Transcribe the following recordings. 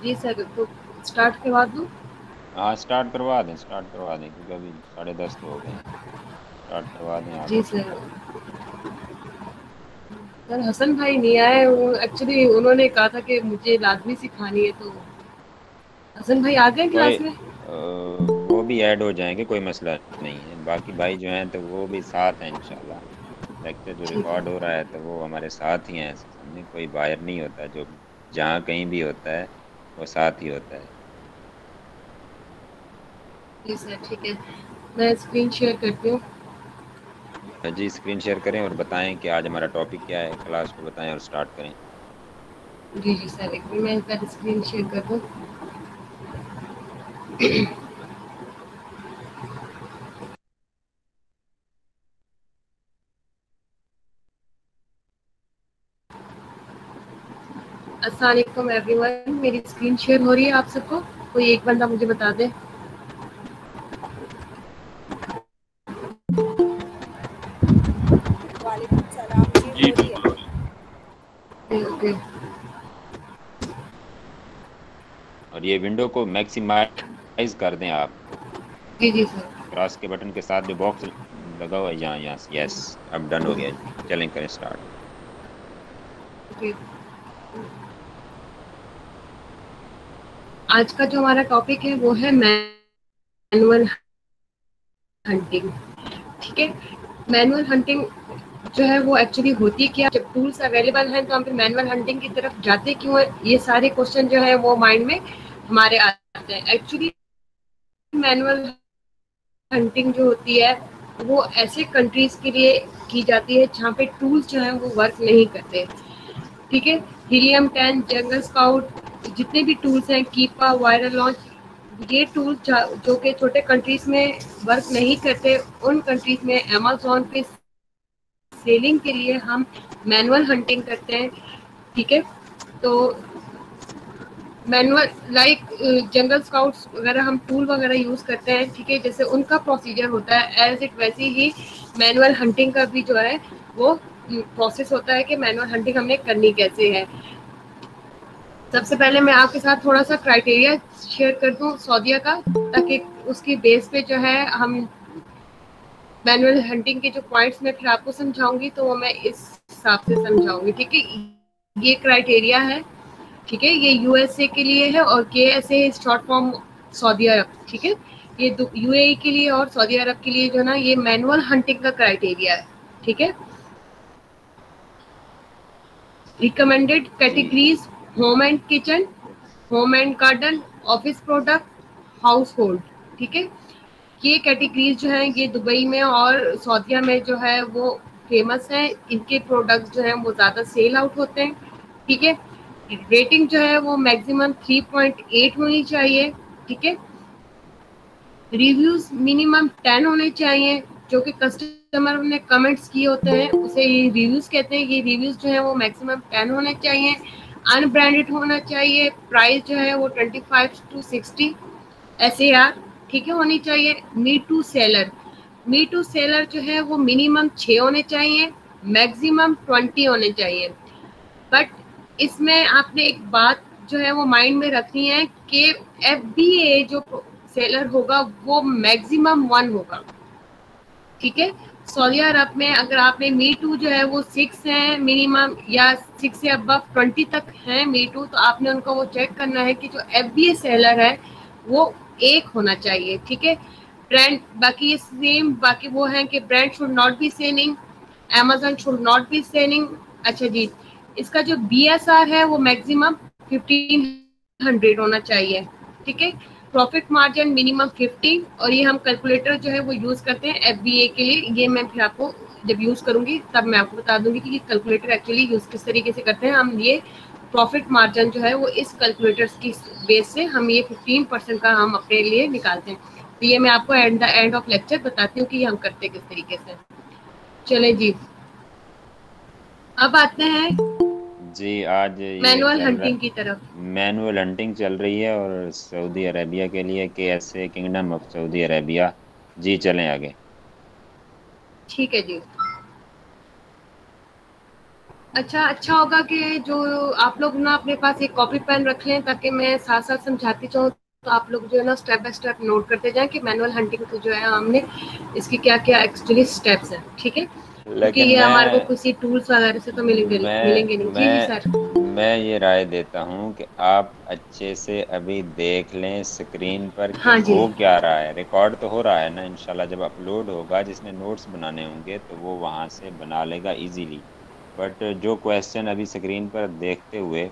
जी sir, तो start करवा दूँ? हाँ स्टार्ट करवा दें क्योंकि अभी 10:30 तो हो गए हैं। स्टार्ट करवा दें आप। जी सर। सर हसन भाई नहीं आए, वो एक्चुअली उन्होंने कहा था कि मुझे लाज़मी सिखानी है, तो हसन भाई आ गए कोई क्लास में? वो भी ऐड हो जाएंगे, कोई मसला नहीं है। बाकी भाई जो हैं तो वो भी साथ हैं इंशाल्लाह। लेक्चर जो ठीक रिकॉर्ड है। हो रहा है तो वो हमारे साथ ही हैं, ऐसे समझे, कोई बाहर नहीं होता। जो जहाँ कहीं भी होता है वो साथ ही होता है। जी सर, ठीक है। मैं स्क्रीन शेयर करती हूँ। जी स्क्रीन शेयर करें और बताएं कि आज हमारा टॉपिक क्या है, क्लास को बताएं और स्टार्ट करें। जी, जी सर, एक मिनट मैं एक बार स्क्रीन शेयर कर दूँ। अस्सलाम वालेकुम एवरीवन, मेरी स्क्रीन शेयर हो रही है आप सबको? कोई एक बंदा मुझे बता दे। वालेकुम सलाम जी, जी हो रही है। बिल्कुल हो रही ओके। और ये विंडो को मैक्सिमाइज कर दें आप। जी, जी सर। क्रॉस के बटन के साथ जो बॉक्स लगा हुआ है यहाँ यहाँ से, यस। अब डन हो गया जी। चलें करें स्टार्ट। ओके। आज का जो हमारा टॉपिक है वो है मैनुअल हंटिंग। ठीक है। मैनुअल हंटिंग जो है वो एक्चुअली होती क्या, जब टूल्स अवेलेबल हैं तो हम फिर मैनुअल हंटिंग की तरफ जाते क्यों है, ये सारे क्वेश्चन जो है वो माइंड में हमारे आते हैं। एक्चुअली मैनुअल हंटिंग जो होती है वो ऐसे कंट्रीज के लिए की जाती है जहाँ पे टूल्स जो है वो वर्क नहीं करते। ठीक है। हीलियम 10, जंगल स्काउट, जितने भी टूल्स हैं, कीपा, वायरल लॉन्च, ये टूल्स जो कि छोटे कंट्रीज में वर्क नहीं करते, उन कंट्रीज में अमेजोन पे सेलिंग के लिए हम मैनुअल हंटिंग करते हैं। ठीक है। तो मैनुअल लाइक जंगल स्काउट्स वगैरह हम टूल वगैरह यूज करते हैं। ठीक है। जैसे उनका प्रोसीजर होता है एज इट, वैसे ही मैनुअल हंटिंग का भी जो है वो प्रोसेस होता है कि मैनुअल हंटिंग हमने करनी कैसे है। सबसे पहले मैं आपके साथ थोड़ा सा क्राइटेरिया शेयर कर दूं सऊदीया का, ताकि उसकी बेस पे जो है हम मैनुअल हंटिंग के जो पॉइंट्स मैं फिर आपको समझाऊंगी तो वो मैं इस हिसाब से समझाऊंगी। ठीक है। ये क्राइटेरिया है। ठीक है। ये यूएसए के लिए है और K S A short form सऊदी अरब। ठीक है। ये यूएई के लिए और सऊदी अरब के लिए जो ना ये मैनुअल हंटिंग का क्राइटेरिया है। ठीक है। रिकमेंडेड जी categories: home and kitchen, home and garden, office product, household. ठीक है। ये कैटेगरीज जो है ये दुबई में और सऊदीया में जो है वो फेमस है। इनके प्रोडक्ट जो है वो ज़्यादा सेल आउट होते हैं। ठीक है। रेटिंग जो है वो मैक्सिमम 3.8 होनी चाहिए। ठीक है। रिव्यूज मिनिमम 10 होने चाहिए। जो कि कस्टमर ने कमेंट्स किए होते हैं उसे ये रिव्यूज कहते हैं। ये रिव्यूज जो है वो मैक्सिमम 10 होने चाहिए। अनब्रांडेड होना चाहिए। प्राइस जो है वो 25 to 60 SAR, ठीक है, होनी चाहिए। Me to seller, me to seller जो है वो मिनिमम 6 होने चाहिए, मैक्सिमम 20 होने चाहिए। बट इसमें आपने एक बात जो है वो माइंड में रखनी है कि FBA जो सेलर होगा वो मैक्सिमम 1 होगा। ठीक है। सऊदी अरब में अगर आपने मी टू जो है वो 6 है मिनिमम, या 6 से अबव 20 तक है मी टू, तो आपने उनको वो चेक करना है कि जो FBA सेलर है वो 1 होना चाहिए। ठीक है। ब्रांड बाकी ये सेम बाकी वो है कि brand should not be selling, Amazon should not be selling. अच्छा जी, इसका जो BSR है वो मैक्सिमम 1500 होना चाहिए। ठीक है। प्रॉफिट मार्जिन मिनिमम 50, और ये हम कैलकुलेटर जो है वो यूज करते हैं FBA के लिए। ये मैं फिर आपको जब यूज करूंगी तब मैं आपको बता दूंगी कि कैलकुलेटर एक्चुअली यूज किस तरीके से करते हैं। हम ये प्रॉफिट मार्जिन जो है वो इस कैलकुलेटर की बेस से हम ये 15% का हम अपने लिए निकालते हैं। तो ये मैं आपको at the end of lecture बताती हूँ कि हम करते किस तरीके से। चले जी, अब आते हैं जी। आज ये मैनुअल चल रहा, हंटिंग की तरफ। मैनुअल हंटिंग चल रही है और सऊदी अरेबिया के लिए KSA, kingdom of Saudi Arabia. जी चलें आगे। ठीक है जी। अच्छा होगा कि जो आप लोग ना अपने पास एक कॉपी पेन रख लें, ताकि मैं साथ साथ समझाती जाऊँ, तो आप लोग जो है ना स्टेप बाय स्टेप नोट करते जाएं कि मैनुअल हंटिंग तो जो है हमने इसकी क्या क्या एक्चुअली स्टेप्स हैं, ठीक है, क्योंकि लेकिन ये हमारे को मैं किसी टूल्स वगैरह से तो मिलेंगे नहीं। जी जी मैं सर। मैं ये राय देता हूँ कि आप अच्छे से अभी देख लें स्क्रीन पर कि हाँ जी। हो क्या रहा है। रिकॉर्ड तो हो रहा है ना, इंशाल्लाह जब अपलोड होगा, जिसने नोट्स बनाने होंगे तो वो वहाँ से बना लेगा इजीली। बट जो क्वेश्चन अभी स्क्रीन पर देखते हुए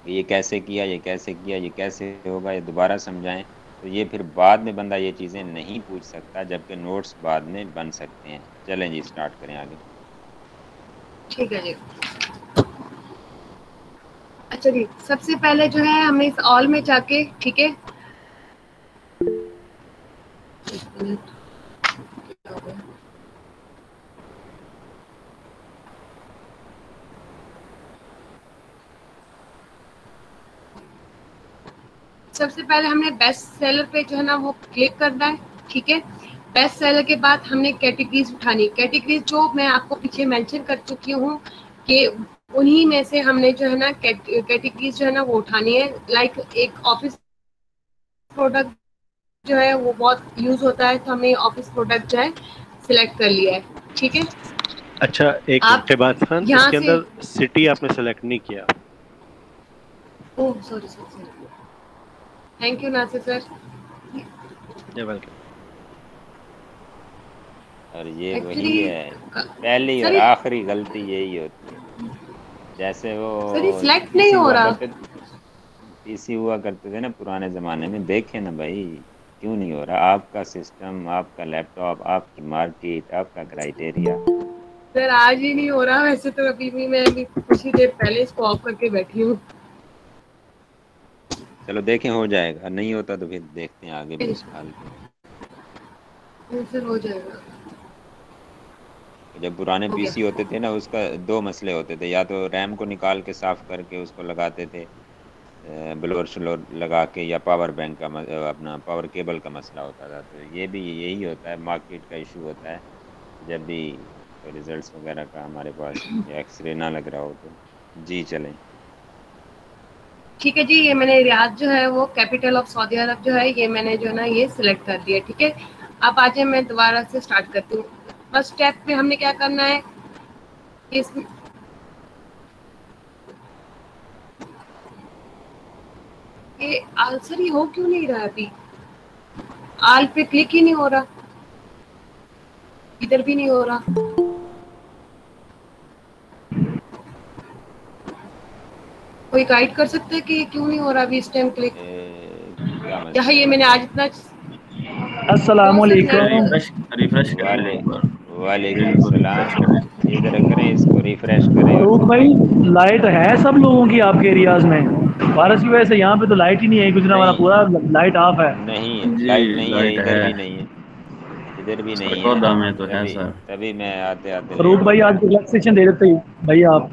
ये कैसे किया, ये कैसे किया, ये कैसे होगा, ये दोबारा समझाएं, तो ये फिर बाद में बंदा ये चीज़ें नहीं पूछ सकता, जबकि नोट्स बाद में बन सकते हैं। चलें जी, स्टार्ट करें आगे। ठीक है जी। अच्छा जी, सबसे पहले जो है हमें इस ऑल में जाके, ठीक है, एक मिनट, क्या हो गया? सबसे पहले हमने बेस्ट सेलर पे जो है ना वो क्लिक करना है, ठीक है। बेस्ट सेलर के बाद हमने कैटेगरीज उठानी, कैटेगरीज जो मैं आपको पीछे मेंशन कर चुकी हूँ कि उन्हीं में से हमने जो है ना कैटेगरीज जो है ना वो उठानी है। लाइक एक ऑफिस प्रोडक्ट जो है वो बहुत यूज होता है, तो हमने ऑफिस प्रोडक्ट जो है सिलेक्ट कर लिया है, ठीक है। अच्छा, एक आप मिनट बात, यहाँ इसके से, अंदर सिटी आपने सेलेक्ट नहीं किया। Oh sorry sorry, thank you Nasir sir. Welcome. और ये वही एक्चुअली है, पहली सर और आखिरी गलती यही होती है। जैसे सर ये वो सिलेक्ट नहीं पीसी हो हुआ रहा। करते पीसी हुआ करते थे ना पुराने जमाने में, देखे ना भाई, क्यों नहीं हो रहा? आपका सिस्टम, आपका लैपटॉप, आपकी मार्केट, आपका क्राइटेरिया। सर आज ही नहीं हो रहा, वैसे तो अभी भी मैं अभी कुछ ही देर पहले इसको ऑफ करके बैठी हूँ। चलो देखें, हो जाएगा। नहीं होता तो फिर देखते हैं आगे भी निकाल के। सर हो जाएगा। जब पुराने हो गया। पीसी होते थे ना, उसका दो मसले होते थे, या तो रैम को निकाल के साफ करके उसको लगाते थे ब्लोअर श्लोअर लगा के, या पावर बैंक का अपना पावर केबल का मसला होता था। तो ये भी यही होता है, मार्केट का इशू होता है जब भी रिजल्ट्स वगैरह का हमारे पास या एक्सरे ना लग रहा हो तो। जी चलें। ठीक है जी, ये मैंने रियाद जो है वो कैपिटल ऑफ सऊदी अरब जो है ये मैंने जो है ना ये सिलेक्ट कर दिया, ठीक है। अब आज मैं दोबारा से स्टार्ट करती हूँ। फर्स्ट स्टेप में हमने क्या करना है, इस ये आंसर ही हो क्यों नहीं रहा अभी, आल पे क्लिक ही नहीं हो रहा, इधर भी नहीं हो रहा। कोई गाइड कर सकते हैं कि क्यों नहीं हो रहा अभी इस टाइम क्लिक? क्या यहाँ मसला ये है? मैंने आज इतना अस्सलाम कौन सा वालेकुम। रिफ्रेश करें वाले एक बार, वालेकुम स्क्रीन को रिफ्रेश सलाम। करें। इधर करें, इसको रिफ्रेश करें और फारूक फिर भाई, देखें। लाइट है सब लोगों की आपके एरियाज में? बारिश की वजह से यहाँ पे तो लाइट ही नहीं है, गुजरा वाला नहीं, पूरा लाइट ऑफ है। नहीं है, जी लाइट नहीं है, लाइट इधर है, भी नहीं है, इधर भी नहीं है। सरगोदा में तो है तभी सर। तभी मैं आते आते फारूक लेट हो भाई गया। आज रिलैक्सेशन दे देते भाई आप,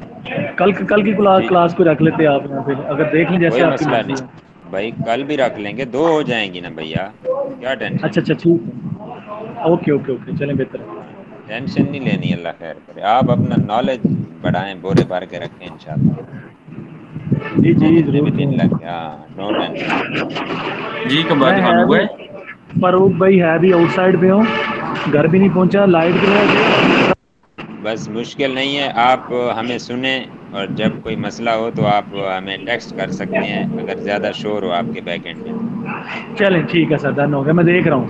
कल की जी, क्लास को रख लेते आप यहाँ पे, अगर देख लें जैसे कोई आपकी मसला मर्जी नहीं है। भाई, कल भी रख लेंगे, दो हो जाएंगी ना भैया, क्या टेंशन अच्छा है? अच्छा ठीक है, ओके ओके ओके, चलें बेहतर है। हाँ, टेंशन नहीं लेनी, अल्लाह खैर करे। आप अपना नॉलेज बढ़ाएं, बोरे भर के रखें इंशाल्लाह। जी जितने जी जितने जरूर भी दिन लग क्यों। गए, हाँ, नो टेंशन। जी कब मैं बात है चालू भी, है? फारूक भाई है भी आउटसाइड पे हूँ, घर भी नहीं पहुँचा लाइट की वजह से। बस मुश्किल नहीं है, आप हमें सुने, और जब कोई मसला हो तो आप हमें टेक्स्ट कर सकते हैं, अगर ज़्यादा शोर हो आपके बैकएंड में तो। चलें ठीक है सर, डन हो गया, मैं देख रहा हूँ।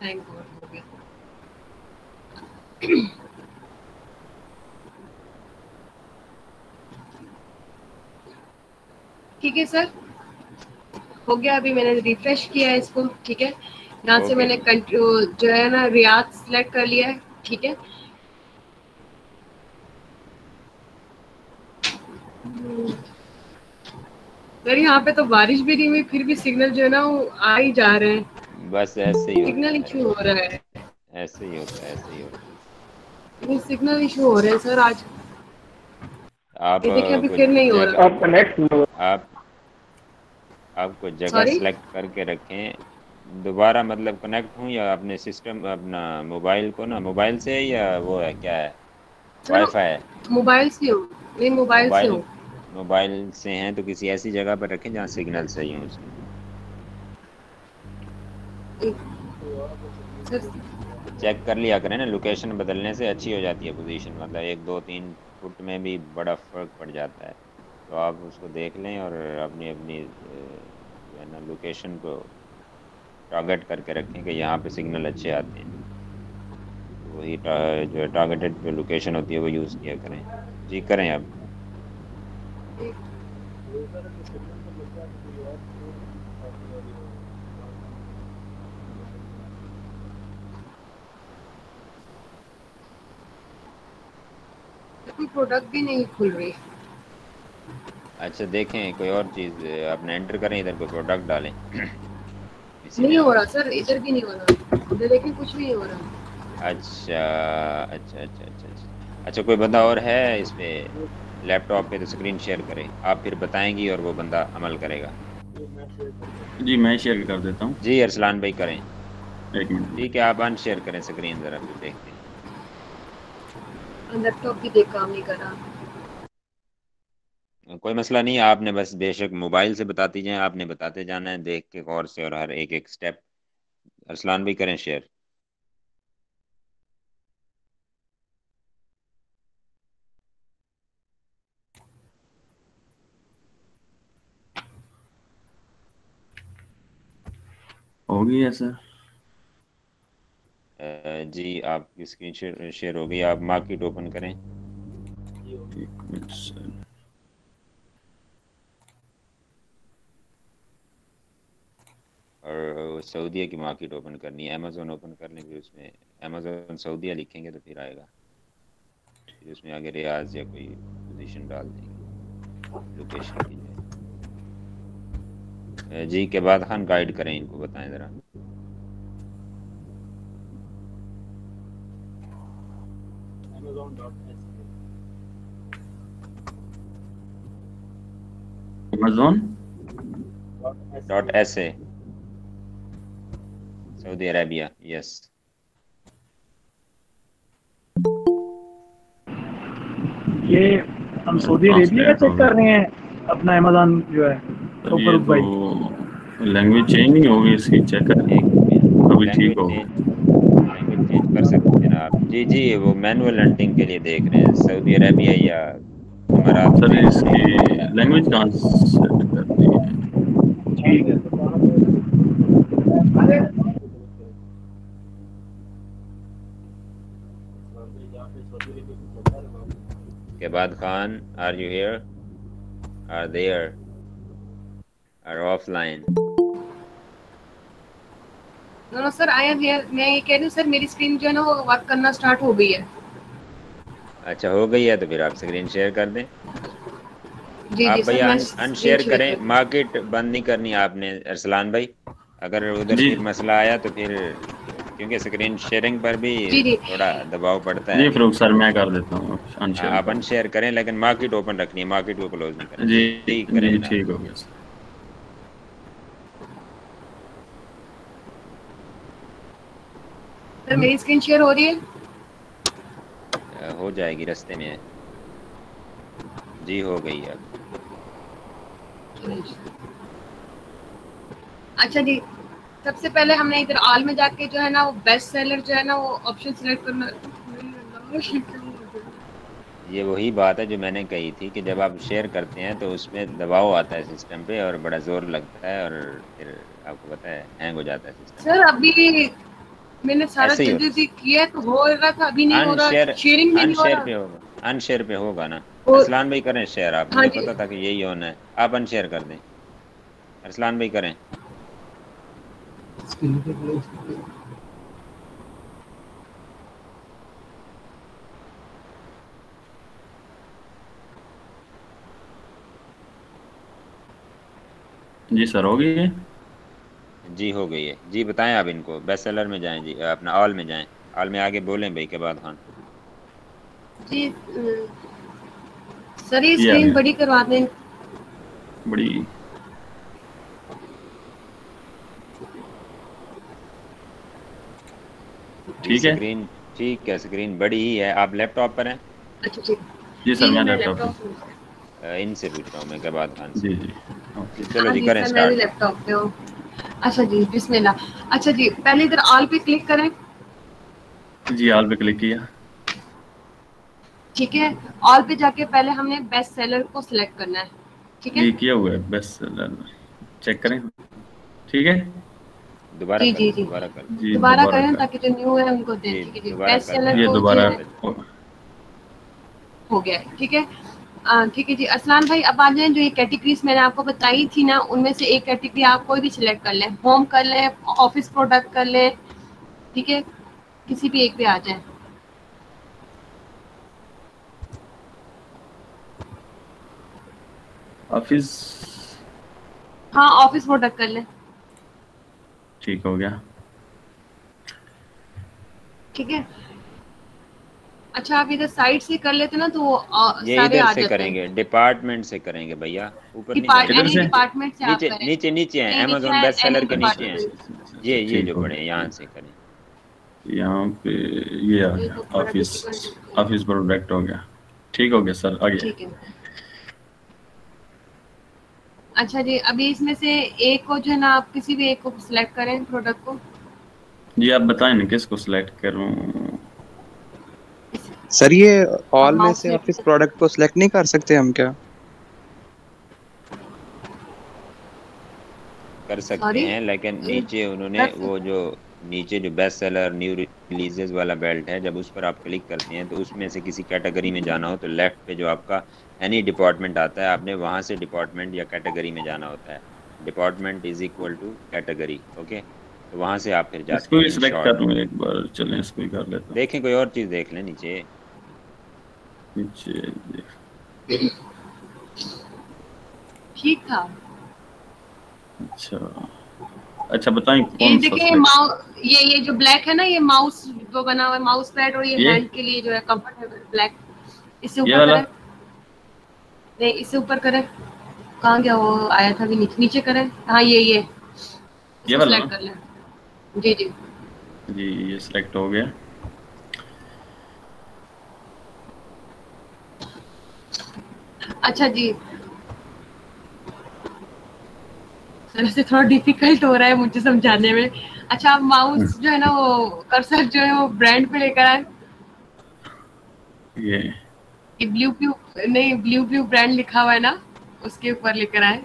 थैंक गॉड हो गया। ठीक है सर, हो गया। अभी मैंने रिफ्रेश किया है इसको, ठीक है। यहाँ से ओके मैंने जी। जो है ना रियाद सिलेक्ट कर लिया है, ठीक है। सर यहाँ पे तो बारिश भी नहीं हुई, फिर भी सिग्नल जो है ना वो आ ही जा रहे हैं, बस ऐसे ही होता सिग्नल है, इशू हो रहा है। ऐसे ही होता है, ऐसे ही होता है। ये सिग्नल इशू हो रहे हैं सर आज। आप ये देखिए अभी कुछ फिर नहीं हो रहा। जगह, आप आप कुछ जगह सॉरी। सेलेक्ट करके रखें, दोबारा मतलब कनेक्ट हूँ या अपने सिस्टम अपना मोबाइल को ना, मोबाइल से है या वो है क्या है, सर वाईफाई है? मोबाइल से हो, नहीं मोबाइल से मोबाइल हो। मोबाइल से हैं तो किसी ऐसी जगह पर रखें जहाँ सिग्नल सही हो उसका। सर चेक कर लिया करें ना, लोकेशन बदलने से अच्छी हो जाती है पोजीशन, मतलब 1 2 3 फुट में भी बड़ा फर्क पड़ जाता है। तो आप उसको देख लें और अपनी अपनी जो है ना लोकेशन को टारगेट करके रखें कि यहाँ पे सिग्नल अच्छे आते हैं, तो वही जो है टारगेटेड जो लोकेशन होती है वो यूज़ किया करें। जी करें अब। कोई प्रोडक्ट भी नहीं खुल रही। अच्छा देखें कोई और चीज़ आपने एंटर करें, इधर कोई प्रोडक्ट डालें इसी नहीं में। हो रहा सर, इधर भी नहीं हो रहा, इधर देखिए कुछ भी नहीं हो रहा। अच्छा अच्छा अच्छा अच्छा अच्छा। अच्छा कोई बंदा और है इस पे लैपटॉप पे, तो स्क्रीन शेयर करें, आप फिर बताएंगी और वो बंदा अमल करेगा। जी मैं शेयर कर देता हूँ, जी अरसलान भाई करें। 1 मिनट। ठीक है आप अनशेयर करें स्क्रीन, ज़रा फिर देखते हैं। लैपटॉप भी देख काम नहीं कर रहा। कोई मसला नहीं, आपने बस बेशक मोबाइल से बताती जाएं, आपने बताते जाना है देख के गौर से, और हर एक एक स्टेप। अरसलान भाई करें शेयर। हो गई है सर। जी आपकी स्क्रीन शेयर शेयर हो गई, आप मार्केट ओपन करें। 1 मिनट सर। और सऊदीया की मार्केट ओपन करनी है, अमेजोन ओपन कर लें, फिर उसमें अमेजोन सऊदीया लिखेंगे तो फिर आएगा, फिर उसमें आगे रियाज या कोई पोजीशन डाल देंगे लोकेशन की जो है। जी के बाद खान गाइड करें, इनको बताएं ज़रा। Amazon .sa Saudi Arabia, yes. ये हम सऊदी अरेबिया का ट्रांसलेट चेक हो कर गया रहे हैं अपना अमेजोन जो है सर। ये फरूक तो भाई। लैंग्वेज चेंज नहीं होगी इसकी, चेक करें एक मिनट, अभी ठीक हो। लैंग्वेज चेंज कर सकते हैं ना आप। जी जी वो मैनुअल हंटिंग के लिए देख रहे हैं, सऊदी अरेबिया या इमारात सर में इसकी कहीं भी जा रहे लैंग्वेज कहाँ सेट करनी है? ठीक है। हैं। के बाद Khan are you here, are there, are offline? No sir I am here, मैं ये कह रही हूँ सर मेरी स्क्रीन जो है ना वो वर्क करना स्टार्ट हो गई है। अच्छा हो गई है तो फिर आप स्क्रीन शेयर कर दें। जी आप जी भाई सर मैं स्क्रीन अनशेयर शेयर करें, कर दी। मार्केट बंद नहीं करनी आपने अरसलान भाई। अगर उधर जी फिर मसला आया तो फिर, क्योंकि स्क्रीन शेयरिंग पर भी जी जी थोड़ा दबाव पड़ता जी है। फरूक सर मैं कर देता हूँ, अनशेयर आप कर देता अनशेयर करें लेकिन मार्केट ओपन रखनी है, मार्केट को क्लोज नहीं हूँ। करना। जी जी करें जी जनाब। ठीक हो गया सर। सर मेरी स्क्रीन शेयर हो रही है। हो जाएगी, रास्ते में है। जी हो गई है अब। अच्छा जी, सबसे पहले हमने इधर ऑल में जाके जो है ना वो बेस्ट सेलर जो है ना वो ऑप्शन सिलेक्ट करना। ये वही बात है जो मैंने कही थी कि जब आप शेयर करते हैं तो उसमें दबाव आता है सिस्टम पे और बड़ा जोर लगता है, और फिर आपको पता है हैंग हो जाता है सिस्टम। सर अभी मैंने सारा ऐसे ही जल्दी होता जल्दी किया है तो हो रहा था, अभी नहीं है। हो रहा, अनशेयर, शेयरिंग भी नहीं हो अनशेयर रहा। पे होगा, अनशेयर पे होगा ना। और अरसलान भाई करें शेयर, आप, हाँ मुझे जी पता था कि यही होना है। आप अनशेयर कर दें, अरसलान भाई करें। जी सर हो गई है। जी हो गई है। जी बताएं आप इनको, बेस्ट सेलर में जाएं जी, अपना ऑल में जाएं, ऑल में आगे बोलें भाई के बाद खान। जी सर ये ये आ स्क्रीन गया बड़ी करवा दें। बड़ी। ठीक है स्क्रीन ठीक है, स्क्रीन बड़ी ही है। आप लैपटॉप पर हैं? अच्छा ठीक। जी सर, जी मैं मैं लैपटॉप पे। लैपटॉप। इनसे पूछ रहा हूँ मैं, कबाद खान से। जी जी ओके। चलो हाँ जी, जी करें सर, मैं भी स्टार्ट। लैपटॉप पे हूँ। अच्छा जी, बिस्मिल्लाह। अच्छा जी, पहले इधर ऑल पे क्लिक करें। जी ऑल पे क्लिक किया। ठीक है, ऑल पे जाके पहले हमने बेस्ट सेलर को सिलेक्ट करना है। ठीक है जी किया हुआ है, बेस्ट सेलर चेक करें। ठीक है दोबारा जी कर जी लें, जी, दोबारा कर लें। जी दोबारा दोबारा करें कर। ताकि जो न्यू है उनको दें। जी ठीक है जी, दोबारा बेस्ट कर सेलर लें, ये को आप जो दोबारा है स्क्रीन पे। हो गया है। ठीक है ठीक है जी। असलान भाई अब आ जाए, जो ये कैटेगरीज मैंने आपको बताई थी ना, उनमें से एक कैटेगरी आप कोई भी सिलेक्ट कर लें। होम कर लें, ऑफिस प्रोडक्ट कर लें, ठीक है, किसी भी एक पे आ जाए। ऑफिस। हाँ, ऑफिस प्रोडक्ट कर लें। ठीक हो गया। ठीक है। अच्छा, आप इधर साइड से कर लेते ना तो वो ये सारे इधर आ से जाते हैं। करेंगे, डिपार्टमेंट से करेंगे भैया, ऊपर नहीं डिपार्ट किधर जाएंगे। एनी से? डिपार्टमेंट से आप नीचे करें। नीचे नीचे हैं, नहीं, नीचे अमेजोन है बेस्ट एनी सेलर के नीचे हैं। डिपार्टमेंट। ये ठीक जो हो पड़े हैं, यहाँ गया। से करें। यहाँ पे ये आ ये गया, तो बड़ा ऑफिस। डिफिकल्ट है। ऑफिस प्रोडक्ट हो गया। ठीक हो गया सर, आगे। ठीक है। अच्छा जी, अभी इसमें से एक को जो है ना, आप किसी भी एक को सिलेक्ट करें प्रोडक्ट को। जी आप बताएं ना किसको सिलेक्ट करूं। सर ये ऑल में माउस से ऑफिस क्लिक। प्रोडक्ट को सिलेक्ट नहीं कर सकते हम क्या? कर सकते सॉरी, हैं, लेकिन नीचे उन्होंने वो जो नीचे जो बेस्ट सेलर न्यू रिलीजेस वाला बेल्ट है, जब उस पर आप क्लिक करते हैं तो उसमें से किसी कैटेगरी में जाना हो तो लेफ्ट पे जो आपका एनी डिपार्टमेंट आता है, आपने वहां से डिपार्टमेंट या कैटेगरी में जाना होता है। Department is equal to category. Okay, तो वहां से आप फिर जाते इसको हैं भी इन सिलेक्ट शॉर्ट। कर लूं एक बार, चलें इसको ही कर लेता हूं। देखें, कोई और चीज देख लें नीचे। नीचे ठीक था। अच्छा अच्छा, बताएं ये कौन सा देखिए सिलेक्ट। ये जो ब्लैक है ना, ये माउस जो बना हुआ है, माउस पैड, और ये ये हैंड के लिए जो है कंफर्टेबल ब्लैक। इससे ये ऊपर वाला। करें। नहीं, इससे ऊपर करें। कहाँ गया वो, आया था भी नीचे, नीचे करें। हाँ, ये ये इसको वाला सिलेक्ट ना। कर लें। जी जी। जी ये सिलेक्ट हो गया। अच्छा जी, सर से थोड़ा डिफिकल्ट हो रहा है मुझे समझाने में। अच्छा, आप माउस जो है ना, वो कर्सर जो है वो ब्रांड पे लेकर आए। ये ये ब्लू ब्लू, नहीं, ब्लू ब्लू ब्रांड लिखा हुआ है ना, उसके ऊपर लेकर आए। ये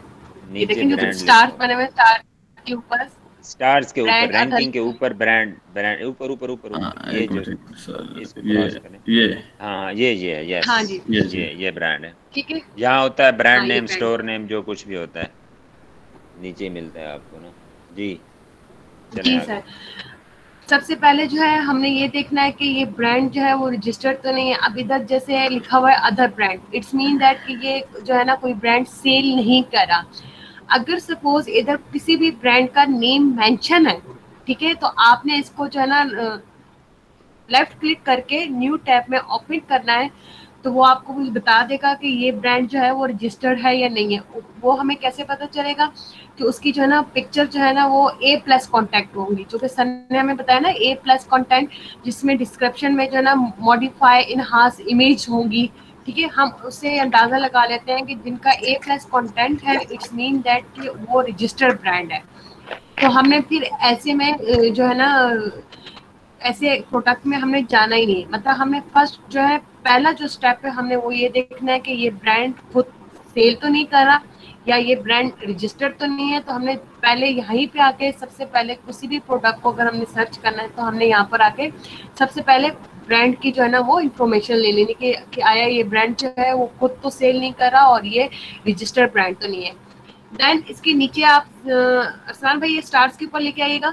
नीचे देखें, जो ब्रांड लिखा स्टार्स हो, बने हुए, स्टार के ऊपर स्टार्स के ऊपर, ब्रांड अदर। रैंकिंग के ऊपर ब्रांड, ब्रांड ऊपर ऊपर ऊपर ऊपर, ये एक जो मिनट सर, इसको ये क्रॉस करें। ये हाँ हाँ, ये है, यस। हाँ जी, ये जी। ये ब्रांड है। ठीक है। यहाँ होता है ब्रांड हाँ, ये नेम, ब्रांड स्टोर है। नेम, जो कुछ भी होता है नीचे ही मिलता है आपको ना। जी चलें जी आगे। सर, सबसे पहले जो है हमने ये देखना है कि ये ब्रांड जो है वो रजिस्टर्ड तो नहीं है। अब इधर जैसे लिखा हुआ है other brand, it's mean that कि ये जो है ना कोई ब्रांड सेल नहीं करा। अगर सपोज इधर किसी भी ब्रांड का नेम मेंशन है, ठीक है, तो आपने इसको जो है ना लेफ्ट क्लिक करके न्यू टैब में ओपन करना है, तो वो आपको कुछ बता देगा कि ये ब्रांड जो है वो रजिस्टर्ड है या नहीं है। वो हमें कैसे पता चलेगा कि उसकी जो है ना पिक्चर जो है ना वो A+ कॉन्टैक्ट होंगी, जो कि सर ने हमें बताया ना, A+ कॉन्टैक्ट, जिसमें डिस्क्रिप्शन में जो है ना मॉडिफाई इनहांस इमेज होंगी। ठीक है, हम उससे अंदाजा लगा लेते हैं कि जिनका A+ कॉन्टेंट है, इट्स मीन दैट कि वो रजिस्टर्ड ब्रांड है। तो हमने फिर ऐसे में जो है ना, ऐसे प्रोडक्ट में हमने जाना ही नहीं। मतलब हमने फर्स्ट जो है, पहला जो स्टेप है, हमने वो ये देखना है कि ये ब्रांड खुद सेल तो नहीं कर रहा, या ये ब्रांड रजिस्टर्ड तो नहीं है। तो हमने पहले यहीं पे आके, सबसे पहले किसी भी प्रोडक्ट को अगर हमने सर्च करना है, तो हमने यहाँ पर आके सबसे पहले ब्रांड की जो है ना वो इन्फॉर्मेशन ले लेनी कि आया ये ब्रांड जो है वो खुद तो सेल नहीं कर रहा और ये रजिस्टर्ड ब्रांड तो नहीं है। देन इसके नीचे आप अरसान भाई ये स्टार्स के ऊपर लेके आइएगा,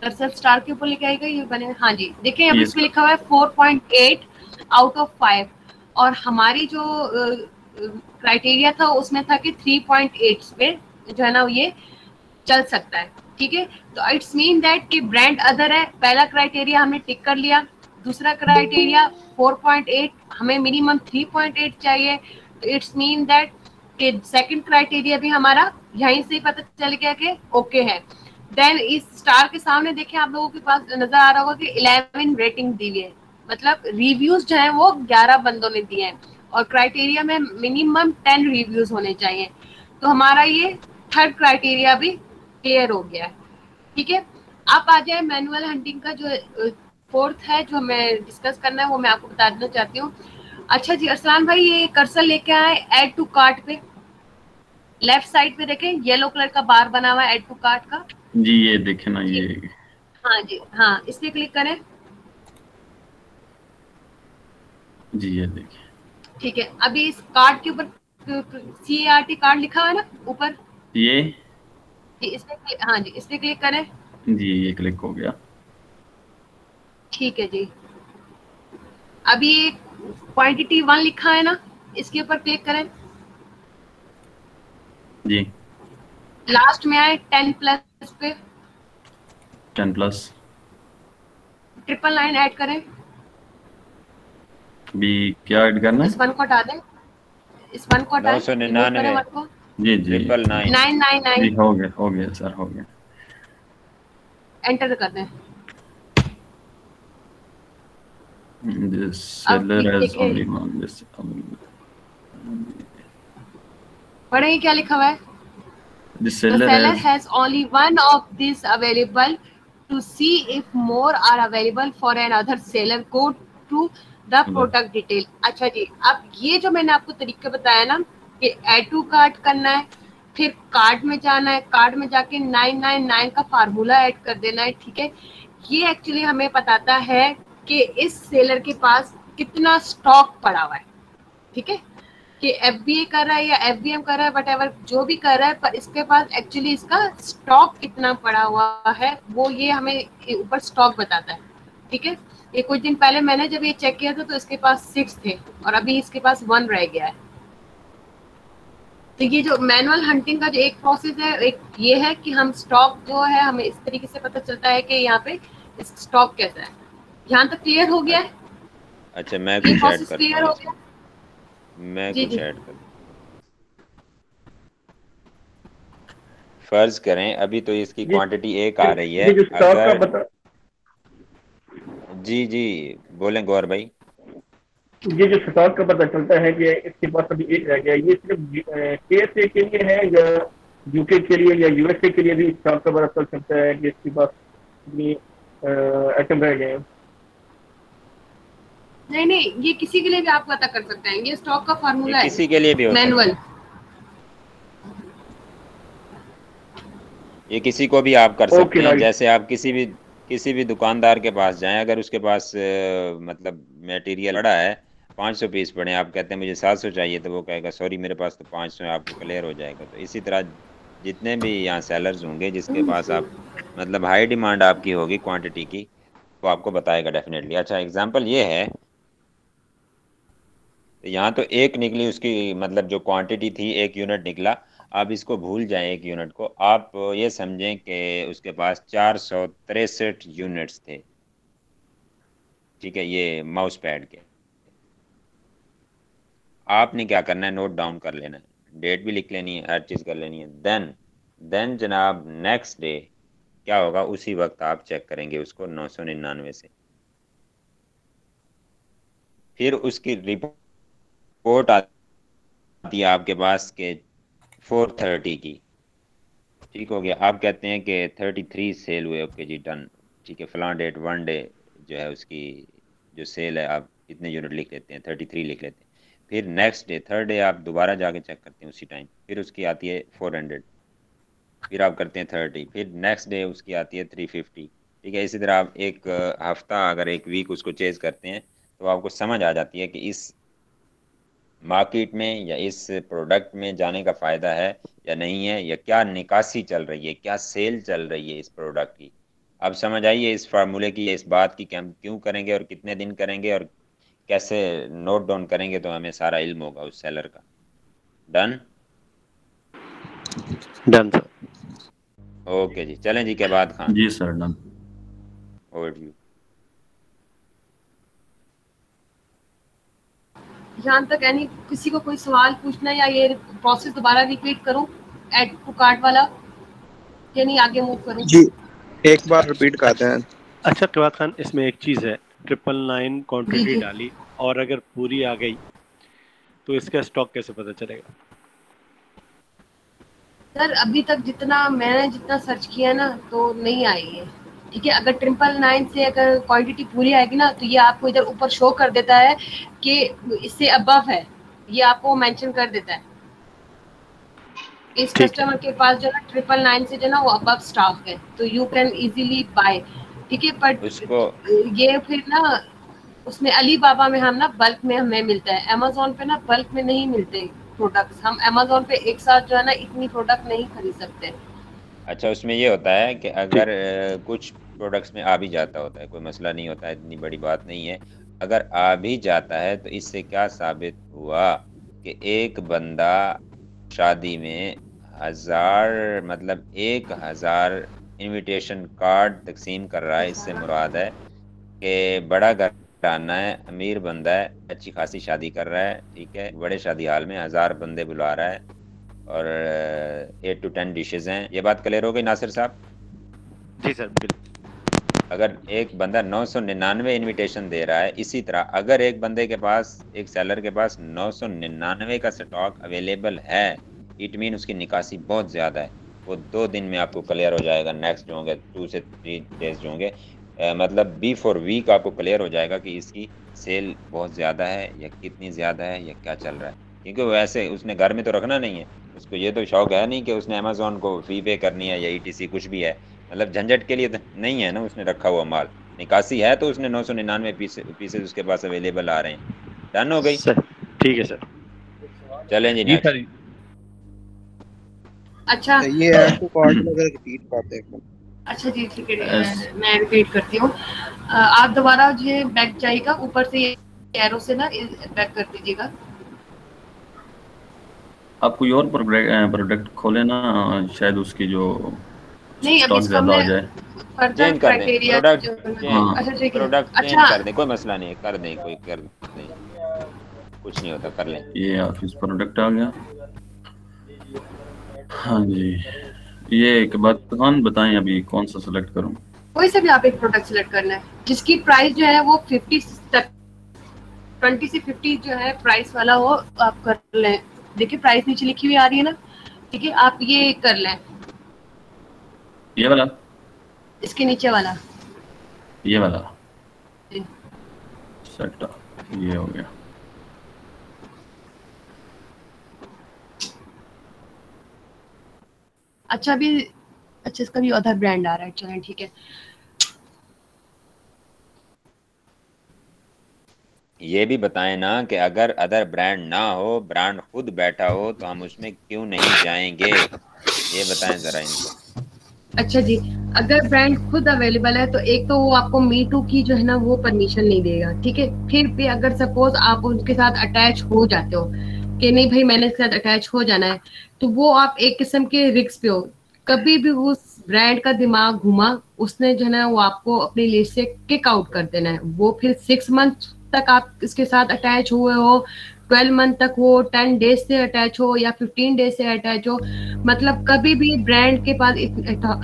कर्सर स्टार के ऊपर लेके आएगा, ये बने। हाँ जी, देखिए अब ये इस पे लिखा हुआ है 4.8 आउट ऑफ 5, और हमारी जो क्राइटेरिया था उसमें था कि 3.8 पे जो है ना ये चल सकता है। ठीक है, तो इट्स मीन दैट कि ब्रांड अदर है। पहला क्राइटेरिया हमने टिक कर लिया। दूसरा क्राइटेरिया 4.8, हमें मिनिमम 3.8 चाहिए। तो इट्स मीन दैट कि सेकंड क्राइटेरिया भी हमारा यहीं से पता चल गया कि ओके है। देन इस स्टार के सामने देखें आप लोगों के पास नजर आ रहा होगा कि 11 रेटिंग दी हुई है, मतलब रिव्यूज जो है वो 11 बंदों ने दिए हैं और क्राइटेरिया में मिनिमम 10 रिव्यूज होने चाहिए। तो हमारा ये थर्ड क्राइटेरिया भी क्लियर हो गया है। ठीक है, आप आ जाए मैनुअल हंटिंग का जो फोर्थ है जो हमें डिस्कस करना है वो मैं आपको बता देना चाहती हूँ। अच्छा जी अरसलान भाई, ये कर्सर लेके आए ऐड टू कार्ट पे, लेफ्ट साइड पे देखें येलो कलर का बार बना हुआ है ऐड टू कार्ट का। जी ये देखे ना ये। हाँ जी, हाँ इस पे क्लिक करें। जी ये देखिए। ठीक है, अभी इस कार्ड के ऊपर CART कार्ड लिखा हुआ है ना ऊपर, ये जी इस पे, हाँ जी इस पे क्लिक करें। जी ये क्लिक हो गया। ठीक है जी, अभी क्वांटिटी 1 लिखा है ना, इसके ऊपर क्लिक करें। जी लास्ट में आए 10+ पे, 10+, 999 ऐड करें। भी क्या ऐड करना है? इस 1 को हटा दें, इस 1 को हटाएं, रिमूव करें 1 को। जी जी 999 999 जी हो गया सर, हो गया। एंटर कर दें। This अब seller has देखें, only one this पढ़ेंगे क्या लिखा हुआ है। the The seller seller has has only one of these available. To see if more are available for another seller, go to the product detail. अच्छा जी, अब ये जो मैंने आपको तरीका बताया ना कि add to cart करना है, फिर कार्ड में जाना है, कार्ड में जाके 999 का फार्मूला ऐड कर देना है। ठीक है, ये एक्चुअली हमें बताता है कि इस सेलर के पास कितना स्टॉक पड़ा हुआ है। ठीक है, कि FBA कर रहा है या FBM कर रहा है, वटएवर जो भी कर रहा है, पर इसके पास एक्चुअली इसका स्टॉक कितना पड़ा हुआ है वो ये हमें ऊपर स्टॉक बताता है। ठीक है, ये कुछ दिन पहले मैंने जब ये चेक किया था तो इसके पास 6 थे और अभी इसके पास 1 रह गया है। तो ये जो मैनुअल हंटिंग का जो एक प्रोसेस है, एक ये है कि हम स्टॉक जो है हमें इस तरीके से पता चलता है कि यहाँ पे स्टॉक कैसा है। यहाँ तक क्लियर हो गया है? अच्छा मैं ये कुछ ऐड प्रोसेस करता क्लियर हो हूँ गया? मैं जी कुछ जी ऐड कर फर्ज करें अभी तो इसकी क्वांटिटी 1 आ रही है। ये जो स्टॉक का अगर बता, जी जी बोलें गौर भाई। ये जो स्टॉक का पता चलता है कि इसके पास अभी 1 रह गया, ये सिर्फ KSA के लिए है या UK के लिए या USA के लिए भी स्टॉक का पता चल सकता है कि इसके पास कितनी आइटम रह गए हैं? नहीं नहीं, ये किसी के लिए भी आप पता कर सकते हैं, ये स्टॉक का फार्मूला है, किसी के लिए भी हो मैनुअल। ये किसी को भी आप कर सकते हैं। right. जैसे आप किसी भी दुकानदार के पास जाएं, अगर उसके पास मतलब मटेरियल पड़ा है 500 पीस पड़े, आप कहते हैं मुझे 700 चाहिए, तो वो कहेगा सॉरी मेरे पास तो 500 है, आपको क्लियर हो जाएगा। तो इसी तरह जितने भी यहाँ सेलर्स होंगे जिसके पास आप मतलब हाई डिमांड आपकी होगी क्वांटिटी की, वो आपको बताएगा डेफिनेटली। अच्छा एग्जांपल ये है, यहाँ तो 1 निकली उसकी, मतलब जो क्वांटिटी थी 1 यूनिट निकला। आप इसको भूल जाएं 1 यूनिट को, आप ये समझें कि उसके पास 463 यूनिट्स थे। ठीक है, ये माउस पैड के। आपने क्या करना है, नोट डाउन कर लेना है, डेट भी लिख लेनी है, हर चीज़ कर लेनी है। देन जनाब नेक्स्ट डे क्या होगा, उसी वक्त आप चेक करेंगे उसको 999 से। फिर उसकी रिपोर्ट आती है आपके पास के 430 की। ठीक हो गया, आप कहते हैं कि 33 सेल हुए, ओके जी डन। ठीक है, फलां डेट 1 डे जो है उसकी जो सेल है आप इतने यूनिट लिख लेते हैं, 33 लिख लेते हैं। फिर नेक्स्ट डे 3rd डे आप दोबारा जाके चेक करते हैं उसी टाइम, फिर उसकी आती है 400, फिर आप करते हैं 30, फिर नेक्स्ट डे उसकी आती है 350। ठीक है, इसी तरह आप एक हफ्ता अगर 1 वीक उसको चेज करते हैं तो आपको समझ आ जाती है कि इस मार्केट में या इस प्रोडक्ट में जाने का फ़ायदा है या नहीं है, या क्या निकासी चल रही है, क्या सेल चल रही है इस प्रोडक्ट की। अब समझ आइए इस फार्मूले की, इस बात की कि हम क्यों करेंगे और कितने दिन करेंगे और कैसे नोट डाउन करेंगे, तो हमें सारा इल्म होगा उस सेलर का। Done done sir. ओके जी, चलें जी, क्या बात खान। जी सर डन। ओवरव्यू। यहाँ तक यानी किसी को कोई सवाल पूछना या ये प्रोसेस दोबारा रिपीट करूं ऐड टू कार्ट वाला? या नहीं आगे मूव करूं? जी एक बार रिपीट करते हैं। अच्छा क़िबात खान, इसमें एक चीज़ है, 999 जी क्वांटिटी जी डाली और अगर पूरी आ गई तो इसका स्टॉक कैसे पता चलेगा? सर, अभी तक जितना सर्च किया ना तो नहीं आई है। ठीक है, अगर 999 से अगर क्वांटिटी पूरी आएगी ना तो ये आपको इधर ऊपर शो कर देता है कि इससे अबव है, ये आपको मेंशन कर देता है। इस ठीक है। कस्टमर के पास जो है 999 से जो ना वो अबव स्टॉक है, तो यू कैन इजीली बाय। ठीक है, बट उसको ये फिर ना उसमें अलीबाबा में हम ना बल्क में हमें मिलता है, अमेज़न पे ना बल्क में नहीं मिलते प्रोडक्ट्स। हम अमेज़न पे एक साथ जो है ना इतनी प्रोडक्ट नहीं खरीद सकते। अच्छा, उसमें ये होता है कि ठीक। अगर कुछ प्रोडक्ट्स में आ भी जाता होता है, कोई मसला नहीं होता है, इतनी बड़ी बात नहीं है। अगर आ भी जाता है तो इससे क्या साबित हुआ कि एक बंदा शादी में 1000 इनविटेशन कार्ड तकसीम कर रहा है। इससे मुराद है कि बड़ा घराना है, अमीर बंदा है, अच्छी खासी शादी कर रहा है। ठीक है, बड़े शादी हाल में 1000 बंदे बुला रहा है और 8 to 10 डिशेज हैं। ये बात क्लियर हो गई नासिर साहब? जी सर, बिल्कुल। अगर एक बंदा 999 इनविटेशन दे रहा है, इसी तरह अगर एक बंदे के पास, एक सेलर के पास 999 का स्टॉक अवेलेबल है, इट मीन उसकी निकासी बहुत ज़्यादा है। वो 2 दिन में आपको क्लियर हो जाएगा। नेक्स्ट जो होंगे 2 से 3 डेज जो होंगे, मतलब बिफोर वीक आपको क्लियर हो जाएगा कि इसकी सेल बहुत ज़्यादा है या कितनी ज़्यादा है या क्या चल रहा है। क्योंकि वैसे उसने घर में तो रखना नहीं है, उसको ये तो शौक है नहीं कि उसने अमेज़न को फी पे करनी है या ईटीसी कुछ भी है। मतलब झंझट के लिए तो नहीं है ना उसने रखा हुआ माल। निकासी है तो उसने 999 पीसेस उसके पास अवेलेबल आ रहे हैं। डन हो गई? सर ठीक है सर। चलें जी जी नेक्स्ट। सर। अच्छा ये ऐड टू कार्ट में अगर रिपीट करते हैं। अच्छा जी ठीक है, Yes. मैं रिपीट करती हूँ। आप दोबारा जो बैक जाइएगा, ऊपर से एरो से ना बैक कर दीजिएगा। आप कोई और प्रोडक्ट खोले ना, शायद उसकी जो नहीं, अभी स्टॉक इसको ज्यादा हो हमने जाए। फर्दर चेंज कर दें क्राइटेरिया प्रोडक्ट, जो अच्छा चेंज ठीक है। प्रोडक्ट चेंज अच्छा कर दें, कोई मसला नहीं है, कर दें, कोई कर दें, कुछ नहीं होता, कर लें। ये ऑफिस प्रोडक्ट आ गया। हाँ जी, ये एक बात खान बताएं, अभी कौन सा सेलेक्ट करूं? कोई से भी आप एक प्रोडक्ट सिलेक्ट करना है जिसकी प्राइस जो है वो 50 तक, 20 से 50 जो है प्राइस वाला हो, आप कर लें। देखिए प्राइस नीचे लिखी हुई आ रही है ना, ठीक है, आप ये कर लें। ये वाला? इसके नीचे वाला, ये वाला जी। सेट, ये हो गया। अच्छा अभी अच्छा इसका भी अदर ब्रांड आ रहा है, चलें ठीक है। ये भी बताएं ना कि अगर अदर ब्रांड ना हो, ब्रांड खुद बैठा हो, तो हम उसमें क्यों नहीं जाएंगे? ये बताएं जरा इनको। अच्छा जी, अगर ब्रांड खुद अवेलेबल है तो एक तो वो आपको मी टू की जो है ना वो परमिशन नहीं देगा, ठीक है। फिर भी अगर सपोज आप उनके साथ अटैच हो जाते हो कि नहीं भाई मैंने इसके साथ अटैच हो जाना है, तो वो आप एक किस्म के रिस्क पे हो। कभी भी उस ब्रांड का दिमाग घुमा, उसने जो है ना वो आपको अपनी लिस्ट से किक आउट कर देना है। वो फिर 6 मंथ तक आप इसके साथ अटैच हुए हो, 12 मंथ तक हो, 10 डेज से अटैच हो या 15 डेज से अटैच हो, मतलब कभी भी ब्रांड के पास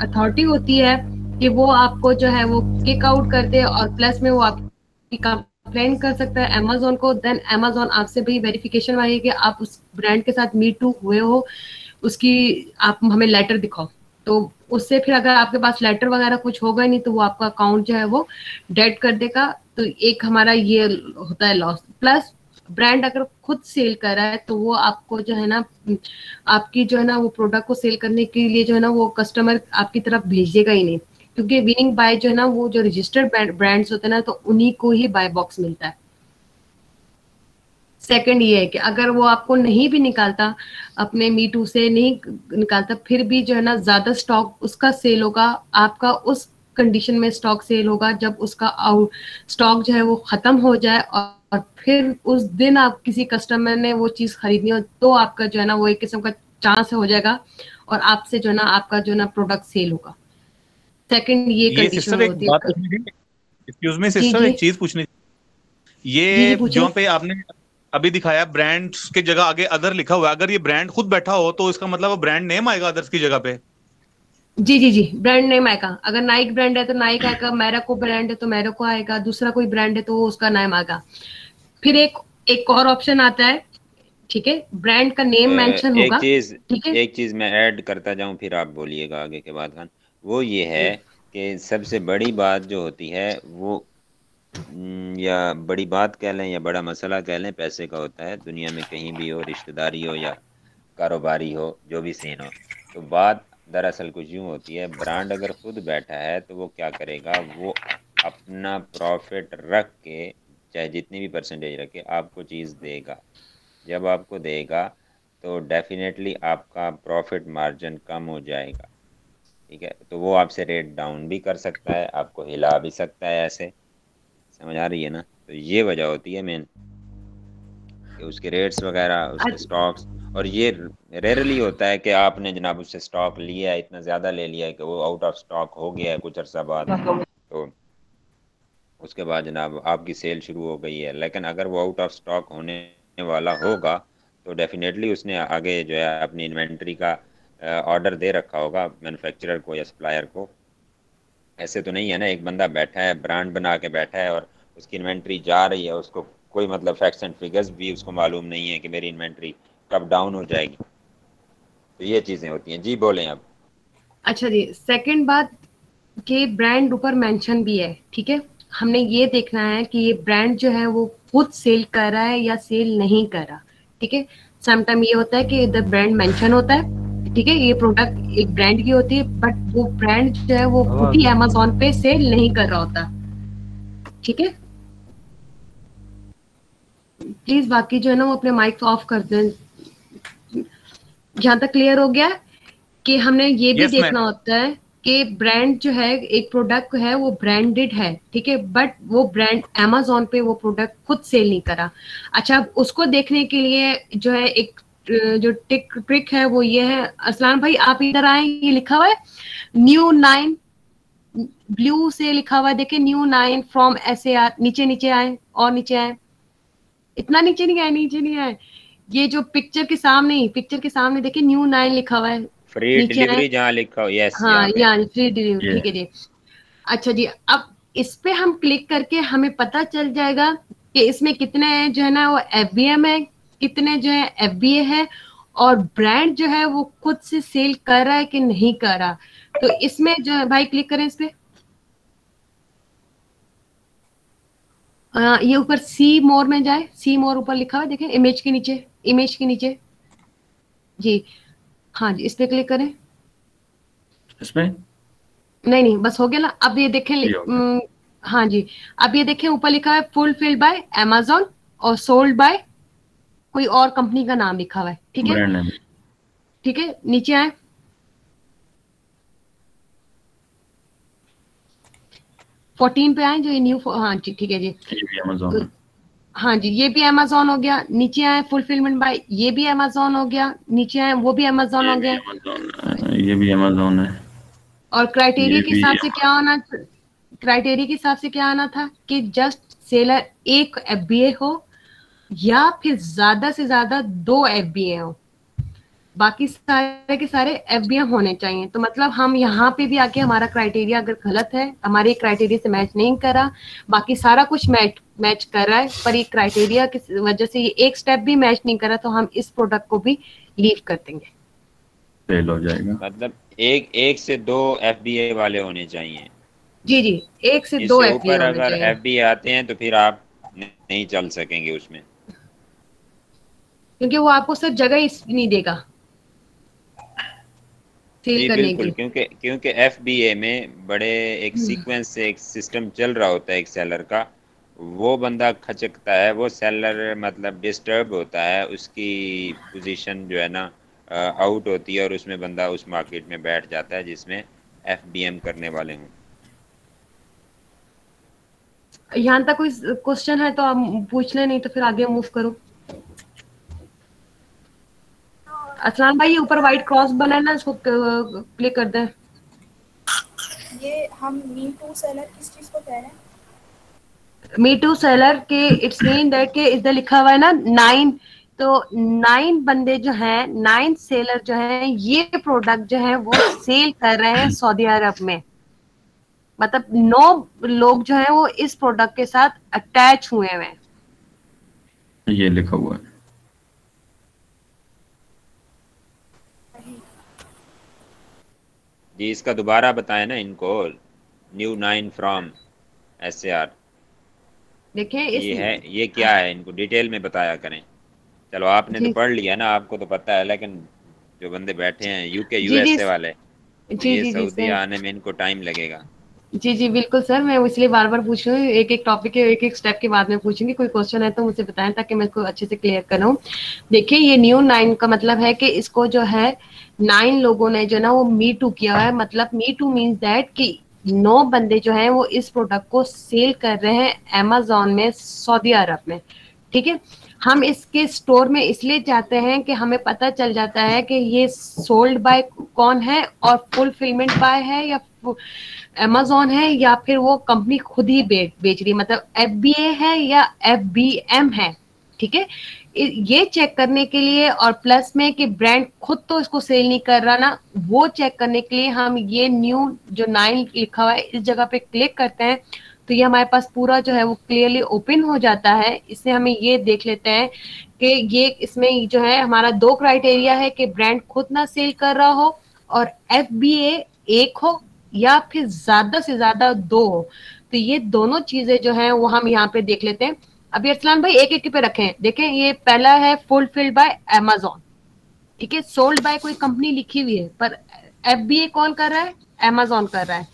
अथॉरिटी होती है कि वो आपको जो है वो किक आउट कर दे, और प्लस में वो आपकी कंप्लेन कर सकता है अमेज़न को। देन अमेज़न आपसे भी वेरिफिकेशन मांगेगी कि आप उस ब्रांड के साथ मी टू हुए हो, उसकी आप हमें लेटर दिखाओ। तो उससे फिर अगर आपके पास लेटर वगैरह कुछ होगा नहीं तो वो आपका अकाउंट जो है वो डेड कर देगा। तो एक हमारा ये होता है लॉस। प्लस ब्रांड अगर खुद सेल कर रहा है तो वो आपको जो है ना आपकी जो है ना वो प्रोडक्ट को सेल करने के लिए जो है ना वो कस्टमर आपकी तरफ भेजेगा ही नहीं, क्योंकि विनिंग बाय जो है ना वो जो रजिस्टर्ड ब्रांड्स होते हैं ना तो उन्हीं को ही बाय बॉक्स मिलता है। सेकंड ये है कि अगर वो आपको नहीं भी निकालता, अपने मी टू से नहीं निकालता, फिर भी जो है ना ज्यादा स्टॉक उसका सेल होगा, आपका उस कंडीशन में स्टॉक सेल होगा जब उसका आउट स्टॉक जो है वो खत्म हो जाए, और फिर उस दिन आप किसी कस्टमर ने वो चीज खरीदनी हो तो आपका जो है ना वो एक किस्म का चांस हो जाएगा और आपसे जो है ना आपका जो है ना प्रोडक्ट सेल होगा। सेकंड ये कंडीशन होती है। एक्सक्यूज मी जी सिस्टर, जी एक चीज पूछनी थी। जी जी ये पूछिए। जो पे आपने अभी दिखाया ब्रांड्स के जगह आगे अदर लिखा हुआ है, अगर ये ब्रांड खुद बैठा हो तो इसका मतलब ब्रांड नेम आएगा अदर्स की जगह पे? जी जी जी, ब्रांड नेम आएगा। अगर नाइक ब्रांड है तो नाइक आएगा, मैराको ब्रांड है तो मैराको आएगा, दूसरा कोई ब्रांड है तो उसका नाम आएगा। फिर एक एक और ऑप्शन आता है, ठीक है, ब्रांड का नेम मेंशन होगा, ठीक है। एक चीज मैं ऐड करता जाऊं, फिर आप बोलिएगा आगे के बाद खान। वो ये है कि सबसे बड़ी बात जो होती है वो या बड़ी बात कह लें या बड़ा मसला कह लें, पैसे का होता है। दुनिया में कहीं भी हो, रिश्तेदारी हो या कारोबारी हो, जो भी सीन हो, तो बात दरअसल कुछ यूँ होती है। ब्रांड अगर खुद बैठा है तो वो क्या करेगा, वो अपना प्रॉफिट रख के, चाहे जितनी भी परसेंटेज रखे, आपको चीज़ देगा। जब आपको देगा तो डेफिनेटली आपका प्रॉफिट मार्जिन कम हो जाएगा, ठीक है। तो वो आपसे रेट डाउन भी कर सकता है, आपको हिला भी सकता है, ऐसे समझ आ रही है ना। तो ये वजह होती है मेन, कि उसके रेट्स वगैरह, उसके स्टॉक्स। और ये रेयरली होता है कि आपने जनाब उससे स्टॉक लिया है, इतना ज़्यादा ले लिया है कि वो आउट ऑफ स्टॉक हो गया है कुछ अर्सा बाद, तो उसके बाद जनाब आपकी सेल शुरू हो गई है। लेकिन अगर वो आउट ऑफ स्टॉक होने वाला होगा तो डेफिनेटली उसने आगे जो है अपनी इन्वेंट्री का ऑर्डर दे रखा होगा मैन्युफैक्चरर को या सप्लायर को। ऐसे तो नहीं है ना, एक बंदा बैठा है ब्रांड बना के बैठा है और उसकी इन्वेंट्री जा रही है, उसको कोई मतलब फैक्ट्स एंड फिगर्स भी उसको मालूम नहीं है कि मेरी इन्वेंट्री कब डाउन हो जाएगी। तो ये चीज़ें होती हैं। जी बोलें अब। अच्छा जी, सेकंड बात कि ब्रांड ऊपर मेंशन भी है, ठीक है। हमने ये देखना है कि ये ब्रांड जो है वो खुद सेल कर रहा है या सेल नहीं कर रहा, ठीक है। समटाइम ये होता है कि इधर ब्रांड मेंशन होता है, ठीक है, ये प्रोडक्ट एक ब्रांड की होती है, बट वो ब्रांड जो है वो खुद ही अमेज़न पे सेल नहीं कर रहा होता, ठीक है। प्लीज बाकी जो है ना वो अपने माइक ऑफ कर दें। यहाँ तक क्लियर हो गया कि हमने ये भी देखना होता है कि ब्रांड जो है, एक प्रोडक्ट है वो ब्रांडेड है, ठीक है, बट वो ब्रांड अमेज़न पे वो प्रोडक्ट खुद सेल नहीं करा। अच्छा, उसको देखने के लिए जो है एक जो ट्रिक है वो ये है। असलान भाई आप इधर आए, ये लिखा हुआ है न्यू 9, ब्लू से लिखा हुआ है, देखिए न्यू 9 फ्रॉम SAR। नीचे नीचे आए और नीचे आए, इतना नीचे नहीं आए, नीचे नहीं आए। ये जो पिक्चर के सामने देखिए न्यू 9 लिखा हुआ है, फ्री डिलीवरी जहाँ लिखा हो, यस, हाँ यहाँ फ्री डिलीवरी, ठीक है जी। अच्छा जी, अब इस पे हम क्लिक करके हमें पता चल जाएगा कि इसमें कितने जो है ना वो FBM है, कितने जो है FBA है, और ब्रांड जो है वो खुद से सेल कर रहा है कि नहीं कर रहा। तो इसमें जो है भाई क्लिक करें इस पे, ये ऊपर सी मोर में जाए, सी मोर ऊपर लिखा हुआ है, देखें इमेज के नीचे जी, हाँ जी, इस पे क्लिक करें। इसमें नहीं बस हो गया ना। अब ये देखें, हाँ जी, अब ये देखें ऊपर लिखा है फुलफिल्ड बाय अमेज़न और सोल्ड बाय कोई और कंपनी का नाम लिखा हुआ है, ठीक है, ठीक है। नीचे आए, फोर्टीन पे आए जो ये न्यू, हाँ जी ठीक है जी, हाँ जी, ये भी अमेज़न हो गया। नीचे आए फुलफिलमेंट बाय, ये भी अमेज़न हो गया। नीचे आए वो भी अमेज़न हो गया, ये भी अमेज़न है। और क्राइटेरिया के हिसाब से क्या होना, क्राइटेरिया के हिसाब से क्या आना था कि जस्ट सेलर एक FBA हो या फिर ज्यादा से ज्यादा 2 FBA हो, बाकी सारे के सारे FBA होने चाहिए। तो मतलब हम यहाँ पे भी आके हमारा क्राइटेरिया अगर गलत है, हमारे क्राइटेरिया से मैच नहीं करा, बाकी सारा कुछ मैच कर रहा है, पर ये क्राइटेरिया की वजह से ये एक स्टेप भी मैच नहीं करा, तो हम इस प्रोडक्ट को भी लीव कर देंगे, फेल हो जाएगा। मतलब एक से 2 FBA वाले होने चाहिए। जी जी, 1 से 2 FBA ऊपर अगर FBA आते हैं तो फिर आप नहीं चल सकेंगे उसमें, क्योंकि वो आपको सिर्फ जगह नहीं देगा सेल करने की। क्योंकि FBA में बड़े एक सीक्वेंस से एक सिस्टम चल रहा होता है एक सेलर का। वो बंदा खचकता है, वो सेलर मतलब डिस्टर्ब होता है, उसकी पोजीशन जो है ना आउट होती है, और उसमें बंदा उस मार्केट में बैठ जाता है जिसमें FBM करने वाले हों। यहाँ तक कोई क्वेश्चन है तो आप पूछ लें, नहीं तो फिर आगे मूव करो। असलान भाई, ऊपर व्हाइट क्रॉस बना है ना, इसको क्लिक कर दें। ये हम मी टू सेलर किस चीज को कह रहे हैं? मी टू सेलर के इट्स मीन दैट के इधर लिखा हुआ है ना 9, तो 9 बंदे जो हैं, 9 सेलर जो हैं, ये प्रोडक्ट जो है वो सेल कर रहे हैं सऊदी अरब में। मतलब 9 लोग जो हैं वो इस प्रोडक्ट के साथ अटैच हुए हैं। ये लिखा हुआ है। जी इसका दोबारा बताएं ना इनको, न्यू 9 फ्रॉम SAR। देखिए ये है, ये क्या है, इनको डिटेल में बताया करें। चलो आपने तो पढ़ लिया ना, आपको तो पता है, लेकिन जो बंदे बैठे हैं UK USA वाले, तो ये सऊदी आने में इनको टाइम लगेगा। जी जी बिल्कुल सर, मैं इसलिए बार बार पूछ रही हूँ, एक एक टॉपिक के एक एक स्टेप के बाद में पूछूंगी। कोई क्वेश्चन है तो मुझे बताएं ताकि मैं इसको अच्छे से क्लियर करूँ। देखिए ये न्यू 9 का मतलब है कि इसको जो है 9 लोगों ने जो ना वो मी टू किया हुआ है। मतलब मी टू मीन्स दैट कि 9 बंदे जो हैं वो इस प्रोडक्ट को सेल कर रहे हैं अमेजोन में सऊदी अरब में। ठीक है, हम इसके स्टोर में इसलिए जाते हैं कि हमें पता चल जाता है कि ये सोल्ड बाय कौन है और फुलफिलमेंट बाय है या अमेजोन है या फिर वो कंपनी खुद ही बेच रही है, मतलब FBA है या FBM है। ठीक है, ये चेक करने के लिए और प्लस में कि ब्रांड खुद तो इसको सेल नहीं कर रहा ना, वो चेक करने के लिए हम ये न्यू जो 9 लिखा हुआ है इस जगह पे क्लिक करते हैं तो ये हमारे पास पूरा जो है वो क्लियरली ओपन हो जाता है। इससे हमें ये देख लेते हैं कि ये इसमें जो है हमारा 2 क्राइटेरिया है कि ब्रांड खुद ना सेल कर रहा हो और FBA 1 हो या फिर ज्यादा से ज्यादा 2 हो। तो ये दोनों चीजें जो है वो हम यहाँ पे देख लेते हैं। अभी अरसलान भाई एक एक पे रखें। देखें ये पहला है फुलफिल्ड बाय अमेजोन। ठीक है, सोल्ड बाय कोई कंपनी लिखी हुई है पर FBA कौन कर रहा है, अमेजोन कर रहा है।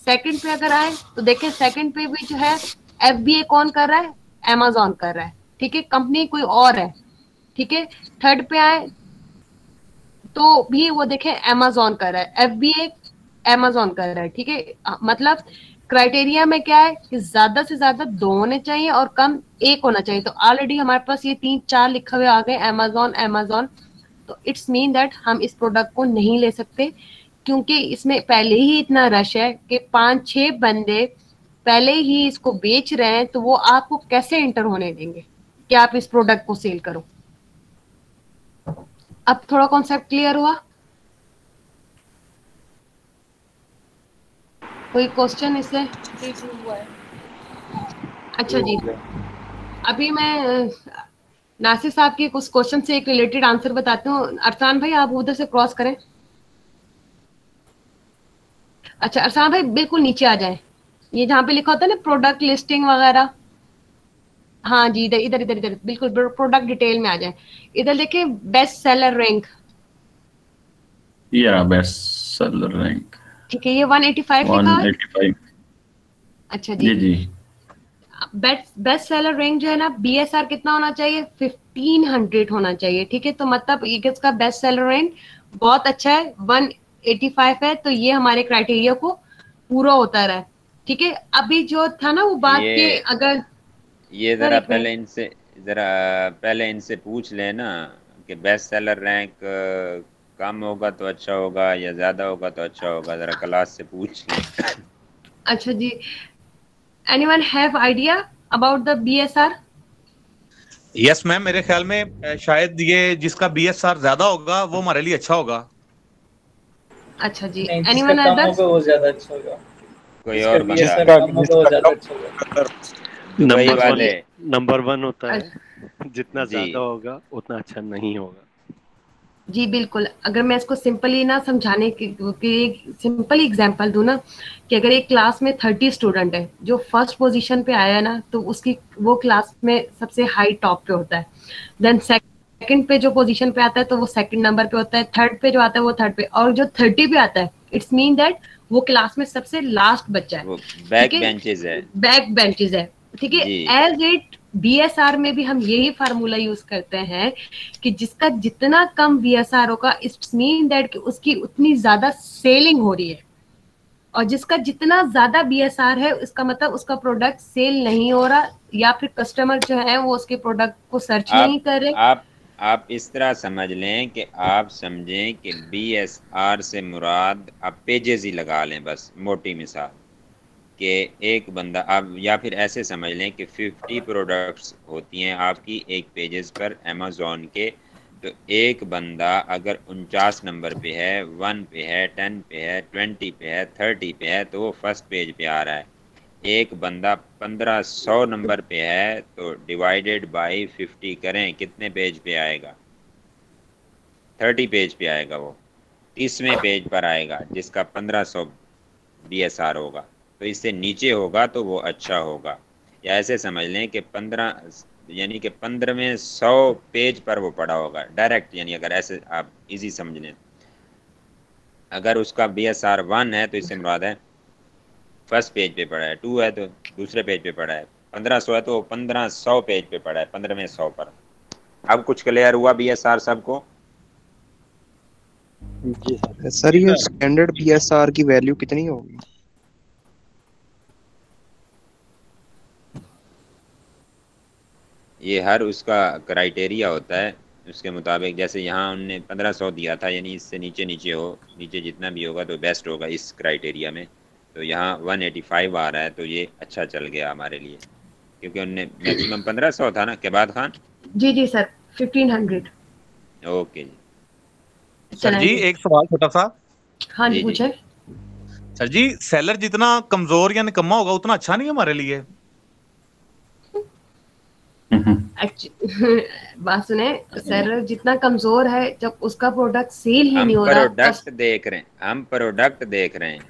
सेकंड पे अगर आए तो देखें सेकंड पे भी जो है FBA कौन कर रहा है, अमेजोन कर रहा है। ठीक है, कंपनी कोई और है। ठीक है, थर्ड पे आए तो भी वो देखें अमेजोन कर रहा है, FBA अमेजोन कर रहा है। ठीक है, मतलब क्राइटेरिया में क्या है कि ज्यादा से ज्यादा 2 होने चाहिए और कम 1 होना चाहिए। तो ऑलरेडी हमारे पास ये 3-4 लिखे हुए आ गए अमेजोन अमेजोन। तो इट्स मीन दैट हम इस प्रोडक्ट को नहीं ले सकते क्योंकि इसमें पहले ही इतना रश है कि 5-6 बंदे पहले ही इसको बेच रहे हैं। तो वो आपको कैसे एंटर होने देंगे कि आप इस प्रोडक्ट को सेल करो। अब थोड़ा कॉन्सेप्ट क्लियर हुआ? कोई क्वेश्चन इससे? हुआ है। अच्छा जी, अभी मैं नासिर साहब के कुछ क्वेश्चन से एक रिलेटेड आंसर बताती हूँ। अरसान भाई आप उधर से क्रॉस करें। अच्छा अरसान भाई बिल्कुल नीचे आ जाएं, ये जहाँ पे लिखा होता है ना प्रोडक्ट लिस्टिंग वगैरह। हाँ जी, इधर इधर इधर इधर बिल्कुल प्रोडक्ट डिटेल में आ जाए। इधर देखिए बेस्ट सेलर रैंक। या बेस्ट सेलर रैंक। ठीक है, ये 185 लिखा है। 185। अच्छा जी जी। बेस्ट सेलर रैंक जो है ना BSR कितना होना चाहिए, 1500 होना चाहिए। ठीक है, तो मतलब ये इसका बेस्ट सेलर रैंक बहुत अच्छा है, 185 है। तो ये हमारे क्राइटेरिया को पूरा होता रहा है। ठीक है, अभी जो था ना वो बात के अगर ये जरा पहले इनसे पूछ लेना कि बेस्ट सेलर रैंक कम होगा तो अच्छा होगा या ज्यादा होगा तो अच्छा होगा, जरा क्लास से पूछ लें। अच्छा जी, anyone have idea about the BSR? Yes ma'am, मेरे ख्याल में शायद ये जिसका BSR ज्यादा होगा वो हमारे लिए अच्छा होगा। अच्छा जी, anyone others? वो ज्यादा अच्छा होगा। कोई और नंबर 1 होता है, जितना ज्यादा होगा उतना अच्छा नहीं होगा। जी बिल्कुल, अगर मैं इसको सिंपली ना समझाने की एक सिंपल एग्जांपल दूं ना कि अगर एक क्लास में 30 स्टूडेंट है, जो फर्स्ट पोजीशन पे आया है ना तो उसकी वो क्लास में सबसे हाई टॉप पे होता है। देन सेकंड पे जो पोजीशन पे आता है तो वो सेकंड नंबर पे होता है। थर्ड पे जो आता है वो थर्ड पे, और जो 30 पे आता है इट्स मीन दैट वो क्लास में सबसे लास्ट बच्चा है, बैक बेंचेस है, बैक बेंचेस है। ठीक है, एज इट BSR में भी हम यही फार्मूला यूज करते हैं कि जिसका जितना कम BSR होगा इट्स मीन दैट कि उसकी उतनी ज्यादा सेलिंग हो रही है, और जिसका जितना ज्यादा BSR है उसका मतलब उसका प्रोडक्ट सेल नहीं हो रहा या फिर कस्टमर जो है वो उसके प्रोडक्ट को सर्च नहीं कर रहे। आप इस तरह समझ लें कि आप समझें कि BSR से मुराद आप पेजेस ही लगा लें, बस मोटी मिसाल। कि एक बंदा, आप या फिर ऐसे समझ लें कि 50 प्रोडक्ट्स होती हैं आपकी एक पेजेस पर अमेज़ॉन के, तो एक बंदा अगर 49 नंबर पे है, 1 पे है, 10 पे है, 20 पे है, 30 पे है, तो वो फर्स्ट पेज पे आ रहा है। एक बंदा 1500 नंबर पे है तो डिवाइडेड बाय 50 करें, कितने पेज पे आएगा? 30 पेज पे आएगा, वो 30वें पेज पर आएगा जिसका 1500 BSR होगा। तो इससे नीचे होगा तो वो अच्छा होगा। या ऐसे समझ लें कि 15 यानी कि 15वें 100 पेज पर वो पड़ा होगा डायरेक्ट, यानी अगर ऐसे आप इजी समझ लें, अगर उसका BSR 1 है तो इससे मुराद है फर्स्ट पेज पे पड़ा है, 2 है तो दूसरे पेज पे पड़ा है, 1500 है तो 1500 पेज पे पड़ा है, 15वें 100 पर। अब कुछ क्लियर हुआ BSR सबको? जी सर, ये स्टैंडर्ड BSR की वैल्यू कितनी होगी? ये हर उसका क्राइटेरिया होता है उसके मुताबिक। जैसे यहाँ उनने 1500 दिया था, यानी इससे नीचे नीचे हो, नीचे जितना भी होगा तो बेस्ट होगा इस क्राइटेरिया में। तो यहाँ 185 आ रहा है, तो ये अच्छा चल गया हमारे लिए, क्योंकि उनने मैक्सिमम 1500 था ना। के बाद खान जी जी सर 1500। ओके जी। सर जी एक सवाल छोटा सा। हाँ जी पूछे। सर जी सेलर जितना कमजोर या निकम्मा होगा उतना अच्छा नहीं है हमारे लिए? बात सुने, सेलर जितना कमजोर है, जब उसका प्रोडक्ट सेल ही नहीं हो रहा। हम प्रोडक्ट देख रहे हैं,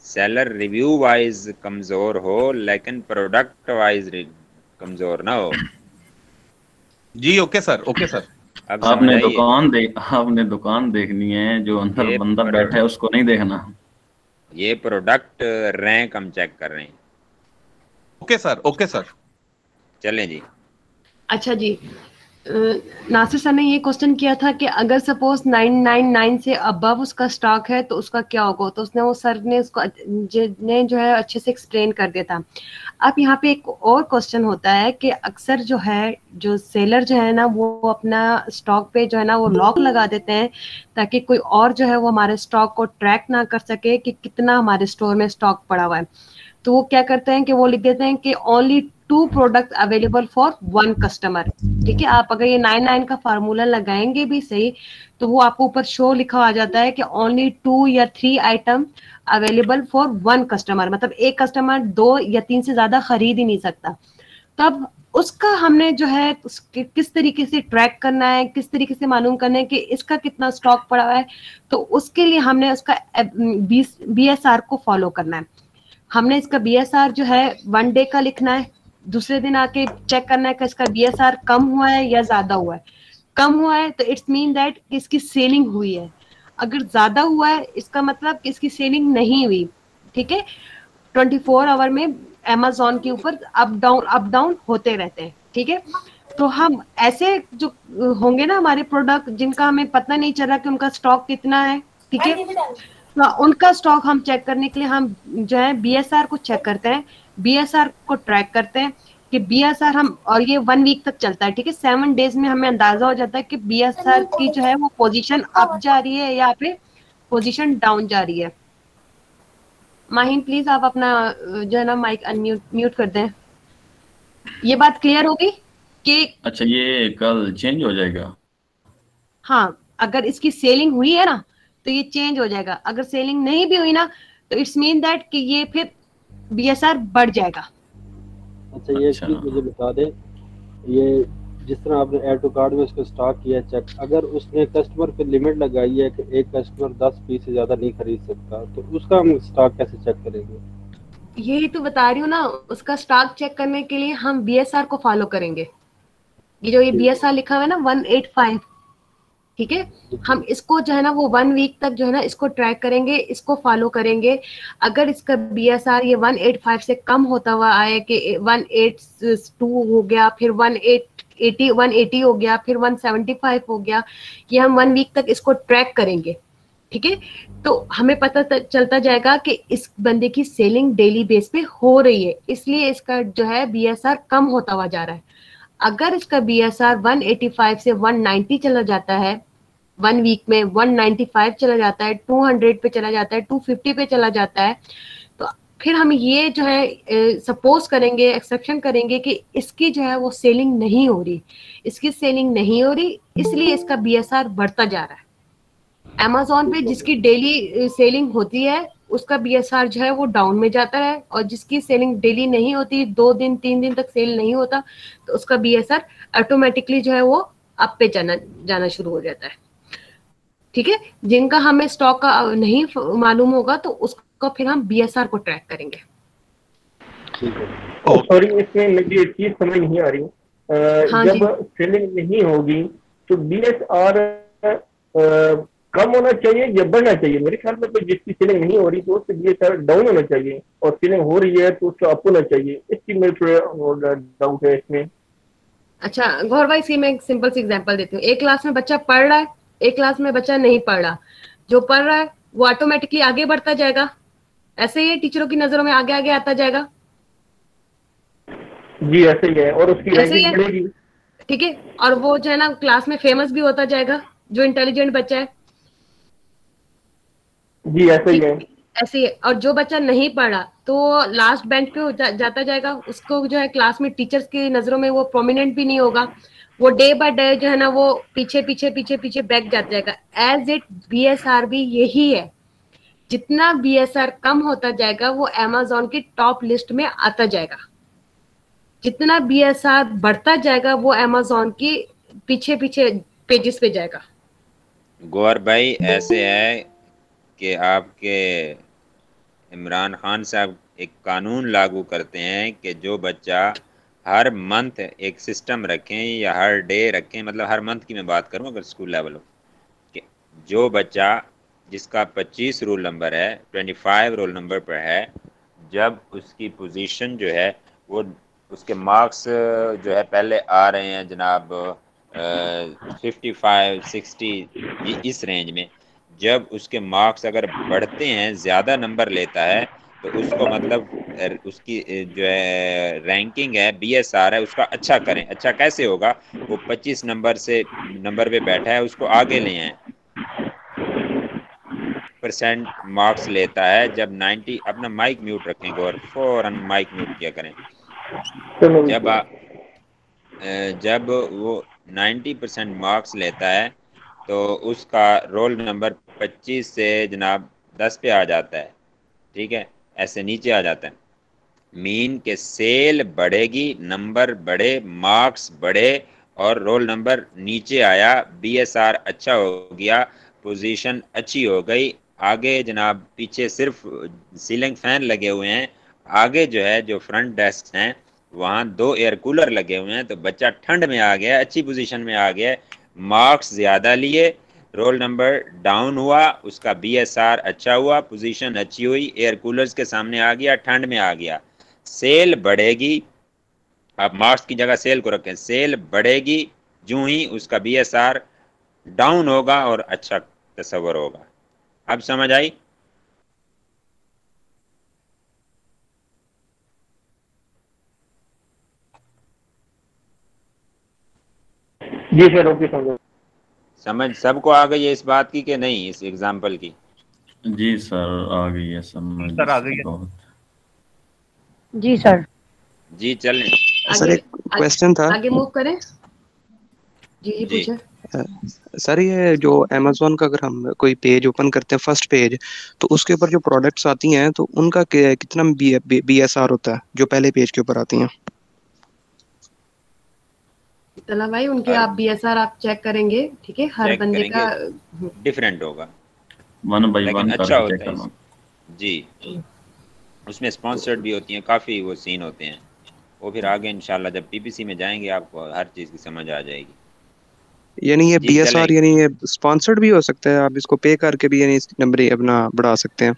सेलर रिव्यू वाइज कमजोर हो लेकिन प्रोडक्ट वाइज कमजोर ना हो। जी ओके सर, ओके सर। आपने दुकान देखनी है, जो अंदर बंदा बैठा है उसको नहीं देखना। ये प्रोडक्ट रैंक हम चेक कर रहे हैं। Okay sir, okay sir. चलें जी। अच्छा जी, नासिर सर ने ये क्वेश्चन किया था कि अगर सपोज 999 से अबव उसका स्टॉक है तो उसका क्या होगा, तो उसने वो सर ने उसको ने जो है अच्छे से एक्सप्लेन कर दिया था। अब यहाँ पे एक और क्वेश्चन होता है कि अक्सर जो है, जो सेलर जो है ना, वो अपना स्टॉक पे जो है ना वो लॉक लगा देते हैं ताकि कोई और जो है वो हमारे स्टॉक को ट्रैक ना कर सके कि कितना हमारे स्टोर में स्टॉक पड़ा हुआ है। तो वो क्या करते हैं कि वो लिख देते हैं कि only 2 product available for 1 customer. ठीक है, आप अगर ये 99 का फार्मूला लगाएंगे भी सही तो वो आपको ऊपर शो लिखा आ जाता है कि ओनली 2 या 3 आइटम अवेलेबल फॉर 1 कस्टमर, मतलब एक कस्टमर 2 या 3 से ज्यादा खरीद ही नहीं सकता। तब उसका हमने जो है किस तरीके से ट्रैक करना है, किस तरीके से मालूम करना है कि इसका कितना स्टॉक पड़ा हुआ है, तो उसके लिए हमने उसका BSR को फॉलो करना है। हमने इसका BSR जो है 1 डे का लिखना है, दूसरे दिन आके चेक करना है कि इसका BSR कम हुआ है या ज्यादा हुआ है। कम हुआ है तो इट्स मीन दैट इसकी सेलिंग हुई है। अगर ज्यादा हुआ है इसका मतलब कि इसकी सेलिंग नहीं हुई। ठीक है, 24 आवर में Amazon के ऊपर अप डाउन होते रहते हैं। ठीक है, तो हम ऐसे जो होंगे ना हमारे प्रोडक्ट जिनका हमें पता नहीं चला कि उनका स्टॉक कितना है, ठीक है, तो उनका स्टॉक हम चेक करने के लिए हम जो है BSR को चेक करते हैं, BSR को ट्रैक करते हैं कि BSR हम, और ये 1 वीक तक चलता है। ठीक है, 7 डेज में हमें अंदाजा हो जाता है कि BSR की जो है वो पोजीशन अप जा रही है या फिर पोजीशन डाउन जा रही है। माहिन प्लीज आप अपना जो है ना माइक म्यूट कर दें। ये बात क्लियर होगी कि अच्छा ये कल चेंज हो जाएगा? हाँ, अगर इसकी सेलिंग हुई है ना तो ये चेंज हो जाएगा, अगर सेलिंग नहीं भी हुई ना तो इट्स मीन दैट कि ये फिर BSR बढ़ जाएगा। अच्छा ये चीज मुझे बता दें, ये जिस तरह आपने ऐड टू कार्ड में उसको स्टॉक किया चेक, अगर उसने कस्टमर पे लिमिट लगाई है कि एक कस्टमर 10 पीस से ज्यादा नहीं खरीद सकता, तो उसका हम स्टॉक कैसे चेक करेंगे? यही तो बता रही हूँ ना, उसका स्टॉक चेक करने के लिए हम BSR को फॉलो करेंगे। ये जो ये BSR लिखा हुआ है ना 185, ठीक है, हम इसको जो है ना वो 1 वीक तक जो है ना इसको ट्रैक करेंगे, इसको फॉलो करेंगे। अगर इसका BSR ये 185 से कम होता हुआ आए कि 182 हो गया, फिर 180 हो गया, फिर 175 हो गया, ये हम 1 वीक तक इसको ट्रैक करेंगे। ठीक है, तो हमें पता चलता जाएगा कि इस बंदे की सेलिंग डेली बेस पे हो रही है, इसलिए इसका जो है BSR कम होता हुआ जा रहा है। अगर इसका BSR 185 से 190 चला जाता है, 1 वीक में 195 चला जाता है, 200 पे चला जाता है, 250 पे चला जाता है, तो फिर हम ये जो है सपोज करेंगे, एक्सेप्शन करेंगे कि इसकी जो है वो सेलिंग नहीं हो रही, इसकी सेलिंग नहीं हो रही, इसलिए इसका BSR बढ़ता जा रहा है। Amazon पे जिसकी डेली सेलिंग होती है उसका BSR जो है वो डाउन में जाता है, और जिसकी सेलिंग डेली नहीं होती, 2 दिन 3 दिन तक सेल नहीं होता, तो उसका BSR ऑटोमेटिकली जो है वो अप पे जाना शुरू हो जाता है। ठीक है, जिनका हमें स्टॉक का नहीं मालूम होगा तो उसका फिर हम BSR को ट्रैक करेंगे। सॉरी, इसमें मुझे एक चीज समझ नहीं आ रही। हाँ जब सेलिंग नहीं होगी तो BSR कम होना चाहिए या बढ़ना चाहिए? मेरे ख्याल में तो जिसकी सेलिंग नहीं हो रही तो उससे BSR डाउन होना चाहिए, और सेलिंग हो रही है तो उसका अप होना चाहिए। इसकी मेरे थोड़ा डाउट है इसमें। अच्छा गौर भाई, सी मैं एक सिंपल सी एग्जांपल देती हूँ। एक क्लास में बच्चा पढ़ रहा है, एक क्लास में बच्चा नहीं पढ़ रहा। जो पढ़ रहा है वो ऑटोमेटिकली आगे बढ़ता जाएगा, ऐसे ही टीचरों की नजरों में आगे आगे आता जाएगा। जी ऐसे ही है, और उसकी रैंकिंग बढ़ेगी। ठीक है, और वो जो है ना क्लास में फेमस भी होता जाएगा, जो इंटेलिजेंट बच्चा है। जी ऐसे ही है, ऐसे ही। और जो बच्चा नहीं पढ़ा तो लास्ट बेंच पे जाता जाएगा, उसको जो है क्लास में टीचर्स की नजरों में वो प्रोमिनेंट भी नहीं होगा, वो डे बाय डे जो है ना वो पीछे पीछे पीछे पीछे बैक जाता जाएगा। एज इट BSR भी यही है, जितना BSR कम होता जाएगा वो Amazon की टॉप लिस्ट में आता जाएगा, जितना BSR बढ़ता जाएगा वो Amazon की पीछे पीछे पेजेस पे जाएगा। गौर भाई ऐसे है कि आपके इमरान खान साहब एक कानून लागू करते हैं कि जो बच्चा हर मंथ एक सिस्टम रखें या हर डे रखें, मतलब हर मंथ की मैं बात करूं अगर स्कूल लेवल हो, कि जो बच्चा जिसका 25 रोल नंबर है, 25 रोल नंबर पर है, जब उसकी पोजीशन जो है वो उसके मार्क्स जो है पहले आ रहे हैं जनाब 55 60 ये इस रेंज में, जब उसके मार्क्स अगर बढ़ते हैं, ज़्यादा नंबर लेता है, तो उसको मतलब उसकी जो है रैंकिंग है BSR है उसका अच्छा करें। अच्छा कैसे होगा? वो 25 नंबर पे बैठा है, उसको आगे ले आए। % मार्क्स लेता है जब 90, अपना माइक म्यूट रखें गौर, फौरन माइक म्यूट किया करें। जब वो 90% मार्क्स लेता है तो उसका रोल नंबर 25 से जनाब 10 पे आ जाता है। ठीक है, ऐसे नीचे आ जाता है। मीन के सेल बढ़ेगी, नंबर बढ़े, मार्क्स बढ़े और रोल नंबर नीचे आया, BSR अच्छा हो गया, पोजीशन अच्छी हो गई। आगे जनाब पीछे सिर्फ सीलिंग फैन लगे हुए हैं, आगे जो है जो फ्रंट डेस्क हैं वहाँ 2 एयर कूलर लगे हुए हैं, तो बच्चा ठंड में आ गया, अच्छी पोजीशन में आ गया, मार्क्स ज़्यादा लिए, रोल नंबर डाउन हुआ, उसका BSR अच्छा हुआ, पोजीशन अच्छी हुई, एयर कूलर्स के सामने आ गया, ठंड में आ गया, सेल बढ़ेगी। आप मार्क्स की जगह सेल को रखें, सेल बढ़ेगी जो ही उसका BSR डाउन होगा और अच्छा तस्वर होगा। अब समझ आई? जी सर, ओके समझ सबको आ गई है इस बात की कि नहीं, इस एग्जाम्पल की? जी सर आ गई है समझ। सर आ गई है। जी सर। जी चलें सर, एक क्वेश्चन था, आगे मूव करें। जी पूछे सर। ये जो Amazon का अगर हम कोई पेज ओपन करते हैं, फर्स्ट पेज, तो उसके ऊपर जो प्रोडक्ट्स आती हैं तो उनका कितना BSR होता है जो पहले पेज के ऊपर आती हैं? तला भाई उनके आप BSR आप चेक करेंगे, ठीक है, हर बंदे का डिफरेंट होगा, 1 बाय 1 अच्छा होता है जी। उसमें स्पॉन्सर्ड भी होती हैं, काफ़ी वो सीन होते हैं, वो फिर आगे इंशाल्लाह जब PPC में जाएंगे आपको हर चीज़ की समझ आ जाएगी। यानी ये BSR यानी ये स्पॉन्सर्ड भी हो सकता है, आप इसको पे करके भी यानी नंबर अपना बढ़ा सकते हैं?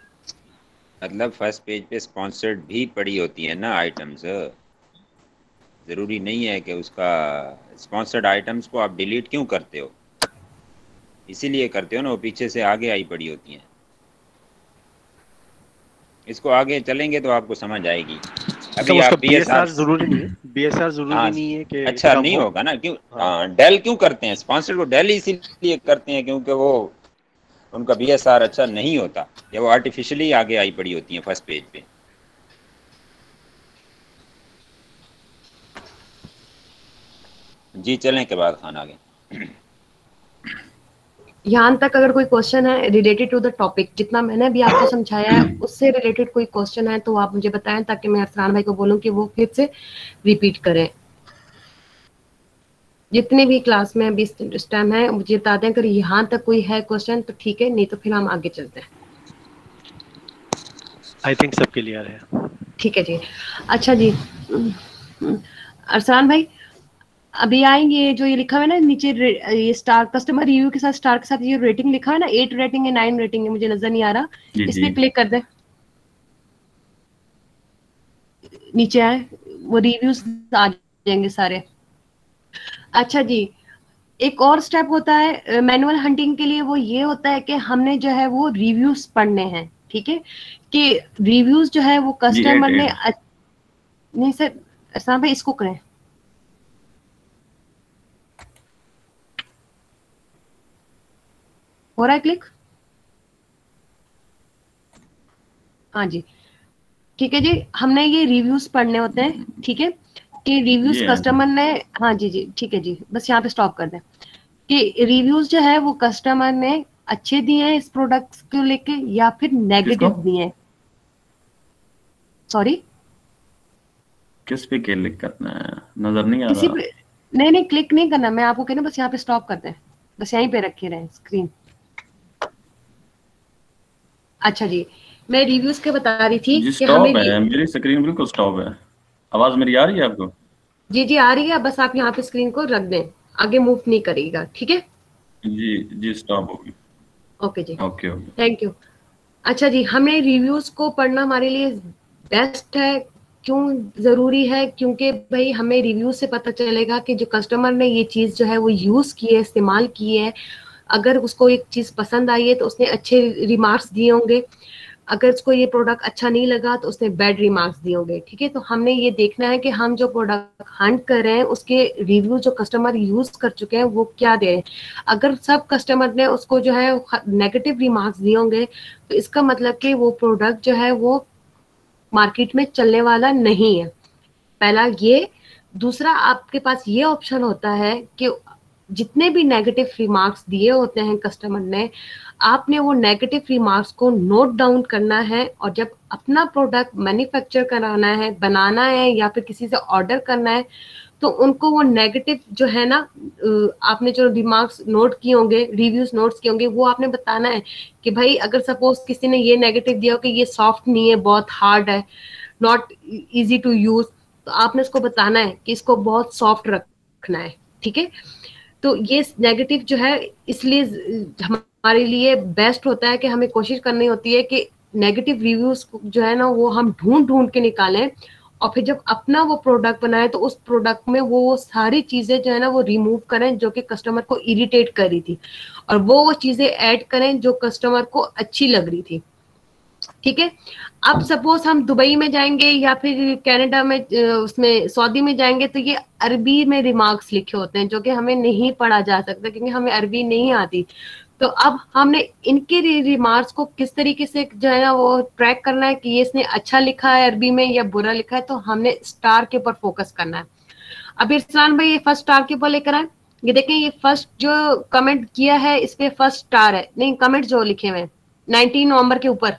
मतलब फर्स्ट पेज पे स्पॉन्सर्ड भी पड़ी होती है ना आइटम्स, ज़रूरी नहीं है कि उसका स्पॉन्सर्ड आइटम्स को आप डिलीट क्यों करते हो, इसीलिए करते हो ना, वो पीछे से आगे आई पड़ी होती हैं। इसको आगे चलेंगे तो आपको समझ आएगी। अभी आप BSR जरूरी नहीं है, BSR जरूरी नहीं है कि अच्छा नहीं होगा ना, क्यों डेल क्यों करते हैं स्पॉन्सर्ड को? डेल इसीलिए करते हैं क्योंकि वो उनका BSR अच्छा नहीं होता, या वो आर्टिफिशियली आगे आई पड़ी होती हैं फर्स्ट पेज पे। जी चलें के बाद खान आगे। यहाँ तक अगर कोई क्वेश्चन है रिलेटेड टू द टॉपिक, जितना मैंने अभी आपको समझाया है उससे रिलेटेड कोई क्वेश्चन है तो आप मुझे बताएं, ताकि मैं अरसलान भाई को बोलूं कि वो फिर से रिपीट करें। जितने भी क्लास में अभी इस टाइम है मुझे बता दें, अगर यहाँ तक कोई है क्वेश्चन तो ठीक है, नहीं तो फिर हम आगे चलते हैं। आई थिंक सब क्लियर है। ठीक है जी। अच्छा जी अरसलान भाई, अभी आएंगे जो ये लिखा हुआ है ना नीचे, ये स्टार कस्टमर रिव्यू के साथ स्टार के साथ ये रेटिंग लिखा है ना, 8 रेटिंग है 9 रेटिंग है, मुझे नजर नहीं आ रहा, इस पे क्लिक कर दे। नीचे आए वो रिव्यूज आ जाएंगे सारे। अच्छा जी, एक और स्टेप होता है मैनुअल हंटिंग के लिए, वो ये होता है कि हमने जो है वो रिव्यूज पढ़ने हैं। ठीक है, कि रिव्यूज जो है वो कस्टमर ने नहीं सर ऐसा भाई इसको करें, हो रहा है क्लिक? हाँ जी ठीक है जी, हमने ये रिव्यूज पढ़ने होते हैं। ठीक है, कि रिव्यूज कस्टमर ने, हाँ जी जी ठीक है जी, बस यहाँ पे स्टॉप कर दें कि रिव्यूज जो है वो कस्टमर ने अच्छे दिए हैं इस प्रोडक्ट को लेके या फिर नेगेटिव दिए हैं। सॉरी किस पे क्लिक करना है, नजर नहीं आ रहा। नहीं क्लिक नहीं करना, मैं आपको कह रहा हूं बस यहाँ पे स्टॉप कर दें, बस यहीं पे रखे रहे स्क्रीन। अच्छा जी, मैं रिव्यूज के बता रही थी कि हमें मेरी स्क्रीन बिल्कुल स्टॉप है। आवाज मेरी आ रही है आपको? जी जी आ रही है, बस आप यहाँ पे स्क्रीन को रख दें, आगे मूव नहीं करेगा। ठीक है जी जी स्टॉप हो गई। ओके जी ओके थैंक यू। अच्छा जी, हमें रिव्यूज को पढ़ना हमारे लिए बेस्ट है। क्यों जरूरी है? क्योंकि भाई हमें रिव्यू से पता चलेगा कि जो कस्टमर ने ये चीज जो है वो यूज की है, इस्तेमाल की है, अगर उसको एक चीज पसंद आई है तो उसने अच्छे रिमार्क्स दिए होंगे, अगर उसको ये प्रोडक्ट अच्छा नहीं लगा तो उसने बैड रिमार्क्स दिए होंगे। ठीक है, तो हमने ये देखना है कि हम जो प्रोडक्ट हंट कर रहे हैं उसके रिव्यू जो कस्टमर यूज कर चुके हैं वो क्या दे रहे हैं। अगर सब कस्टमर ने उसको जो है नेगेटिव रिमार्क्स दिए होंगे तो इसका मतलब कि वो प्रोडक्ट जो है वो मार्केट में चलने वाला नहीं है, पहला ये। दूसरा, आपके पास ये ऑप्शन होता है कि जितने भी नेगेटिव रिमार्क्स दिए होते हैं कस्टमर ने, आपने वो नेगेटिव रिमार्क्स को नोट डाउन करना है, और जब अपना प्रोडक्ट मैन्युफैक्चर कराना है, बनाना है या फिर किसी से ऑर्डर करना है, तो उनको वो नेगेटिव जो है ना, आपने जो रिमार्क्स नोट किए होंगे, रिव्यूज नोट्स किए होंगे, वो आपने बताना है कि भाई अगर सपोज किसी ने ये नेगेटिव दिया हो कि ये सॉफ्ट नहीं है, बहुत हार्ड है, नॉट इजी टू यूज, तो आपने इसको बताना है कि इसको बहुत सॉफ्ट रखना है। ठीक है, तो ये नेगेटिव जो है इसलिए हमारे लिए बेस्ट होता है कि हमें कोशिश करनी होती है कि नेगेटिव रिव्यूज जो है ना वो हम ढूंढ के निकालें, और फिर जब अपना वो प्रोडक्ट बनाए तो उस प्रोडक्ट में वो सारी चीजें जो है ना वो रिमूव करें जो कि कस्टमर को इरिटेट कर रही थी, और वो चीजें ऐड करें जो कस्टमर को अच्छी लग रही थी। ठीक है, अब सपोज हम दुबई में जाएंगे या फिर कनाडा में, उसमें सऊदी में जाएंगे, तो ये अरबी में रिमार्क्स लिखे होते हैं जो कि हमें नहीं पढ़ा जा सकता क्योंकि हमें अरबी नहीं आती। तो अब हमने इनके रिमार्क्स को किस तरीके से जो है ना वो ट्रैक करना है कि ये इसने अच्छा लिखा है अरबी में या बुरा लिखा है, तो हमने स्टार के ऊपर फोकस करना है। अब इरफान भाई ये फर्स्ट स्टार के ऊपर लेकर आए, ये देखें ये फर्स्ट जो कमेंट किया है इस पे फर्स्ट स्टार है, नहीं कमेंट जो लिखे हुए 19 नवंबर के ऊपर,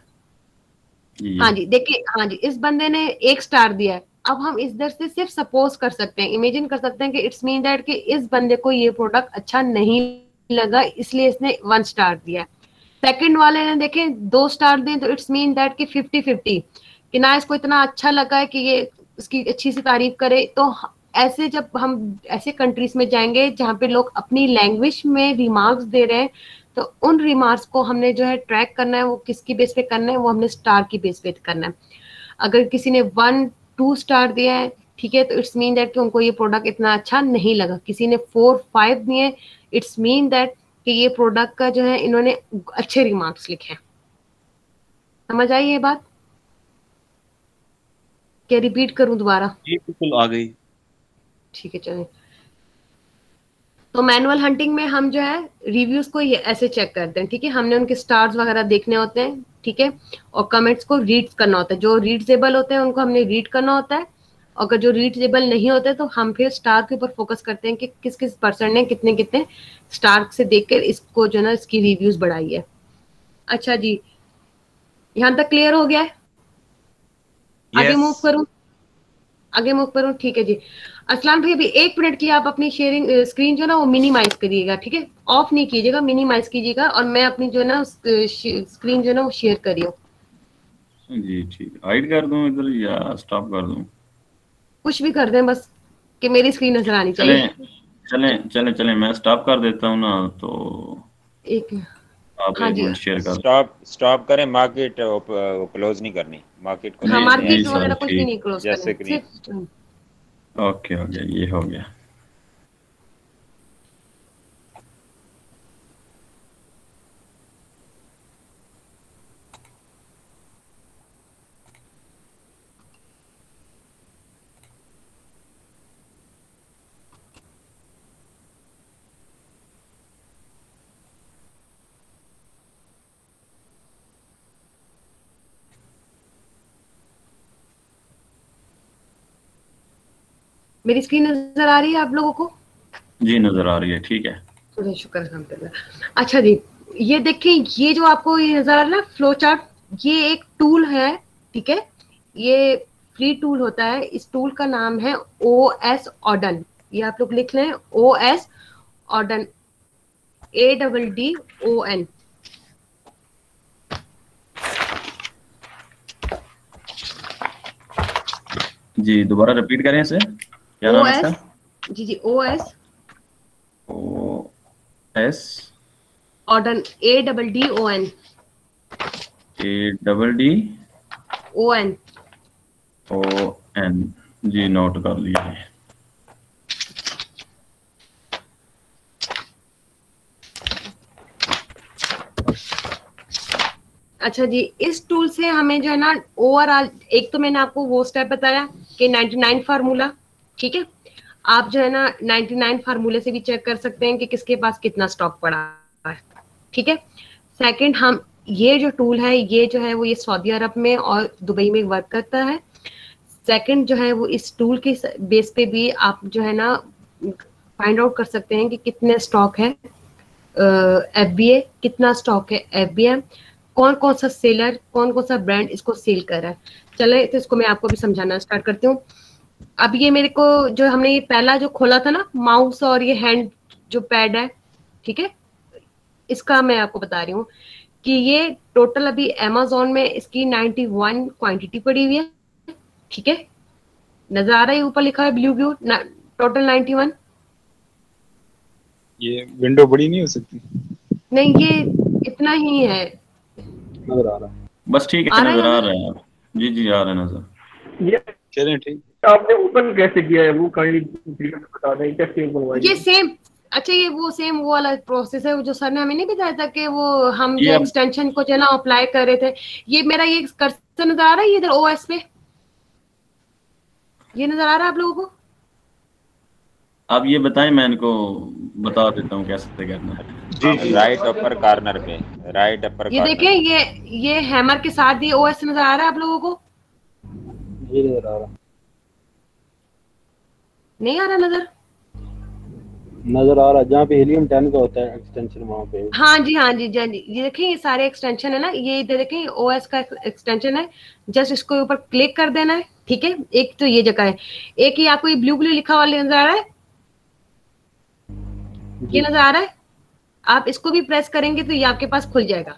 हाँ जी देखिए, हाँ जी इस बंदे ने 1 स्टार दिया है। अब हम इस दर से सिर्फ सपोज कर सकते हैं, इमेजिन कर सकते हैं कि इट्स मीन दैट कि इस बंदे को ये प्रोडक्ट अच्छा नहीं लगा इसलिए इसने 1 स्टार दिया। सेकंड वाले ने देखें 2 स्टार दिए, तो इट्स मीन दैट कि 50-50 कि ना इसको इतना अच्छा लगा है कि ये इसकी अच्छी सी तारीफ करे। तो ऐसे जब हम ऐसे कंट्रीज में जाएंगे जहाँ पे लोग अपनी लैंग्वेज में रिमार्क्स दे रहे हैं, तो उन रिमार्क्स को हमने जो है ट्रैक करना है, वो किसकी बेस पे करना है, वो हमने स्टार की बेस पे करना है। अगर किसी ने 1-2 स्टार दिया है, ठीक है, तो इट्स मीन दैट कि उनको ये प्रोडक्ट इतना अच्छा नहीं लगा। किसी ने 4-5 दिए, इट्स मीन दैट कि ये प्रोडक्ट का जो है इन्होंने अच्छे रिमार्क्स लिखे हैं। समझ आई ये बात? क्या रिपीट करूं दोबारा? जी बिल्कुल आ गई। ठीक है चलिए, तो मैनुअल हंटिंग में हम जो है रिव्यूज को ये ऐसे चेक करते हैं। ठीक है, हमने उनके स्टार्स वगैरह देखने होते हैं, ठीक है, और कमेंट्स को रीड करना होता है, जो रीडेबल होते हैं उनको हमने रीड करना होता है। अगर जो रीचेबल नहीं होते तो हम फिर स्टार के ऊपर फोकस करते हैं कि किस किस पर्सन ने कितने कितने स्टार से देखकर इसको जो है ना इसकी रिव्यूज बढ़ाई है। अच्छा जी, यहाँ तक क्लियर हो गया है? आगे मूव करूं? आगे मूव करूं? ठीक है जी। असलाम भाई अभी 1 मिनट की आप अपनी शेयरिंग स्क्रीन जो ना वो मिनिमाइज करिएगा, ठीक है? ऑफ नहीं कीजिएगा, मिनिमाइज कीजिएगा, और मैं अपनी जो है ना स्क्रीन जो है ना वो शेयर कर रही हूँ। जी ठीक, हाइड कर दूं इधर या स्टॉप कर दूं? कुछ भी कर दें बस कि मेरी स्क्रीन नजर आनी चाहिए। चले मैं स्टॉप कर देता हूँ ना, तो एक आप हाँ एक जी, मिनट शेयर कर स्टॉप करें। मार्केट क्लोज नहीं करनी, मार्केट को हाँ नहीं मार्केट सर, वगैरह कुछ भी ठीक, नहीं क्लोज जैसे करना, कि सिर्फ ओके हो गया, ये हो गया। मेरी स्क्रीन नजर आ रही है आप लोगों को? जी नजर आ रही है, ठीक है। चलिए शुक्र अल्हम्दुलिल्लाह। अच्छा जी, ये देखें, ये जो आपको ये नजर आ रहा है ना फ्लो चार्ट, ये एक टूल है, ठीक है? ये फ्री टूल होता है। इस टूल का नाम है OS ऑर्डन। ये आप लोग लिख लें, OS ऑर्डन, ADDON। जी दोबारा रिपीट करें इसे, क्या नाम है इसका? जी जी, OS ऑर्डन, ADDON ADDON। जी नोट कर लिया है। अच्छा जी, इस टूल से हमें जो है ना ओवरऑल, एक तो मैंने आपको वो स्टेप बताया कि 99 फार्मूला, ठीक है? आप जो है ना 99 फार्मूले से भी चेक कर सकते हैं कि किसके पास कितना स्टॉक पड़ा है, ठीक है? सेकंड, हम ये जो टूल है ये जो है वो ये सऊदी अरब में और दुबई में वर्क करता है। सेकंड जो है वो इस टूल के बेस पे भी आप जो है ना फाइंड आउट कर सकते हैं कि कितने स्टॉक है FBA, कितना स्टॉक है FBM, कौन कौन सा सेलर, कौन कौन सा ब्रांड इसको सेल कर रहा है। चले तो इसको मैं आपको भी समझाना स्टार्ट करती हूँ। अब ये मेरे को जो हमने ये पहला जो खोला था ना माउस और ये हैंड जो पैड है, ठीक है, इसका मैं आपको बता रही हूँ कि ये टोटल अभी अमेज़न में इसकी 91 क्वांटिटी पड़ी हुई है, ठीक है? नजर आ रहा है ऊपर लिखा है ब्लू ब्लू, टोटल 91। ये विंडो बड़ी नहीं हो सकती? नहीं, ये इतना ही है, नजर आ रहा है, बस ठीक है, नजर आ रहा है। जी जी आ रहा है नजर। ये चलें ठीक। आपने ओपन कैसे किया है वो काइंडली बता दें, कैसे ओपन हुआ ये सेम। अच्छा, ये वो सेम वो वाला प्रोसेस है जो सर ने हमें नहीं बताया था कि वो हम जो एक्सटेंशन को जो ना अप्लाई कर रहे थे। ये मेरा ये कर्सर नजर आ रहा है ये इधर OS पे, ये नजर आ रहा है आप लोगों को? आप ये बताएं, मैं इनको बता देता हूँ कैसे करना है। जी राइट अपर कॉर्नर पे, राइट अपर ये देखिए, ये हैमर के साथ ये OS नजर आ रहा है आप लोगों को? ये नजर आ रहा, नहीं आ रहा नजर आ रहा, जहाँ पे हीलियम 10 का होता है एक्सटेंशन वहाँ पे। हाँ जी हाँ जी जी, ये देखिए ये सारे एक्सटेंशन है ना, ये इधर देखिए OS का एक्सटेंशन है। जस्ट इसको ऊपर क्लिक कर देना है, ठीक है? एक तो ये जगह है, एक ही आपको ये ब्लू ब्लू लिखा हुआ नजर आ रहा है, ये नजर आ रहा है? आप इसको भी प्रेस करेंगे तो ये आपके पास खुल जाएगा।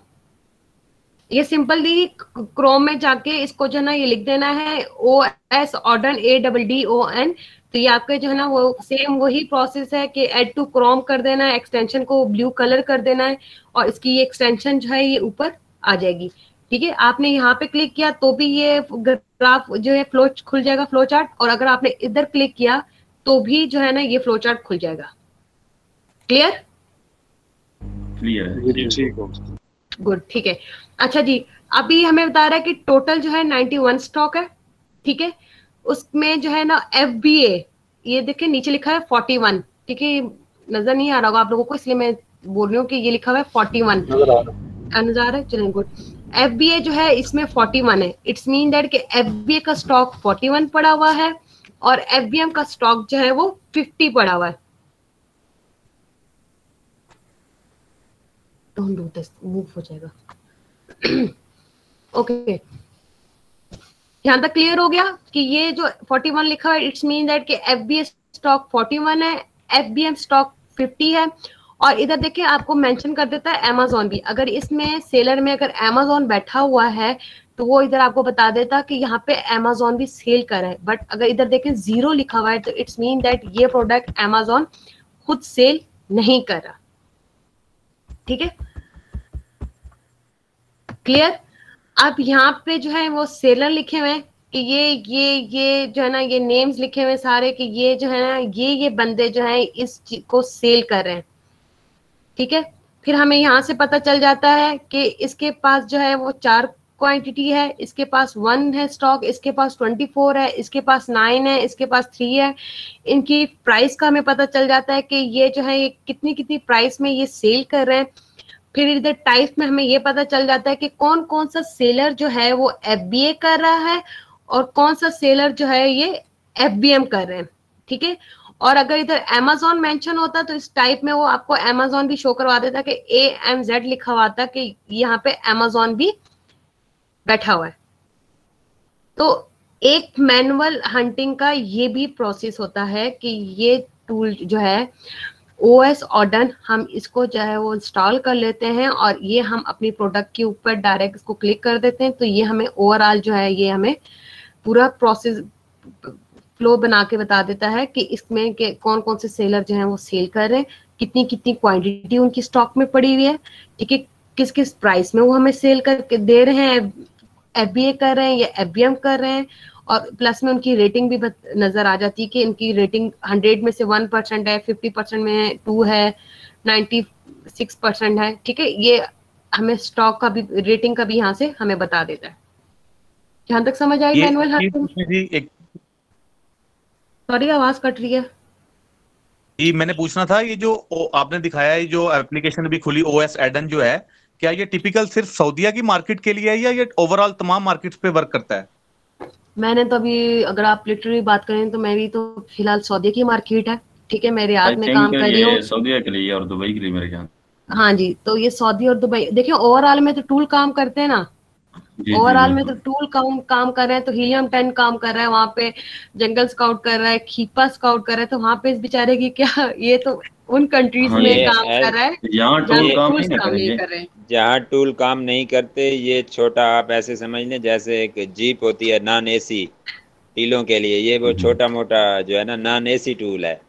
ये सिंपली क्रोम में जाके इसको जो है ना ये लिख देना है OS ऑर्डन ADDON। तो ये आपके जो है ना वो सेम वही प्रोसेस है कि ऐड टू क्रोम कर देना है, एक्सटेंशन को ब्लू कलर कर देना है और इसकी ये एक्सटेंशन जो है ये ऊपर आ जाएगी, ठीक है? आपने यहाँ पे क्लिक किया तो भी ये ग्राफ जो है फ्लो खुल जाएगा, फ्लो चार्ट। और अगर आपने इधर क्लिक किया तो भी जो है ना ये फ्लो चार्ट खुल जाएगा। क्लियर? क्लियर, ठीक हो, गुड, ठीक है। अच्छा जी, अभी हमें बता रहा है कि टोटल जो है 91 स्टॉक है, ठीक है? उसमें जो है ना FBA, ये देखिए नीचे लिखा है 41, ठीक है? नजर नहीं आ रहा होगा आप लोगों को, इसलिए मैं बोल रही हूँ कि ये लिखा हुआ है 41। नजर आ रहा है? चलें गुड। FBA जो है इसमें 41 है। इट्स मीन दैट कि FBA का स्टॉक 41 पड़ा हुआ है और FBM का स्टॉक जो है वो 50 पड़ा हुआ है। डोंट डू दिस, मूव हो जाएगा। ओके, यहाँ तक क्लियर हो गया कि ये जो 41 लिखा है इट्स मीन दैट कि FBA स्टॉक 41 है, FBM स्टॉक 50 है। और इधर देखिए आपको मेंशन कर देता है Amazon भी, अगर इसमें सेलर में अगर Amazon बैठा हुआ है तो वो इधर आपको बता देता कि यहाँ पे Amazon भी सेल कर रहा है। बट अगर इधर देखें 0 लिखा हुआ है तो इट्स मीन दैट ये प्रोडक्ट Amazon खुद सेल नहीं कर रहा। ठीक है, क्लियर। अब यहाँ पे जो है वो सेलर लिखे हुए हैं कि ये जो है ना, ये नेम्स लिखे हुए सारे कि ये जो है ना, ये बंदे जो है इस चीज को सेल कर रहे हैं। ठीक है, फिर हमें यहाँ से पता चल जाता है कि इसके पास जो है वो 4 क्वांटिटी है, इसके पास 1 है स्टॉक, इसके पास 24 है, इसके पास 9 है, इसके पास 3 है। इनकी प्राइस का हमें पता चल जाता है कि ये जो है ये कितनी प्राइस में ये सेल कर रहे हैं। फिर इधर टाइप में हमें ये पता चल जाता है कि कौन कौन सा सेलर जो है वो FBA कर रहा है और कौन सा सेलर जो है ये FBM कर रहे हैं। ठीक है, और अगर इधर Amazon मेंशन होता तो इस टाइप में वो आपको Amazon भी शो करवा देता कि AMZ लिखा हुआ था कि यहाँ पे Amazon भी बैठा हुआ है। तो एक मैनुअल हंटिंग का ये भी प्रोसेस होता है कि ये टूल जो है OS ऑर्डन, हम इसको जो है वो इंस्टॉल कर लेते हैं और ये हम अपनी प्रोडक्ट के ऊपर डायरेक्ट इसको क्लिक कर देते हैं। तो ये हमें ओवरऑल जो है ये हमें पूरा प्रोसेस फ्लो बना के बता देता है कि इसमें के कौन कौन से सेलर जो हैं वो सेल कर रहे हैं, कितनी क्वांटिटी उनकी स्टॉक में पड़ी हुई है। ठीक है, किस किस प्राइस में वो हमें सेल करके दे रहे हैं, FBA कर रहे हैं या FBM कर रहे हैं। और प्लस में उनकी रेटिंग भी नजर आ जाती है कि इनकी रेटिंग 100 में से 1% है, 50% में 2 है, 96% है। ठीक है, ये हमें स्टॉक का भी रेटिंग का भी यहाँ से हमें बता देता है। जहां तक समझ आई मैनुअल हंटिंग। सॉरी आवाज कट रही है जी। मैंने पूछना था, ये जो आपने दिखाया है, जो एप्लीकेशन भी खुली OS एडन जो है, क्या ये टिपिकल सिर्फ सऊदीया की मार्केट के लिए है या ये ओवरऑल तमाम मार्केट्स पे वर्क करता है? मैंने तो अभी, अगर आप लिटरली बात करें तो मैं भी तो फिलहाल सऊदी की मार्केट है। ठीक है, मैं रियाद में काम कर रही हूँ। सऊदीया के लिए और दुबई के लिए मेरे ख्याल। हाँ जी, तो ये सऊदी और दुबई, देखिए ओवरऑल में तो टूल काम करते हैं ना, ओवरऑल में तो टूल काम कर रहे हैं। तो हीलियम 10 काम कर रहा है वहाँ पे, जंगल स्काउट कर रहा है, खीपा स्काउट कर रहा है। तो वहाँ पे इस बेचारे की क्या, ये तो उन कंट्रीज में काम कर रहा है जहाँ टूल काम नहीं कर रहे। जहाँ टूल काम नहीं करते, ये छोटा आप ऐसे समझ लें जैसे एक जीप होती है नॉन AC टीलों के लिए, ये वो छोटा मोटा जो है ना नॉन AC टूल है।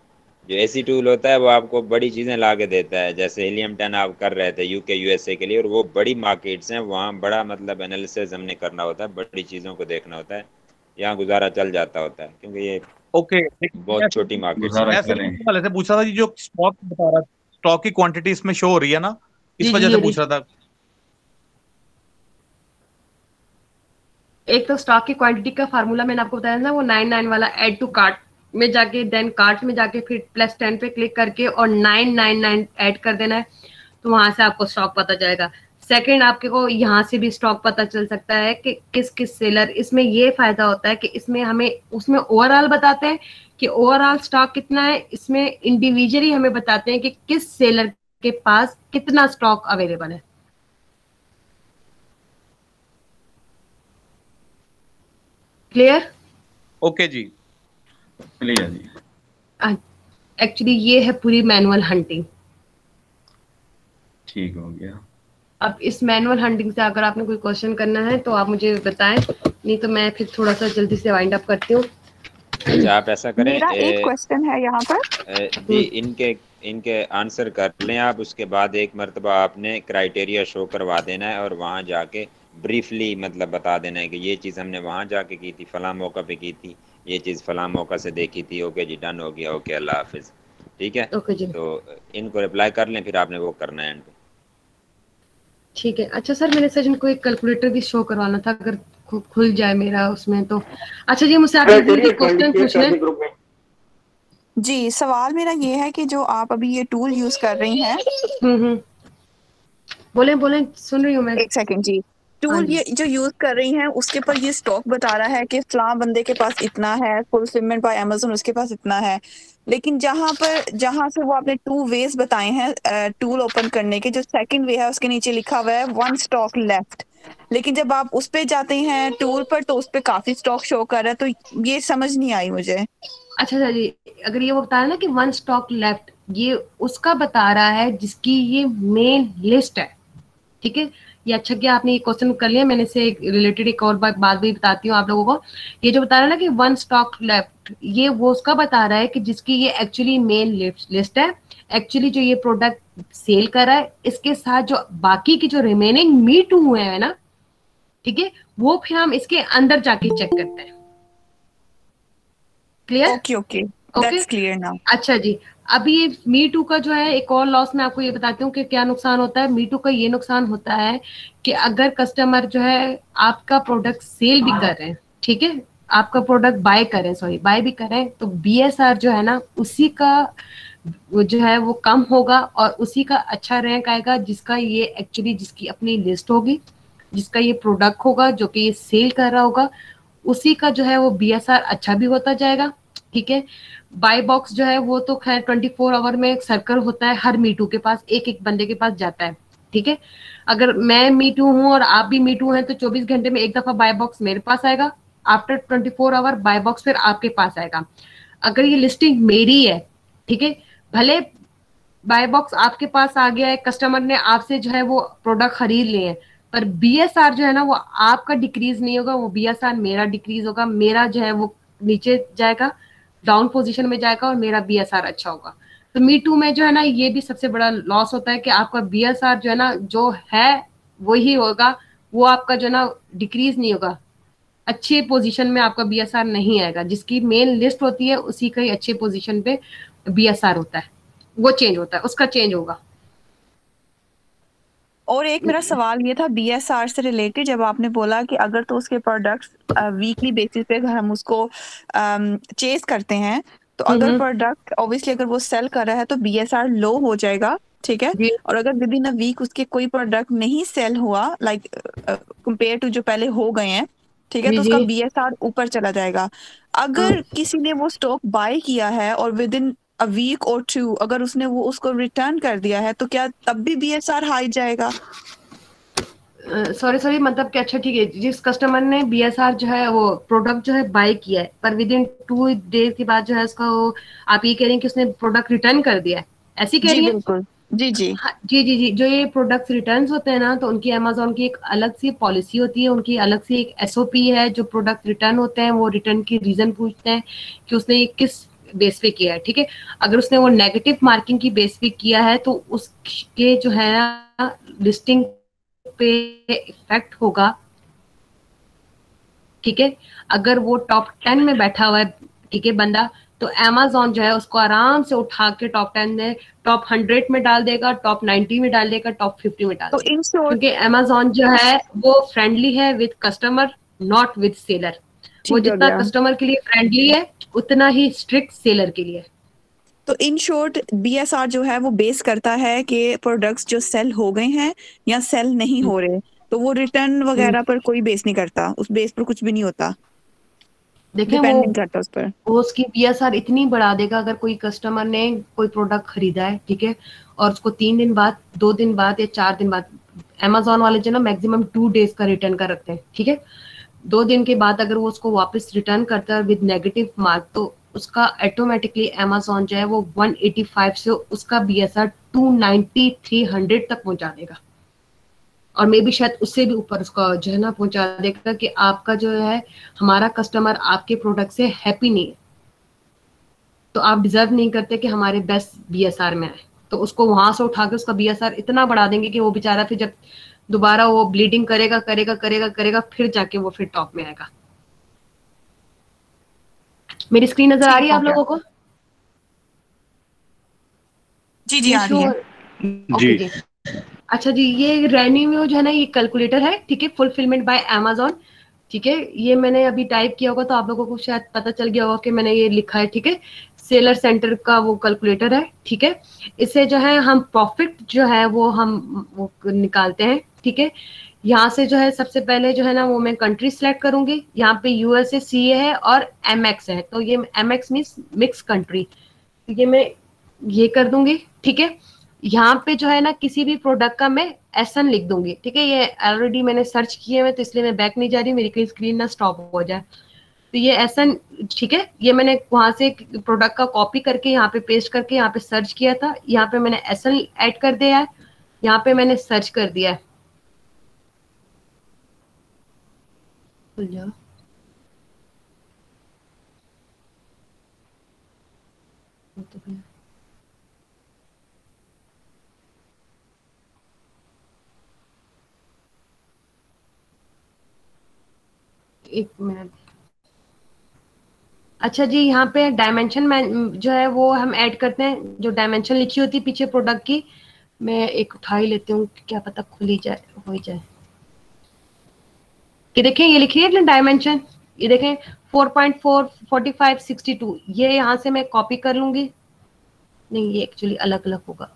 जो AC टूल होता है वो आपको बड़ी चीज़ें ला के देता है। जैसे हीलियम 10 आप कर रहे थे UK USA के लिए, और वो बड़ी मार्केट्स हैं, वहाँ बड़ा मतलब एनालिसिस हमने करना होता है, बड़ी चीज़ों को देखना होता है। यहाँ गुजारा चल जाता होता है क्योंकि ये बहुत छोटी मार्केट है। पूछ रहा था जो स्टॉक बता रहा, स्टॉक की क्वांटिटी इसमें शो हो रही है ना, इस वजह से पूछ रहा था। एक तो स्टॉक की क्वांटिटी का फार्मूला मैंने आपको बताया था, वो 99 वाला ऐड टू कार्ट में जाके, देन कार्ट में जाके फिर +10 पे क्लिक करके और 999 ऐड कर देना है। तो वहां से आपको स्टॉक पता चलेगा। सेकंड, आपके को यहाँ से भी स्टॉक पता चल सकता है कि किस किस सेलर, इसमें ये फायदा होता है कि इसमें हमें उसमें ओवरऑल बताते हैं कि ओवरऑल स्टॉक कितना है। इसमें इंडिविजुअली हमें बताते हैं कि किस सेलर के पास कितना स्टॉक अवेलेबल है। क्लियर? ओके जी, क्लियर जी। एक्चुअली ये है पूरी मैनुअल हंटिंग। ठीक हो गया। अब इस मैनुअल हंटिंग से अगर आपने कोई क्वेश्चन करना है तो आप मुझे बताएं, नहीं तो मैं फिर थोड़ा सा जल्दी से वाइंड अप करती हूँ। अच्छा, आप ऐसा करें, मेरा एक क्वेश्चन है यहाँ पर जी, इनके आंसर कर लें आप। उसके बाद एक मरतबा आपने क्राइटेरिया शो करवा देना है और वहाँ जाके ब्रीफली मतलब बता देना है कि ये चीज़ हमने वहाँ जाके की थी, फलां मौका पे की थी, ये चीज़ फलां मौका से देखी थी। ओके जी, डन हो गया, ओके अल्लाह हाफिज़। ठीक है, ओके जी। तो इनको रिप्लाई कर लें, फिर आपने वो करना है एंड पे। ठीक है। अच्छा सर, मेरे सजन को एक कैलकुलेटर भी शो करवाना था, अगर खुल जाए मेरा उसमें तो। अच्छा जी, मुझसे आपने क्वेश्चन पूछना जी। सवाल मेरा ये है कि जो आप अभी ये टूल यूज कर रही हैं, बोले सुन रही हूँ मैं। एक सेकंड जी। टूल ये जो यूज कर रही हैं उसके पर ये स्टॉक बता रहा है कि फलां बंदे के पास इतना है, फुलफिलमेंट बाय अमेज़न उसके पास इतना है, लेकिन जहां से वो आपने 2 वेज बताए हैं टूल ओपन करने के, जो सेकंड वे है उसके नीचे लिखा हुआ है 1 स्टॉक लेफ्ट, लेकिन जब आप उस पे जाते हैं टूल पर तो उस पे काफी स्टॉक शो कर रहा है, तो ये समझ नहीं आई मुझे। अच्छा जी, अगर ये वो बता रहा है ना कि 1 स्टॉक लेफ्ट, ये उसका बता रहा है जिसकी ये मेन लिस्ट है, ठीक है। ये अच्छा किया आपने ये क्वेश्चन कर लिया, मैंने से रिलेटेड एक और बात भी बताती हूँ आप लोगों को। ये जो बता रहा है ना कि 1 स्टॉक लेफ्ट, ये वो उसका बता रहा है कि जिसकी ये एक्चुअली मेन लिस्ट है, एक्चुअली जो ये प्रोडक्ट सेल कर रहा है, इसके साथ जो बाकी की जो रिमेनिंग मी टू हुए हैं ना, ठीक है, वो फिर हम इसके अंदर जाके चेक करते हैं। Clear? Okay okay, that's clear now. अच्छा जी, अभी ये मी टू का जो है एक और लॉस मैं आपको ये बताती हूँ कि क्या नुकसान होता है। मी टू का ये नुकसान होता है कि अगर कस्टमर जो है आपका प्रोडक्ट सेल भी कर रहे हैं, ठीक है, आपका प्रोडक्ट बाय भी करें, तो बीएसआर जो है ना उसी का वो जो है वो कम होगा और उसी का अच्छा रैंक आएगा, जिसका ये एक्चुअली जिसकी अपनी लिस्ट होगी, जिसका ये प्रोडक्ट होगा, जो कि ये सेल कर रहा होगा, उसी का जो है वो बीएसआर अच्छा भी होता जाएगा, ठीक है। बाय बॉक्स जो है वो तो खैर 24 आवर में एक सर्कल होता है, हर मीटू के पास एक बंदे के पास जाता है, ठीक है। अगर मैं मीटू हूं और आप भी मीटू हैं तो 24 घंटे में एक दफा बाय बॉक्स मेरे पास आएगा, आफ्टर 24 आवर बाय बॉक्स फिर आपके पास आएगा। अगर ये लिस्टिंग मेरी है, ठीक है, भले बाय बॉक्स आपके पास आ गया है, कस्टमर ने आपसे जो है वो प्रोडक्ट खरीद लिए हैं, पर बीएसआर जो है ना वो आपका डिक्रीज नहीं होगा, वो बीएसआर मेरा डिक्रीज होगा, मेरा जो है वो नीचे जाएगा, डाउन पोजीशन में जाएगा और मेरा बीएसआर अच्छा होगा। तो मी टू में जो है ना ये भी सबसे बड़ा लॉस होता है कि आपका बीएसआर जो है ना जो है वही होगा, वो आपका जो है ना डिक्रीज नहीं होगा, अच्छे पोजीशन में आपका बीएसआर नहीं आएगा, जिसकी मेन लिस्ट होती है उसी का ही अच्छे पोजीशन पे बीएसआर होता है, वो चेंज होता है, उसका चेंज होगा। और एक मेरा सवाल ये था बीएसआर से रिलेटेड, जब आपने बोला कि अगर तो उसके प्रोडक्ट्स वीकली बेसिस पे अगर हम उसको चेस करते हैं, तो अगर प्रोडक्ट ऑब्वियसली अगर वो सेल कर रहा है तो बीएसआर लो हो जाएगा, ठीक है। और अगर विद इन अ वीक उसके कोई प्रोडक्ट नहीं सेल हुआ, लाइक कंपेयर टू जो पहले हो गए हैं, ठीक है, तो उसका बीएसआर ऊपर चला जाएगा। अगर किसी ने वो स्टॉक बाय किया है और विद इन अ वीक और 2 अगर उसने वो उसको रिटर्न कर दिया है, तो क्या तब भी बीएसआर हाई जाएगा? सॉरी मतलब कि अच्छा ठीक है, जिस कस्टमर ने बीएसआर जो है वो प्रोडक्ट जो है बाय किया है, पर विद इन 2 डेज के बाद जो है उसका वो, आप ये कह रहे हैं कि उसने प्रोडक्ट रिटर्न कर दिया है, ऐसी कह रही है? बिल्कुल, जी जी जी, जो ये प्रोडक्ट्स रिटर्न्स होते हैं ना, तो उनकी अमेज़न की एक अलग सी पॉलिसी होती है, उनकी अलग से एक एसओपी है। जो प्रोडक्ट रिटर्न होते हैं वो रिटर्न की रीजन पूछते हैं कि उसने ये किस बेस पे किया है, ठीक है। अगर उसने वो नेगेटिव मार्किंग की बेस पे किया है तो उसके जो है लिस्टिंग पे इफेक्ट होगा, ठीक है। अगर वो टॉप 10 में बैठा हुआ है, ठीक है, बंदा, तो अमेज़न जो है उसको आराम से उठा के टॉप 10 में, टॉप 100 में डाल देगा, टॉप 90 में डाल देगा, टॉप 50 में डाल देगा, क्योंकि अमेज़न जो है वो फ्रेंडली है with customer, not with seller. वो जितना कस्टमर के लिए फ्रेंडली है उतना ही स्ट्रिक्ट सेलर के लिए। तो इन शॉर्ट बीएसआर जो है वो बेस करता है कि प्रोडक्ट्स जो सेल हो गए हैं या सेल नहीं हो रहे, तो वो रिटर्न वगैरह पर कोई बेस नहीं करता, उस बेस पर कुछ भी नहीं होता, देखिए डिपेंड नहीं करता उस पर। वो उसकी बीएसआर इतनी बढ़ा देगा, अगर कोई कस्टमर ने कोई प्रोडक्ट खरीदा है, ठीक है, और उसको 3 दिन बाद, 2 दिन बाद या 4 दिन बाद, अमेज़न वाले जो ना मैक्सिमम 2 डेज का रिटर्न का रखते हैं, ठीक है, 2 दिन के बाद अगर वो उसको वापस रिटर्न करता है विद नेगेटिव मार्क, तो उसका ऑटोमेटिकली अमेज़न जो है वो 185 से उसका बीएसआर 290 300 तक पहुंचा देगा, और मे भी शायद उससे भी ऊपर उसका जो है ना पहुंचा देगा कि आपका जो है हमारा कस्टमर आपके प्रोडक्ट से हैप्पी नहीं है, तो आप डिजर्व नहीं करते कि हमारे बेस्ट बीएसआर में आए, तो उसको वहां से उठा के उसका बीएसआर इतना बढ़ा देंगे कि वो बेचारा फिर जब दोबारा वो ब्लीडिंग करेगा फिर जाके वो फिर टॉप में आएगा। मेरी स्क्रीन नजर आ रही है आप लोगों को? जी आ रही है। जी। अच्छा जी, ये रेवेन्यू जो है ना ये कैलकुलेटर है, ठीक है, फुलफिलमेंट बाय अमेज़न, ठीक है, ये मैंने अभी टाइप किया होगा तो आप लोगों को शायद पता चल गया होगा कि मैंने ये लिखा है, ठीक है, सेलर सेंटर का वो कैलकुलेटर है, ठीक है। इससे जो है हम प्रॉफिट जो है वो हम वो निकालते हैं, ठीक है। यहाँ से जो है सबसे पहले जो है ना वो मैं कंट्री सेलेक्ट करूंगी। यहाँ पे यूएसए, सीए है और एमएक्स है, तो ये एमएक्स मीन्स मिक्स कंट्री, तो ये मैं ये कर दूंगी। ठीक है, यहाँ पे जो है ना किसी भी प्रोडक्ट का मैं एसएन लिख दूंगी। ठीक है, ये ऑलरेडी मैंने सर्च किए हुए तो इसलिए मैं बैक नहीं जा रही, मेरी कहीं स्क्रीन ना स्टॉप हो जाए। तो ये एसएन, ठीक है, ये मैंने वहां से प्रोडक्ट का कॉपी करके यहाँ पे पेस्ट करके यहाँ पे सर्च किया था, यहाँ पे मैंने एसएन ऐड कर दिया है, यहाँ पे मैंने सर्च कर दिया है। एक मिनट। अच्छा जी, यहाँ पे डायमेंशन में जो है वो हम ऐड करते हैं, जो डायमेंशन लिखी होती है पीछे प्रोडक्ट की, मैं एक उठा ही लेती हूँ, क्या पता खुल ही जाए, हो ही जाए। ये देखें, ये लिखी है डायमेंशन, ये देखें 4.4 45 62, ये यहाँ से मैं कॉपी कर लूंगी। नहीं, ये एक्चुअली अलग अलग होगा,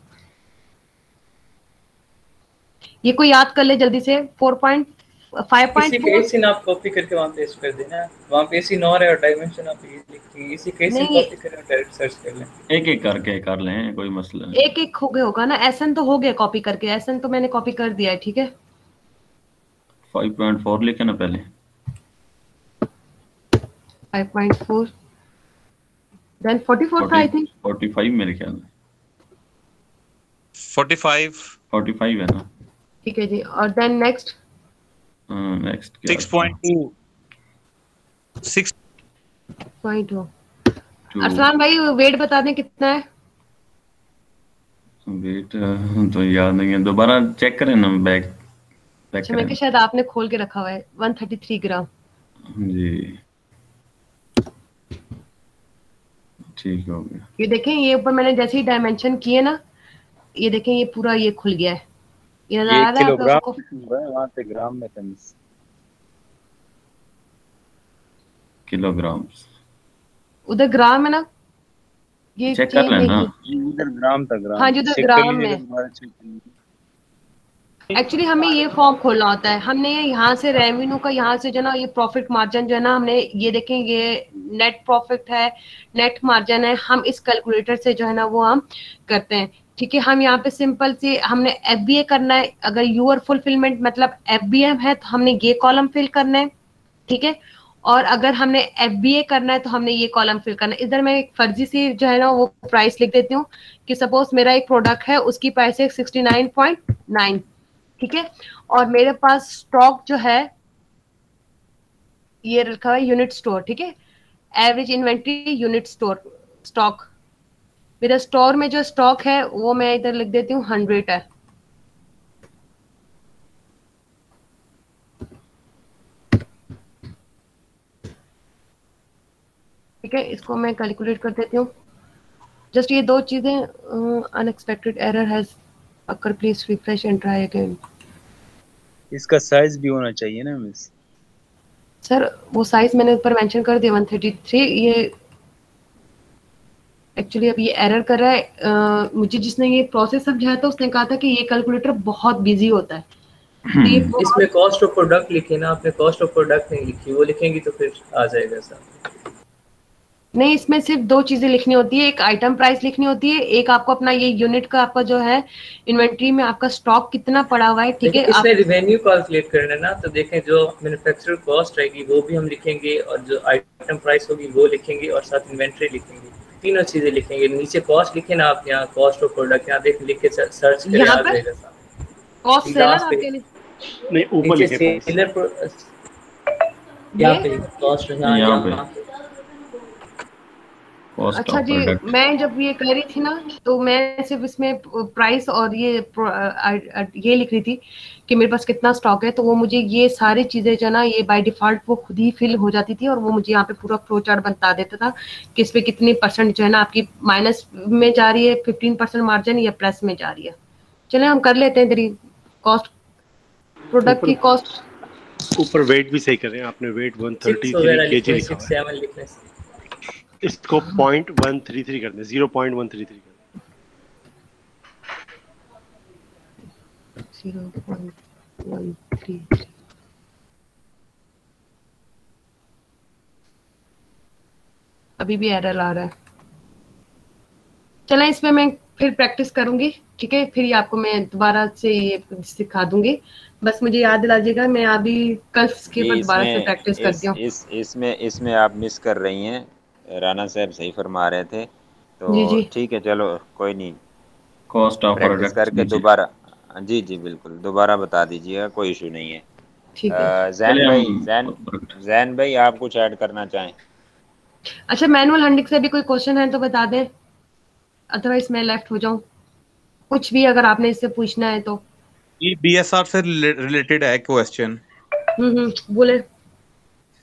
ये कोई याद कर ले जल्दी से। 4.5.4 आप कॉपी करके वहां पेस्ट कर देना, वहां पे इसी नॉर है और डायमेंशन आप ये लिखिए, इसी केस से कॉपी करें, डायरेक्ट सर्च कर लें। एक एक करके कर लें, कोई मसला नहीं। एक एक हो गया होगा ना, एसएन तो हो गया कॉपी करके, एसएन तो मैंने कॉपी कर दिया है। ठीक है, 5.4 लिखे ना पहले, 5.4 देन 44 था आई थिंक, 45 मेरे ख्याल में 45 है ना। ठीक है जी, और देन नेक्स्ट 6.2 6.2। अरसलान भाई वेट बता दें कितना है? वेट तो याद नहीं है, दोबारा चेक करें ना, बैक अच्छा, मैं शायद आपने खोल के रखा हुआ है। 133 ग्राम जी, ठीक हो गया। ये देखें, ये ऊपर मैंने जैसे ही डायमेंशन किए ना, ये देखें ये पूरा ये खुल गया है, ये नजर आ रहा है आपको? वहां पे ग्राम में था, किलोग्राम उधर ग्राम है ना, ये चेक कर लेना, उधर ग्राम था, ग्राम। हाँ, जिधर ग्राम में एक्चुअली हमें ये फॉर्म खोलना होता है। हमने यहाँ से रेवेन्यू का, यहाँ से जो ना ये प्रॉफिट मार्जिन जो है ना, हमने ये देखें ये नेट प्रॉफिट है, नेट मार्जिन है, हम इस कैलकुलेटर से जो है ना वो हम करते हैं। ठीक है, हम यहाँ पे सिंपल से हमने एफबीए करना है, अगर यूआर फुलफिलमेंट मतलब एफबीएम है तो हमने ये कॉलम फिल करना है। ठीक है, और अगर हमने एफबीए करना है तो हमने ये कॉलम फिल करना है। इधर मैं एक फर्जी से जो है ना वो प्राइस लिख देती हूँ कि सपोज मेरा एक प्रोडक्ट है, उसकी प्राइस है 69.9। ठीक है, और मेरे पास स्टॉक जो है ये रखा हुआ है यूनिट स्टोर। ठीक है, average inventory unit store stock, मेरा स्टोर में जो स्टॉक है वो मैं इधर लिख देती हूँ 100 है। ठीक है, इसको मैं कैलकुलेट कर देती हूँ। जस्ट ये दो चीजें, unexpected error has occur, please refresh and try again. इसका साइज भी होना चाहिए ना मिस? सर वो साइज मैंने ऊपर मेंशन कर दिया 133। ये एक्चुअली अब ये एरर कर रहा है। मुझे जिसने ये प्रोसेस समझाया था उसने कहा था कि ये कैलकुलेटर बहुत बिजी होता है। तो इसमें कॉस्ट ऑफ प्रोडक्ट लिखे ना आपने, कॉस्ट ऑफ प्रोडक्ट नहीं लिखी, वो लिखेंगी तो फिर आ जाएगा सर। नहीं, इसमें सिर्फ दो चीजें लिखनी होती है, एक आइटम प्राइस लिखनी होती है, एक आपको अपना ये यूनिट का आपका जो है इन्वेंट्री में आपका स्टॉक कितना पड़ा हुआ है। ठीक है, इसमें रेवेन्यू कैलकुलेट करना है ना, तो देखें जो मैन्युफैक्चरर कॉस्ट रहेगी वो भी हम लिखेंगे, और जो आइटम प्राइस होगी वो लिखेंगे, और साथ इन्वेंट्री लिखेंगे, तीनों चीजें लिखेंगे। नीचे कॉस्ट लिखे ना आप, यहाँ कॉस्ट ऑफ प्रोडक्ट यहाँ देख लिख के सर्च करें, आ जाएगा सर। कॉस्ट सेलर आपके लिए नहीं, ऊपर लिखे यहाँ पे कॉस्ट, यहाँ पे। अच्छा जी, मैं जब ये कर रही थी ना तो मैं सिर्फ इसमें प्राइस और ये लिख रही थी कि मेरे पास कितना स्टॉक है, तो वो मुझे ये सारी चीजें जो ना ये बाय डिफॉल्ट वो खुद ही फिल हो जाती थी, और वो मुझे यहाँ पे पूरा फ्लो चार्ट बता देता था कि इस पे कितनी परसेंट जो है ना आपकी माइनस में जा रही है, 15% मार्जिन या प्लस में जा रही है। चले हम कर लेते हैं इधर ही कॉस्ट, प्रोडक्ट की कॉस्ट। ऊपर वेट भी सही कर रहे हैं आपने, वेट 133 केजी लिखा हुआ है, इसको 0.133 कर दें, 0.133 कर दें। 133। अभी भी एरर आ रहा है। चलें, इसमें मैं फिर प्रैक्टिस करूंगी, ठीक है, फिर ये आपको मैं दोबारा से ये सिखा दूंगी। बस मुझे याद दिला दीजिएगा, मैं अभी कल के ऊपर दोबारा से प्रैक्टिस करती हूँ। इसमें आप मिस कर रही हैं, राना साहब सही फरमा रहे थे, तो ठीक है, चलो कोई नहीं, कॉस्ट ऑफ प्रैक्टिस करके दोबारा, जी जी बिल्कुल दोबारा बता दीजिएगा, कोई इशू नहीं है। ठीक है। जैन भाई आप कुछ ऐड करना चाहें? अच्छा, मैनुअल हंडिंग से भी कोई क्वेश्चन है तो बता दें, अदरवाइज मैं लेफ्ट हो जाऊं। कुछ भी अगर आपने इससे पूछना है तो। ये बीएसआर से रिलेटेड है क्वेश्चन। बोले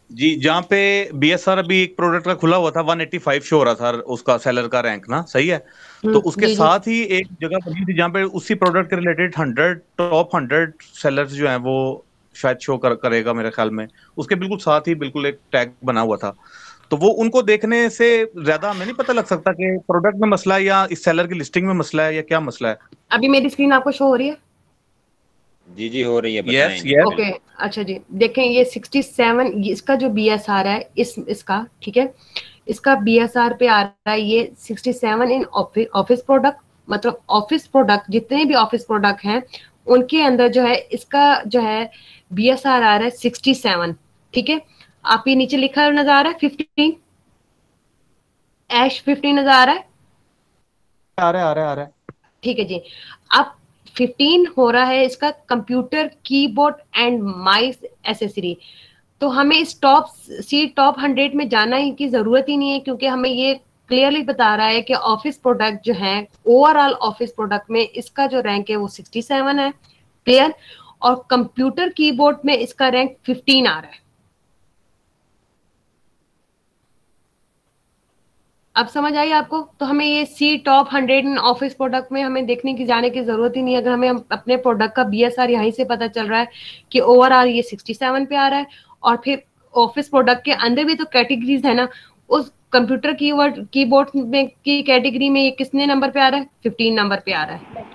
जी। जहाँ पे बीएसआर अभी एक प्रोडक्ट का खुला हुआ था, 185 शो हो रहा था उसका सेलर का रैंक ना, सही है। तो उसके साथ ही एक जगह बनी थी जहाँ पे उसी प्रोडक्ट के रिलेटेड 100 टॉप 100 सेलर्स जो हैं वो शायद शो करेगा मेरे ख्याल में। उसके बिल्कुल साथ ही बिल्कुल एक टैग बना हुआ था, तो वो उनको देखने से ज्यादा हमें नहीं पता लग सकता कि प्रोडक्ट में मसला है या इस सेलर की लिस्टिंग में मसला है या क्या मसला है। अभी मेरी स्क्रीन आपको शो हो रही है? जी जी हो रही है, बताएं। ओके, अच्छा जी, देखें ये 67 इसका जो बीएसआर है इसका, ठीक है, इसका बीएसआर पे आ रहा है ये 67 इन ऑफिस प्रोडक्ट, मतलब ऑफिस प्रोडक्ट जितने भी ऑफिस प्रोडक्ट हैं उनके अंदर जो है इसका जो है बीएसआर आ रहा है 67, ठीक है। आप ये नीचे लिखा नजर आ रहा है 15 ऐश 15 नजर आ रहा है, आ रहा है, ठीक है जी। अब 15 हो रहा है इसका computer keyboard and mouse accessory, तो हमें इस टॉप 100 में जाना ही की जरूरत ही नहीं है, क्योंकि हमें ये क्लियरली बता रहा है कि ऑफिस प्रोडक्ट जो है ओवरऑल ऑफिस प्रोडक्ट में इसका जो रैंक है वो 67 है, क्लियर। और कंप्यूटर कीबोर्ड में इसका रैंक 15 आ रहा है। अब समझ आई आपको? तो हमें ये सी टॉप 100 ऑफिस प्रोडक्ट में हमें देखने की जाने की जरूरत ही नहीं है। अगर हमें अपने प्रोडक्ट का बीएसआर यहीं से पता चल रहा है कि ओवरऑल ये 67 पे आ रहा है, और फिर ऑफिस प्रोडक्ट के अंदर भी तो कैटेगरीज है ना, उस कंप्यूटर कीबोर्ड में की कैटेगरी में ये कितने नंबर पे आ रहा है? 15 नंबर पे आ रहा है।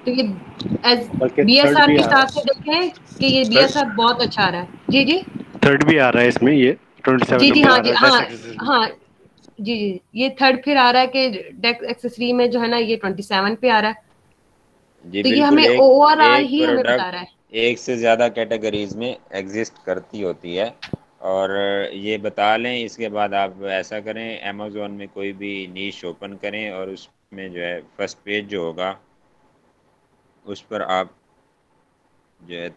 तो ये एज बीएसआर के हिसाब से देखें कि ये बीएसआर बहुत अच्छा आ रहा है। जी जी, थर्ड भी आ रहा है इसमें, ये 27 जी जी, हाँ जी, हाँ हाँ जी जी, ये थर्ड फिर आ रहा है कि डेस्क एक्सेसरी में जो है ना ये 27 पे आ रहा है। जी, तो ये हमें ओवरऑल ही हमें बता रहा है, एक से ज्यादा कैटेगरीज में एग्जिस्ट करती होती है। और ये बता लें, इसके बाद आप ऐसा करें, अमेज़न में कोई भी नीश ओपन करें और उसमें जो है फर्स्ट पेज जो होगा उस पर आप जो है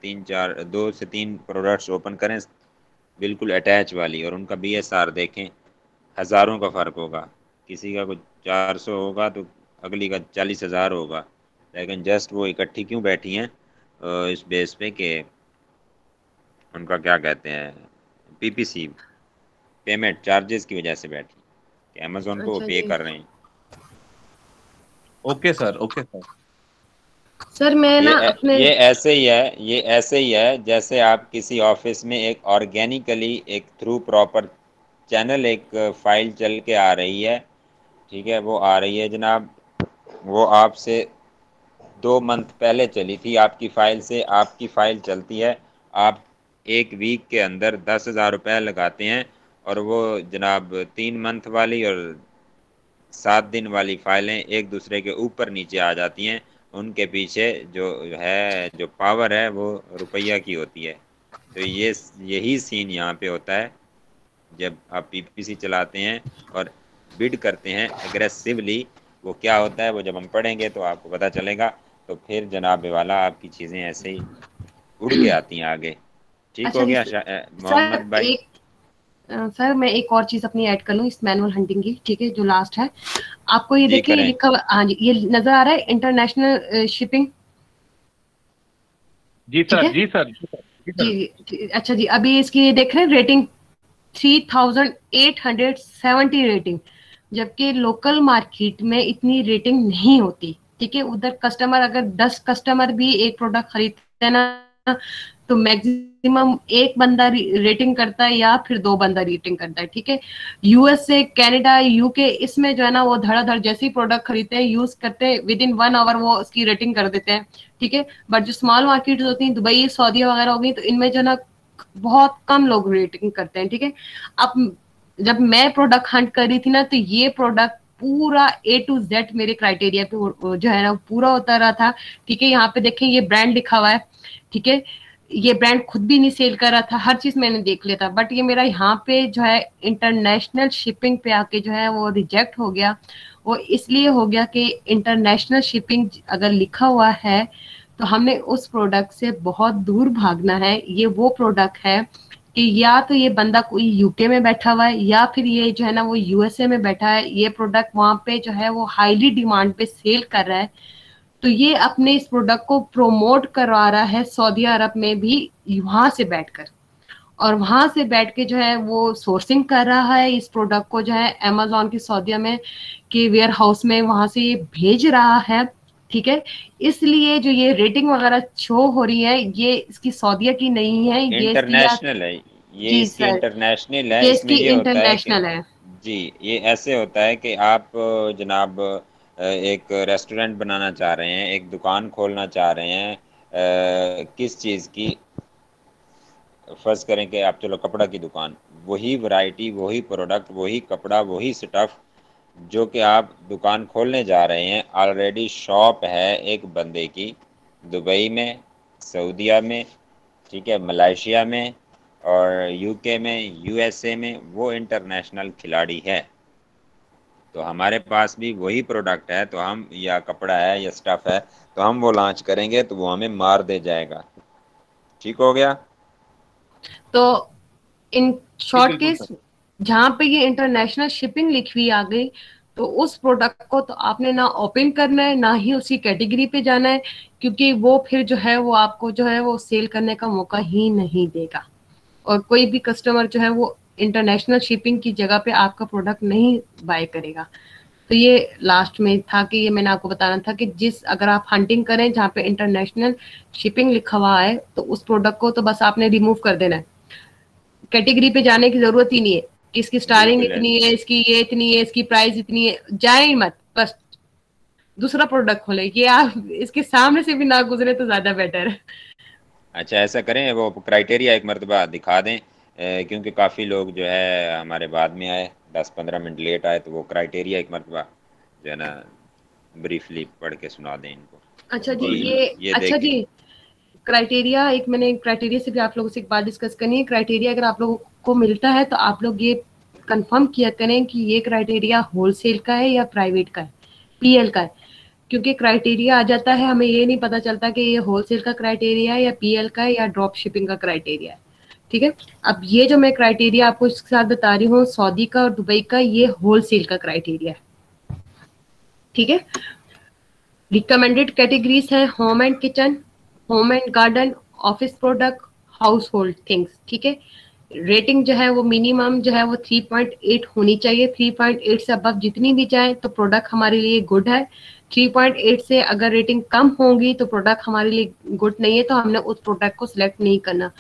2 से 3 प्रोडक्ट्स ओपन करें बिल्कुल अटैच वाली, और उनका बीएसआर देखें, हज़ारों का फ़र्क होगा। किसी का कुछ 400 होगा तो अगली का 40,000 होगा, लेकिन जस्ट वो इकट्ठी क्यों बैठी हैं इस बेस पे कि उनका क्या कहते हैं पीपीसी पेमेंट चार्जेस की वजह से बैठी कि अमेज़न को पे कर रहे हैं। ओके सर, ओके सर मैं ना अपने ये ऐसे ही है जैसे आप किसी ऑफिस में एक ऑर्गेनिकली एक थ्रू प्रॉपर चैनल एक फाइल चल के आ रही है, ठीक है, वो आ रही है जनाब, वो आपसे 2 मंथ पहले चली थी आपकी फाइल से, आपकी फाइल चलती है, आप 1 वीक के अंदर 10,000 रुपये लगाते हैं और वो जनाब 3 मंथ वाली और 7 दिन वाली फाइलें एक दूसरे के ऊपर नीचे आ जाती हैं। उनके पीछे जो पावर है वो रुपया की होती है। तो यही सीन यहाँ पे होता है जब आप पीपीसी चलाते हैं और बिड करते हैं एग्रेसिवली। वो क्या होता है वो जब हम पढ़ेंगे तो आपको पता चलेगा। तो फिर जनाब वाला आपकी चीज़ें ऐसे ही उड़ के आती हैं आगे। ठीक अच्छा, हो गया मोहम्मद भाई? सर मैं एक और चीज अपनी ऐड कर लूँ इस मैनुअल हंटिंग की, ठीक है, जो लास्ट है आपको ये देखिए लिखा हुआ, हाँ जी, ये नजर आ रहा है इंटरनेशनल शिपिंग। जी सर, जी सर, जी अच्छा जी, अभी इसकी देख रहे हैं रेटिंग 3870 रेटिंग, जबकि लोकल मार्केट में इतनी रेटिंग नहीं होती। ठीक है, उधर कस्टमर अगर 10 कस्टमर भी एक प्रोडक्ट खरीदते हैं ना तो मैक्सिमम एक बंदा रेटिंग करता है या फिर 2 बंदा रेटिंग करता है, ठीक है। यूएसए, कनाडा, यूके, इसमें जो है ना वो धड़ाधड़ जैसे ही प्रोडक्ट खरीदते हैं, यूज करते हैं, विद इन 1 आवर वो उसकी रेटिंग कर देते हैं, ठीक है। बट जो स्मॉल मार्केट होती है, दुबई, सऊदी वगैरह हो गई, तो इनमें जो है ना बहुत कम लोग रेटिंग करते हैं, ठीक है। अब जब मैं प्रोडक्ट हंट कर रही थी ना, तो ये प्रोडक्ट पूरा A to Z मेरे क्राइटेरिया पे जो है ना पूरा होता रहा था, ठीक है। यहाँ पे देखें ये ब्रांड लिखा हुआ है, ठीक है। ये ब्रांड खुद भी नहीं सेल कर रहा था, हर चीज मैंने देख लिया था, बट ये मेरा यहाँ पे जो है इंटरनेशनल शिपिंग पे आके जो है वो रिजेक्ट हो गया। वो इसलिए हो गया कि इंटरनेशनल शिपिंग अगर लिखा हुआ है तो हमने उस प्रोडक्ट से बहुत दूर भागना है। ये वो प्रोडक्ट है कि या तो ये बंदा कोई यूके में बैठा हुआ है या फिर ये जो है ना वो यूएसए में बैठा है, ये प्रोडक्ट वहां पे जो है वो हाईली डिमांड पे सेल कर रहा है, तो ये अपने इस प्रोडक्ट को प्रोमोट करवा रहा है सऊदी अरब में भी वहां से बैठकर, और वहां से बैठ के जो है वो सोर्सिंग कर रहा है इस प्रोडक्ट को जो है अमेज़न की सऊदीया में के वेयर हाउस में, वहां से ये भेज रहा है, ठीक है। इसलिए जो ये रेटिंग वगैरह शो हो रही है, ये इसकी सऊदीया की नहीं है, ये इंटरनेशनल है, ये इसकी इंटरनेशनल है, इसमें ये इंटरनेशनल है जी। ये ऐसे होता है कि आप जनाब एक रेस्टोरेंट बनाना चाह रहे हैं, एक दुकान खोलना चाह रहे हैं, किस चीज़ की, फर्ज करें कि आप चलो कपड़ा की दुकान, वही वैरायटी, वही प्रोडक्ट, वही कपड़ा, वही स्टफ जो कि आप दुकान खोलने जा रहे हैं, ऑलरेडी शॉप है एक बंदे की दुबई में, सऊदीया में, ठीक है, मलेशिया में और यूके में, यूएसए में, वो इंटरनेशनल खिलाड़ी है। तो हमारे पास भी वही प्रोडक्ट है, तो हम या कपड़ा है या स्टफ है, तो हम वो लॉन्च करेंगे तो वो हमें मार दे जाएगा। ठीक हो गया। तो इन शॉर्ट केस जहाँ पे ये इंटरनेशनल शिपिंग लिखी हुई आ गई, तो उस प्रोडक्ट को तो आपने ना ओपन करना है, ना ही उसी कैटेगरी पे जाना है, क्योंकि वो फिर जो है वो आपको जो है वो सेल करने का मौका ही नहीं देगा, और कोई भी कस्टमर जो है वो इंटरनेशनल शिपिंग की जगह पे आपका प्रोडक्ट नहीं बाय करेगा। तो ये लास्ट में था कि ये मैंने आपको बताना था कि अगर आप हंटिंग करें जहाँ पे इंटरनेशनल शिपिंग लिखा हुआ है, तो उस प्रोडक्ट को तो बस आपने रिमूव कर देना है, कैटेगरी पे जाने की जरूरत ही नहीं है कि इसकी स्टारिंग इतनी है, इसकी ये इतनी है, इसकी प्राइस इतनी है, जाए मत, बस दूसरा प्रोडक्ट खोले। ये आप इसके सामने से भी ना गुजरे तो ज्यादा बेटर है। अच्छा ऐसा करें, वो क्राइटेरिया एक मरतबा दिखा दें, क्योंकि काफ़ी लोग जो है हमारे बाद में आए, 10-15 मिनट लेट आए, तो वो क्राइटेरिया एक मरतबा जो है ना ब्रीफली पढ़ के सुना दें इनको। अच्छा जी, ये अच्छा जी, क्राइटेरिया एक मैंने क्राइटेरिया से भी आप लोगों से एक बात डिस्कस करनी है। क्राइटेरिया अगर आप लोगों को मिलता है तो आप लोग ये कंफर्म किया करें कि ये क्राइटेरिया होलसेल का है या प्राइवेट का है, पीएल का है, क्योंकि क्राइटेरिया आ जाता है, हमें ये नहीं पता चलता कि ये होलसेल का क्राइटेरिया है या पीएल का है या ड्रॉप शिपिंग का क्राइटेरिया है, ठीक है। अब ये जो मैं क्राइटेरिया आपको इसके साथ बता रही हूँ, सऊदी का और दुबई का, ये होलसेल का क्राइटेरिया है, ठीक है। रिकमेंडेड कैटेगरीज है home and kitchen, home and garden, office product, house hold things, ठीक है। रेटिंग जो है वो मिनिमम जो है वो 3.8 होनी चाहिए, 3.8 से अबव जितनी भी जाए तो प्रोडक्ट हमारे लिए गुड है। 3.8 से अगर रेटिंग कम होगी तो प्रोडक्ट हमारे लिए गुड नहीं है, तो हमने उस प्रोडक्ट को सिलेक्ट नहीं करना।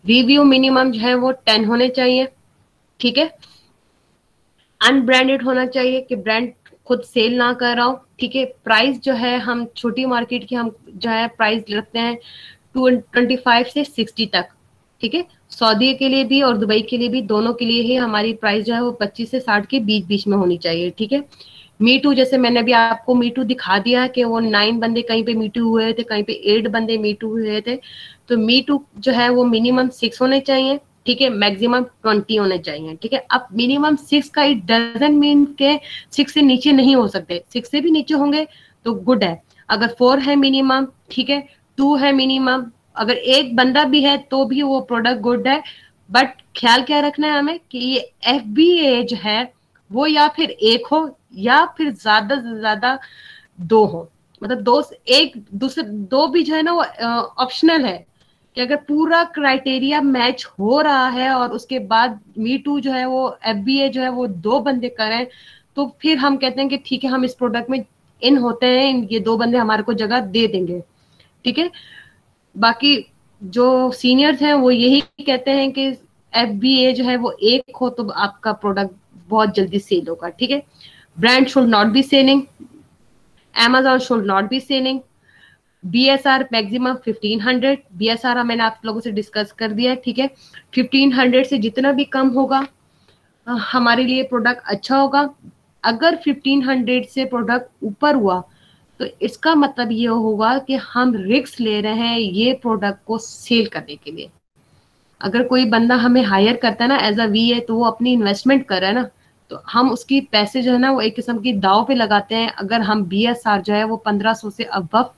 रिव्यू मिनिमम जो है वो 10 होने चाहिए, ठीक है। अनब्रांडेड होना चाहिए कि ब्रांड खुद सेल ना कर रहा हो, ठीक है। प्राइस जो है हम छोटी मार्केट की हम जो है प्राइस रखते हैं 25 से 60 तक, ठीक है। सऊदी के लिए भी और दुबई के लिए भी, दोनों के लिए ही हमारी प्राइस जो है वो 25 से 60 के बीच बीच में होनी चाहिए, ठीक है। मीटू, जैसे मैंने भी आपको मीटू दिखा दिया कि वो 9 बंदे कहीं पे मीटू हुए थे, कहीं पे 8 बंदे मीटू हुए थे, तो मीटू जो है वो मिनिमम 6 होने चाहिए, ठीक है, मैक्सिमम 20 होने चाहिए, ठीक है। अब मिनिमम 6 का इट डजंट मीन के 6 से नीचे नहीं हो सकते, 6 से भी नीचे होंगे तो गुड है। अगर 4 है मिनिमम, ठीक है, 2 है मिनिमम, अगर एक बंदा भी है तो भी वो प्रोडक्ट गुड है। बट ख्याल क्या रखना है हमें कि ये FBA जो है वो या फिर 1 हो या फिर ज्यादा से ज्यादा 2 हो, मतलब 2 भी जो है ना वो ऑप्शनल है कि अगर पूरा क्राइटेरिया मैच हो रहा है और उसके बाद मीटू जो है वो FBA जो है वो 2 बंदे करें, तो फिर हम कहते हैं कि ठीक है हम इस प्रोडक्ट में इन होते हैं, ये 2 बंदे हमारे को जगह दे देंगे, ठीक है। बाकी जो सीनियर्स हैं वो यही कहते हैं कि FBA जो है वो एक हो तो आपका प्रोडक्ट बहुत जल्दी सेल होगा, ठीक है। Brand should not be selling, Amazon should not be selling, BSR maximum 1500, BSR मैंने आप लोगों से डिस्कस कर दिया है, ठीक है। 1500 से जितना भी कम होगा हमारे लिए प्रोडक्ट अच्छा होगा। अगर 1500 से प्रोडक्ट ऊपर हुआ तो इसका मतलब ये होगा कि हम रिस्क ले रहे हैं ये प्रोडक्ट को सेल करने के लिए। अगर कोई बंदा हमें हायर करता है ना एज अ VA, तो वो अपनी इन्वेस्टमेंट कर रहा है ना, तो हम उसकी पैसे जो है ना वो एक किस्म की दाव पे लगाते हैं। अगर हम BSR जो है वो 1500 से अबव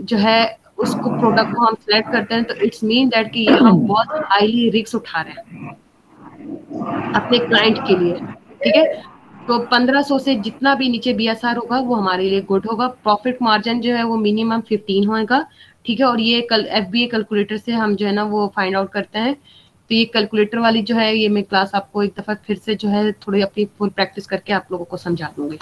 जो है उसको प्रोडक्ट को हम सिलेक्ट करते हैं, तो इट्स मीन दैट कि हम बहुत हाईली रिस्क उठा रहे हैं अपने क्लाइंट के लिए, ठीक है। तो 1500 से जितना भी नीचे BSR होगा वो हमारे लिए गुड होगा। प्रॉफिट मार्जिन जो है वो मिनिमम 15 होगा, ठीक है। और ये कल FBA कैलकुलेटर से हम जो है ना वो फाइंड आउट करते हैं। तो ये कैलकुलेटर वाली जो है ये मैं क्लास आपको एक दफा फिर से जो है थोड़ी अपनी फुल प्रैक्टिस करके आप लोगों को समझा दूंगी।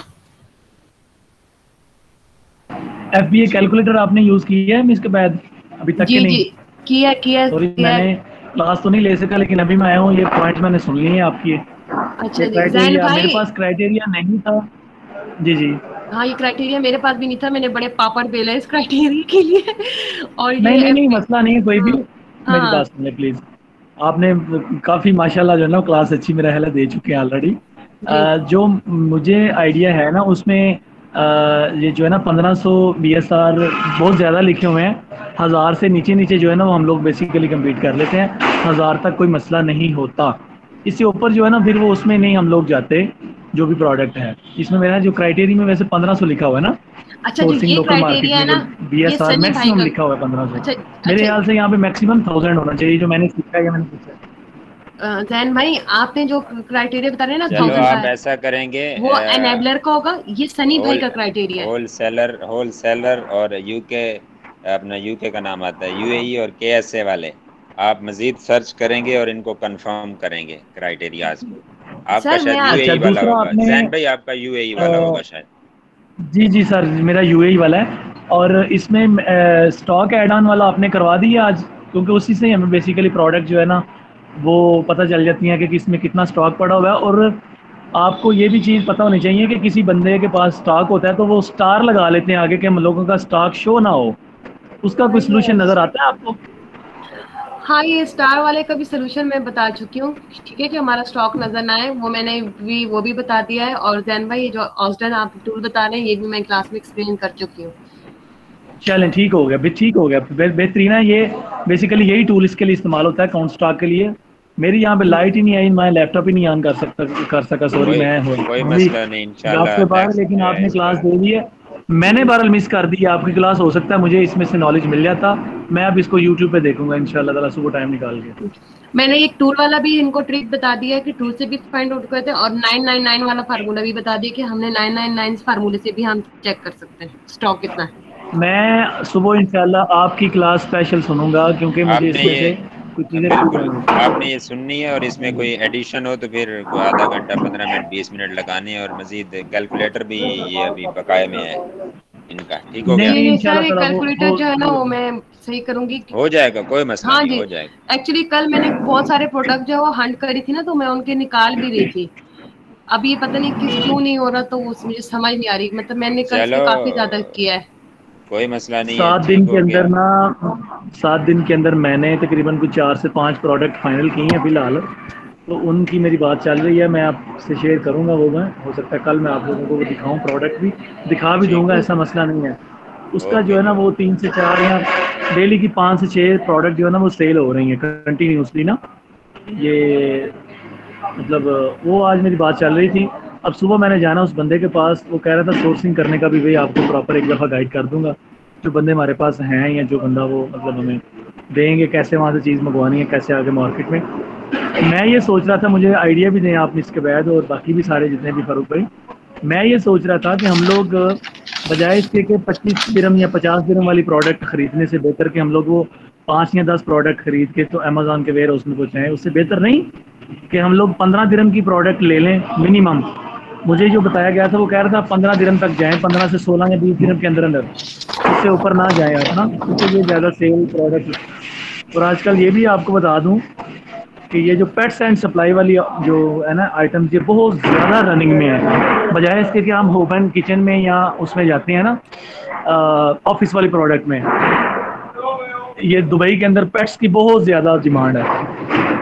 FBA कैलकुलेटर आपने यूज किया है इसके बाद अभी तक? जी जी किया सॉरी मैंने क्लास तो नहीं ले सका, लेकिन अभी मैं आया हूँ, ये पॉइंट मैंने सुन लिए हैं आपकी। अच्छा क्राइटेरिया मेरे पास क्राइटेरिया नहीं था। जी जी हाँ, ये क्राइटेरिया मेरे पास भी नहीं था, मैंने बड़े पापड़ बेले इस क्राइटेरिया के लिए। और नहीं मसला नहीं है कोई भी। मेरी बात सुन ले प्लीज। आपने काफी माशाल्लाह जो है ना क्लास अच्छी मेरा ख्याल दे चुके हैं ऑलरेडी। जो मुझे आइडिया है ना उसमें ये जो है ना 1500 BSR बहुत ज़्यादा लिखे हुए हैं। 1000 से नीचे जो है ना वो हम लोग बेसिकली कम्पीट कर लेते हैं। 1000 तक कोई मसला नहीं होता। इससे ऊपर जो है ना फिर वो उसमें नहीं हम लोग जाते जो भी प्रोडक्ट है। इसमें मेरा जो क्राइटेरिया में वैसे 1500 लिखा हुआ है ना। अच्छा, जो ये क्राइटेरिया है ना BSR मैक्सिमम लिखा हुआ है 1500। मेरे ख्याल से यहाँ पे मैक्सिमम 1000 होना चाहिए जो मैंने सीखा है या मैंने पूछा। जैन भाई आपने जो क्राइटेरिया बता रहे हैं ना, चलो आप ऐसा करेंगे वो एनेबलर का होगा। ये सनी भाई का क्राइटेरिया है। होलसेलर और यूके, अपना यूके का नाम आता है UAE और KSA वाले। आप मजीद सर्च करेंगे और इनको कंफर्म करेंगे क्राइटेरियाज को। आपका शायद UAE वाला होगा। जैन भाई आपका UAE वाला होगा शायद। जी सर मेरा UAE वाला है। और इसमें स्टॉक एड ऑन वाला आपने करवा दिया आज, क्योंकि उसी से हमें बेसिकली प्रोडक्ट जो है ना वो पता चल जाती है कि इसमें कितना स्टॉक पड़ा हुआ है। और आपको ये भी चीज़ पता होनी चाहिए कि किसी बंदे के पास स्टॉक होता है तो वो स्टार लगा लेते हैं आगे कि हम लोगों का स्टॉक शो ना हो। उसका कोई सोल्यूशन नज़र आता है आपको? हाँ, ये स्टार वाले का भी सोल्यूशन मैं बता चुकी हूँ, ठीक है, कि हमारा स्टॉक नजर ना आए, वो मैंने वो भी बता दिया है। और जैन भाई जो ऑस्टन आप टूल बता रहे हैं ये भी मैं क्लास में एक्सप्लेन कर चुकी हूँ। चलें ठीक हो गया, बेहतरीन है। ये बेसिकली यही टूल इसके लिए इस्तेमाल होता है काउंट स्टॉक के लिए। मेरी यहाँ पे लाइट ही नहीं आई, मैं लैपटॉप ही नहीं ऑन कर सका सॉरी। मैं कोई मसला नहीं इंशाल्लाह आपके पास, लेकिन आपने क्लास दे दी है, मैंने बहरहाल मिस कर दी आपकी क्लास। हो सकता है मुझे इसमें से नॉलेज मिल जाता। मैं अब इसको YouTube पे देखूंगा इंशाल्लाह ताला सुबह टाइम निकाल के। मैंने एक टूल वाला भी इनको ट्रिक बता दिया है कि टूल से भी फाइंड आउट करते हैं, और 999 वाला फार्मूला भी बता दिया कि हमने 999 फार्मूले से भी हम चेक कर सकते हैं स्टॉक कितना है। मैं सुबह इंशाल्लाह आपकी क्लास स्पेशल सुनूंगा, क्योंकि मुझे इसमें से कुछ चीजें आपने ये सुननी है। और इसमें कोई एडिशन हो तो फिर आधा घंटा 15 मिनट 20 मिनट लगाने हैं। और मजीद कैलकुलेटर भी ये अभी बकाये में है इनका, ठीक हो गया? कैलकुलेटर जो है ना वो मैं सही करूंगी, हो जाएगा, कोई मसला नहीं, हो जाएगा। एक्चुअली कल मैंने बहुत सारे प्रोडक्ट जो है वो हंट करी थी ना, तो मैं उनके निकाल भी रही थी। अब ये पता नहीं क्यों नहीं हो रहा, तो मुझे समझ नहीं आ रही। मतलब मैंने कल काफी ज्यादा किया है। कोई मसला नहीं। 7 दिन के अंदर ना 7 दिन के अंदर मैंने तकरीबन कुछ 4 से 5 प्रोडक्ट फाइनल किए हैं फिलहाल। तो उनकी मेरी बात चल रही है, मैं आपसे शेयर करूंगा। वो मैं हो सकता है कल मैं आप लोगों को वो दिखाऊं, प्रोडक्ट भी दिखा भी दूंगा, ऐसा मसला नहीं है। उसका जो है ना वो 3 से 4 या डेली की 5 से 6 प्रोडक्ट जो है ना वो सेल हो रही हैं कंटिन्यूसली ना। ये मतलब वो आज मेरी बात चल रही थी। अब सुबह मैंने जाना उस बंदे के पास, वो कह रहा था सोर्सिंग करने का भी भाई आपको प्रॉपर एक दफ़ा गाइड कर दूंगा। जो बंदे हमारे पास हैं या जो बंदा वो मतलब हमें देंगे कैसे वहाँ से चीज़ मंगवानी है, कैसे आगे मार्केट में। मैं ये सोच रहा था, मुझे आइडिया भी दें आप इसके बाद, और बाकी भी सारे जितने भी फारूक भाई, मैं ये सोच रहा था कि हम लोग बजाय इसके कि 25 दिरहम या 50 दिरहम वाली प्रोडक्ट खरीदने से बेहतर कि हम लोग वो 5 या 10 प्रोडक्ट खरीद के तो अमेज़ॉन के वेयर हाउस में पहुँचाएँ। उससे बेहतर नहीं कि हम लोग 15 दिरहम की प्रोडक्ट ले लें मिनिमम। मुझे जो बताया गया था वो कह रहा था 15 दिरहम तक जाएँ, 15 से 16 या 20 दिरहम के अंदर, इससे ऊपर ना जाए आप ना, क्योंकि ये ज़्यादा सेल प्रोडक्ट और आजकल ये भी आपको बता दूं कि ये जो पेट्स एंड सप्लाई वाली जो है ना आइटम्स, ये बहुत ज़्यादा रनिंग में है, बजाय इसके कि हम होम एंड किचन में या उसमें जाते हैं ना ऑफिस वाली प्रोडक्ट में। ये दुबई के अंदर पेट्स की बहुत ज़्यादा डिमांड है,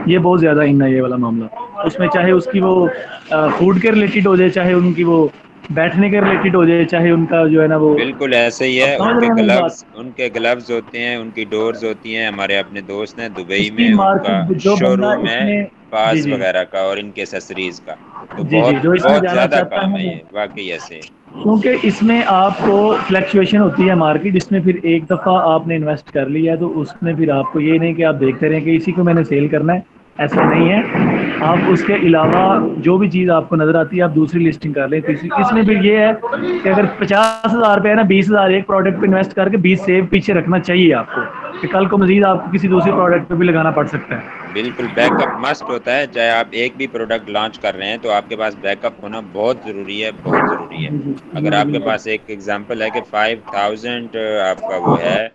ये बहुत ज़्यादा इन है ये वाला मामला। उसमें चाहे उसकी वो फूड के रिलेटेड हो जाए, चाहे उनकी वो बैठने के रिलेटेड हो जाए, चाहे उनका जो है ना वो बिल्कुल ऐसे ही है। उनके ग्लव्स होते हैं, उनकी डोर्स होती हैं। हमारे अपने दोस्त हैं दुबई में, उनका शोरूम है पास वगैरह का और इनके एक्सेसरीज का, तो बहुत ज़्यादा काम है ये वाकई ऐसे। क्योंकि इसमें आपको फ्लक्चुएशन होती है मार्केट, इसमें फिर एक दफ़ा आपने इन्वेस्ट कर लिया है तो उसमें फिर आपको ये नहीं कि आप देखते रहें कि इसी को मैंने सेल करना है, ऐसा नहीं है। आप उसके अलावा जो भी चीज़ आपको नज़र आती है आप दूसरी लिस्टिंग कर लें। तो इसमें फिर ये है कि अगर 50,000 रुपये है ना, 20,000 एक प्रोडक्ट पे इन्वेस्ट करके 20 सेव पीछे रखना चाहिए आपको, कि कल को मजीद आपको किसी दूसरी प्रोडक्ट पे भी लगाना पड़ सकता है। बिल्कुल बैकअप मस्ट होता है, चाहे आप एक भी प्रोडक्ट लॉन्च कर रहे हैं तो आपके पास बैकअप होना बहुत ज़रूरी है, बहुत ज़रूरी है। अगर आपके पास एक एग्जांपल है कि 5,000 आपका वो है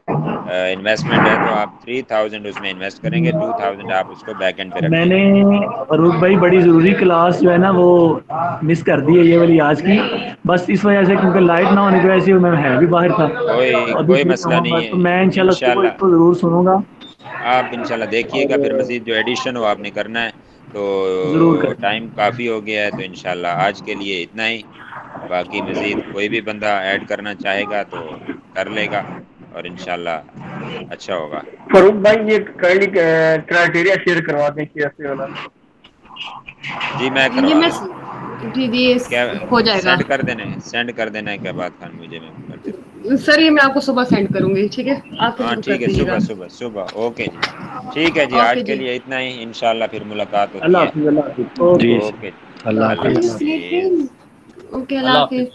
इन्वेस्टमेंट है, तो आप 3,000 उसमें इन्वेस्ट करेंगे, 2,000 आप उसको बैक एंड पे रखेंगे। मैंने फरूक भाई बड़ी ज़रूरी क्लास जो है ना वो मिस कर दी है ये वाली आज की, बस इस वजह से, क्योंकि लाइट ना होने की वजह से मैं है भी बाहर था। कोई मसला नहीं है, तो मैं इंशाल्लाह इसको ज़रूर सुनूंगा। आप इंशाल्लाह देखिएगा, फिर मज़ीद जो एडिशन हो आपने करना है तो टाइम काफ़ी हो गया है, तो इंशाल्लाह आज के लिए इतना ही। बाकी मज़ीद कोई भी बंदा ऐड करना चाहेगा तो कर लेगा और इंशाल्लाह अच्छा होगा। फरूक भाई ये क्राइटेरिया शेयर करवा दें कि ऐसे वाला। जी मैं करवा जी हो जाएगा। सेंड कर देना है क्या बात खान मुझे, मैं कर देता सर ये मैं आपको सुबह सेंड करूंगी, ठीक है? आप हाँ ठीक है, सुबह ओके जी, ठीक है जी। आज के लिए इतना ही, इंशाल्लाह फिर मुलाकात होती है। अल्लाह हाफिज़। ओके अल्लाह हाफिज़।